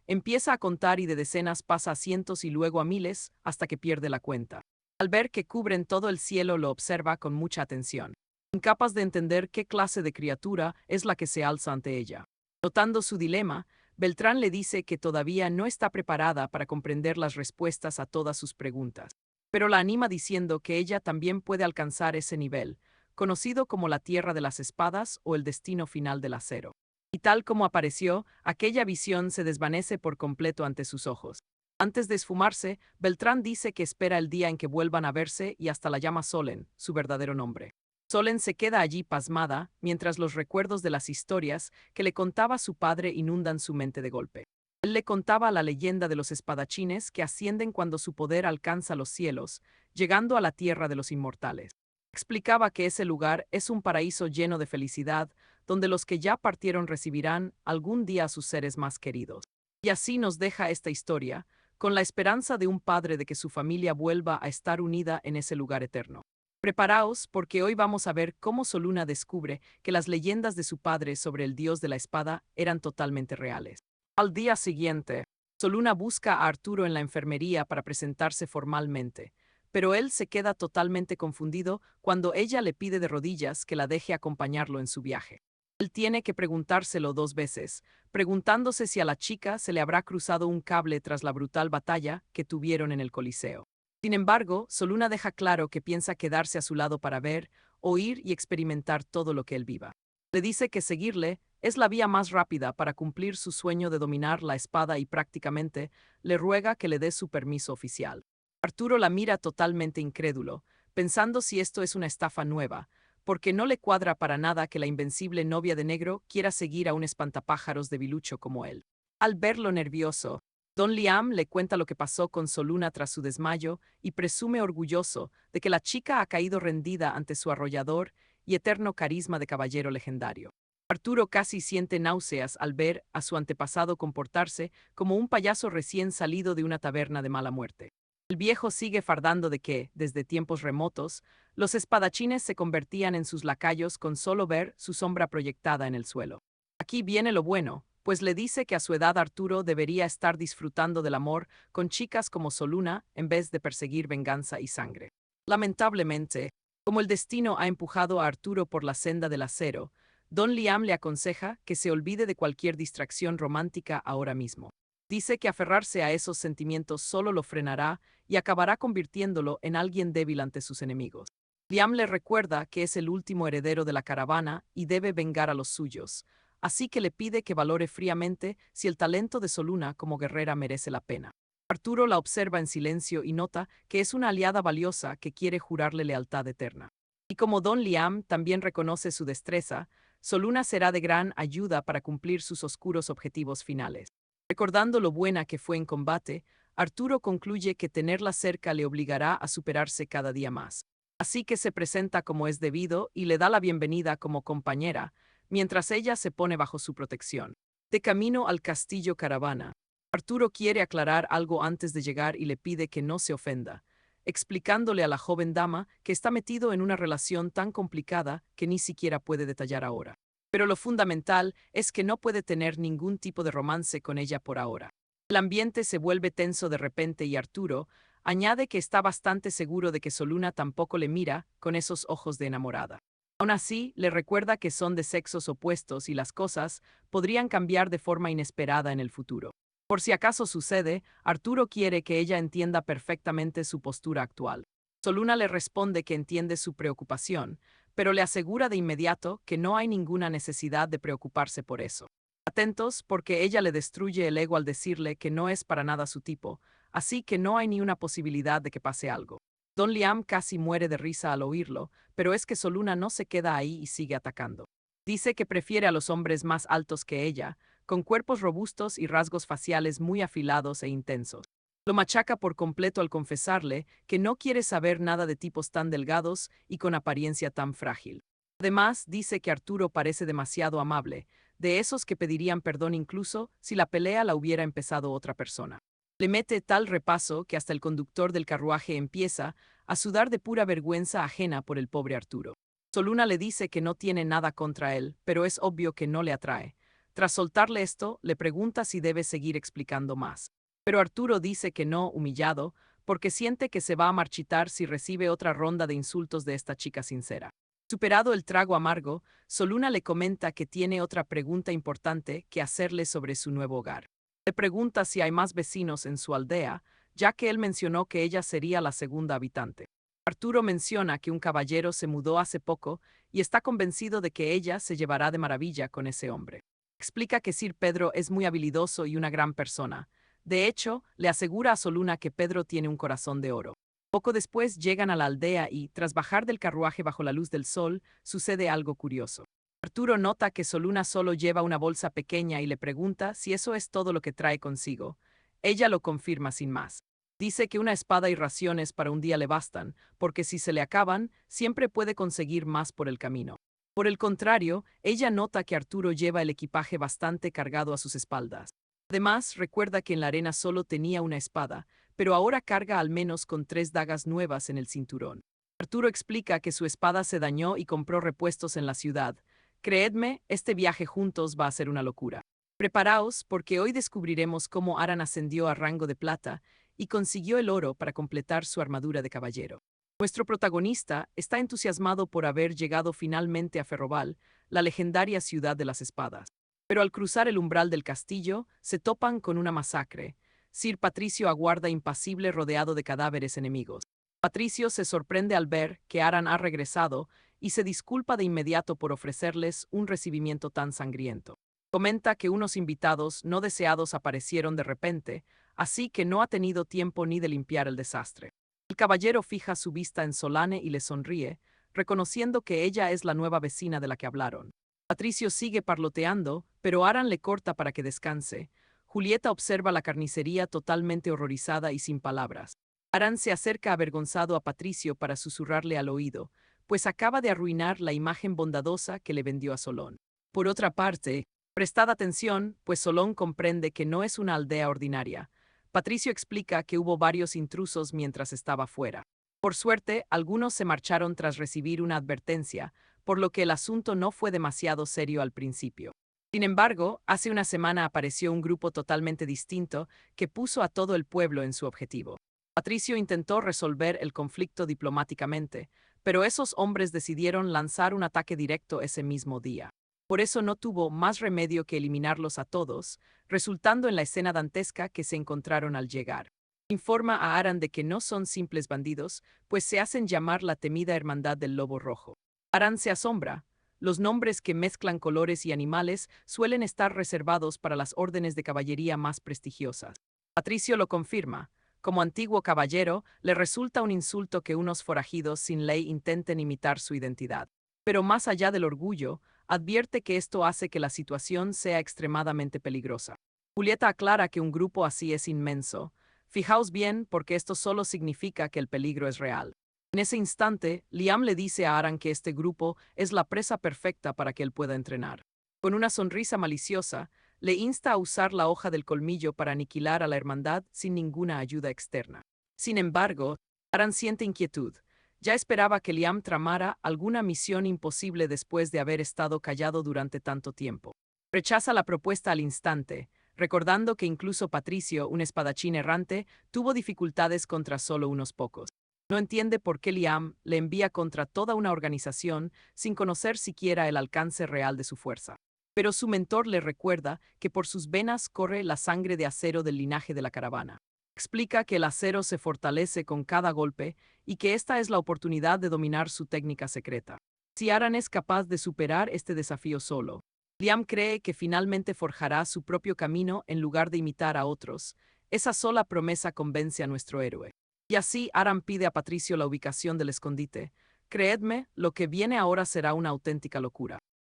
Empieza a contar y de decenas pasa a cientos y luego a miles hasta que pierde la cuenta. Al ver que cubren todo el cielo lo observa con mucha atención, incapaz de entender qué clase de criatura es la que se alza ante ella. Notando su dilema, Beltrán le dice que todavía no está preparada para comprender las respuestas a todas sus preguntas, pero la anima diciendo que ella también puede alcanzar ese nivel, conocido como la Tierra de las Espadas o el destino final del acero. Y tal como apareció, aquella visión se desvanece por completo ante sus ojos. Antes de esfumarse, Beltrán dice que espera el día en que vuelvan a verse y hasta la llama Solen, su verdadero nombre. Solen se queda allí pasmada, mientras los recuerdos de las historias que le contaba su padre inundan su mente de golpe. Él le contaba la leyenda de los espadachines que ascienden cuando su poder alcanza los cielos, llegando a la tierra de los inmortales. Explicaba que ese lugar es un paraíso lleno de felicidad, donde los que ya partieron recibirán algún día a sus seres más queridos. Y así nos deja esta historia, con la esperanza de un padre de que su familia vuelva a estar unida en ese lugar eterno. Preparaos, porque hoy vamos a ver cómo Soluna descubre que las leyendas de su padre sobre el dios de la espada eran totalmente reales. Al día siguiente, Soluna busca a Arturo en la enfermería para presentarse formalmente, pero él se queda totalmente confundido cuando ella le pide de rodillas que la deje acompañarlo en su viaje. Él tiene que preguntárselo 2 veces, preguntándose si a la chica se le habrá cruzado un cable tras la brutal batalla que tuvieron en el Coliseo. Sin embargo, Soluna deja claro que piensa quedarse a su lado para ver, oír y experimentar todo lo que él viva. Le dice que seguirle es la vía más rápida para cumplir su sueño de dominar la espada y prácticamente le ruega que le dé su permiso oficial. Arturo la mira totalmente incrédulo, pensando si esto es una estafa nueva, porque no le cuadra para nada que la invencible novia de negro quiera seguir a un espantapájaros debilucho como él. Al verlo nervioso, Don Liam le cuenta lo que pasó con Soluna tras su desmayo y presume orgulloso de que la chica ha caído rendida ante su arrollador y eterno carisma de caballero legendario. Arturo casi siente náuseas al ver a su antepasado comportarse como un payaso recién salido de una taberna de mala muerte. El viejo sigue fardando de que, desde tiempos remotos, los espadachines se convertían en sus lacayos con solo ver su sombra proyectada en el suelo. Aquí viene lo bueno, pues le dice que a su edad Arturo debería estar disfrutando del amor con chicas como Soluna en vez de perseguir venganza y sangre. Lamentablemente, como el destino ha empujado a Arturo por la senda del acero, Don Liam le aconseja que se olvide de cualquier distracción romántica ahora mismo. Dice que aferrarse a esos sentimientos solo lo frenará y acabará convirtiéndolo en alguien débil ante sus enemigos. Liam le recuerda que es el último heredero de la caravana y debe vengar a los suyos, así que le pide que valore fríamente si el talento de Soluna como guerrera merece la pena. Arturo la observa en silencio y nota que es una aliada valiosa que quiere jurarle lealtad eterna. Y como Don Liam también reconoce su destreza, Soluna será de gran ayuda para cumplir sus oscuros objetivos finales. Recordando lo buena que fue en combate, Arturo concluye que tenerla cerca le obligará a superarse cada día más. Así que se presenta como es debido y le da la bienvenida como compañera, mientras ella se pone bajo su protección. De camino al castillo Caravana, Arturo quiere aclarar algo antes de llegar y le pide que no se ofenda, explicándole a la joven dama que está metido en una relación tan complicada que ni siquiera puede detallar ahora. Pero lo fundamental es que no puede tener ningún tipo de romance con ella por ahora. El ambiente se vuelve tenso de repente y Arturo añade que está bastante seguro de que Soluna tampoco le mira con esos ojos de enamorada. Aún así, le recuerda que son de sexos opuestos y las cosas podrían cambiar de forma inesperada en el futuro. Por si acaso sucede, Arturo quiere que ella entienda perfectamente su postura actual. Soluna le responde que entiende su preocupación, pero le asegura de inmediato que no hay ninguna necesidad de preocuparse por eso. Atentos, porque ella le destruye el ego al decirle que no es para nada su tipo, así que no hay ni una posibilidad de que pase algo. Don Liam casi muere de risa al oírlo, pero es que Soluna no se queda ahí y sigue atacando. Dice que prefiere a los hombres más altos que ella, con cuerpos robustos y rasgos faciales muy afilados e intensos. Lo machaca por completo al confesarle que no quiere saber nada de tipos tan delgados y con apariencia tan frágil. Además, dice que Arturo parece demasiado amable, de esos que pedirían perdón incluso si la pelea la hubiera empezado otra persona. Le mete tal repaso que hasta el conductor del carruaje empieza a sudar de pura vergüenza ajena por el pobre Arturo. Soluna le dice que no tiene nada contra él, pero es obvio que no le atrae. Tras soltarle esto, le pregunta si debe seguir explicando más. Pero Arturo dice que no, humillado, porque siente que se va a marchitar si recibe otra ronda de insultos de esta chica sincera. Superado el trago amargo, Soluna le comenta que tiene otra pregunta importante que hacerle sobre su nuevo hogar. Le pregunta si hay más vecinos en su aldea, ya que él mencionó que ella sería la segunda habitante. Arturo menciona que un caballero se mudó hace poco y está convencido de que ella se llevará de maravilla con ese hombre. Explica que Sir Pedro es muy habilidoso y una gran persona. De hecho, le asegura a Soluna que Pedro tiene un corazón de oro. Poco después llegan a la aldea y, tras bajar del carruaje bajo la luz del sol, sucede algo curioso. Arturo nota que Soluna solo lleva una bolsa pequeña y le pregunta si eso es todo lo que trae consigo. Ella lo confirma sin más. Dice que una espada y raciones para un día le bastan, porque si se le acaban, siempre puede conseguir más por el camino. Por el contrario, ella nota que Arturo lleva el equipaje bastante cargado a sus espaldas. Además, recuerda que en la arena solo tenía una espada, pero ahora carga al menos con 3 dagas nuevas en el cinturón. Arturo explica que su espada se dañó y compró repuestos en la ciudad. Creedme, este viaje juntos va a ser una locura. Preparaos, porque hoy descubriremos cómo Aran ascendió a rango de plata y consiguió el oro para completar su armadura de caballero. Nuestro protagonista está entusiasmado por haber llegado finalmente a Ferroval, la legendaria ciudad de las espadas. Pero al cruzar el umbral del castillo, se topan con una masacre. Sir Patricio aguarda impasible rodeado de cadáveres enemigos. Patricio se sorprende al ver que Aran ha regresado y se disculpa de inmediato por ofrecerles un recibimiento tan sangriento. Comenta que unos invitados no deseados aparecieron de repente, así que no ha tenido tiempo ni de limpiar el desastre. El caballero fija su vista en Solane y le sonríe, reconociendo que ella es la nueva vecina de la que hablaron. Patricio sigue parloteando, pero Aran le corta para que descanse. Julieta observa la carnicería totalmente horrorizada y sin palabras. Aran se acerca avergonzado a Patricio para susurrarle al oído, pues acaba de arruinar la imagen bondadosa que le vendió a Solón. Por otra parte, prestad atención, pues Solón comprende que no es una aldea ordinaria. Patricio explica que hubo varios intrusos mientras estaba fuera. Por suerte, algunos se marcharon tras recibir una advertencia, por lo que el asunto no fue demasiado serio al principio. Sin embargo, hace una semana apareció un grupo totalmente distinto que puso a todo el pueblo en su objetivo. Patricio intentó resolver el conflicto diplomáticamente, pero esos hombres decidieron lanzar un ataque directo ese mismo día. Por eso no tuvo más remedio que eliminarlos a todos, resultando en la escena dantesca que se encontraron al llegar. Informa a Aran de que no son simples bandidos, pues se hacen llamar la temida Hermandad del Lobo Rojo. Aran se asombra. Los nombres que mezclan colores y animales suelen estar reservados para las órdenes de caballería más prestigiosas. Patricio lo confirma. Como antiguo caballero, le resulta un insulto que unos forajidos sin ley intenten imitar su identidad. Pero más allá del orgullo, advierte que esto hace que la situación sea extremadamente peligrosa. Julieta aclara que un grupo así es inmenso. Fijaos bien, porque esto solo significa que el peligro es real. En ese instante, Liam le dice a Aran que este grupo es la presa perfecta para que él pueda entrenar. Con una sonrisa maliciosa, le insta a usar la hoja del colmillo para aniquilar a la hermandad sin ninguna ayuda externa. Sin embargo, Aran siente inquietud. Ya esperaba que Liam tramara alguna misión imposible después de haber estado callado durante tanto tiempo. Rechaza la propuesta al instante, recordando que incluso Patricio, un espadachín errante, tuvo dificultades contra solo unos pocos. No entiende por qué Liam le envía contra toda una organización sin conocer siquiera el alcance real de su fuerza. Pero su mentor le recuerda que por sus venas corre la sangre de acero del linaje de la caravana. Explica que el acero se fortalece con cada golpe y que esta es la oportunidad de dominar su técnica secreta. Si Aran es capaz de superar este desafío solo, Liam cree que finalmente forjará su propio camino en lugar de imitar a otros. Esa sola promesa convence a nuestro héroe. Y así Aran pide a Patricio la ubicación del escondite. Creedme, lo que viene ahora será una auténtica locura.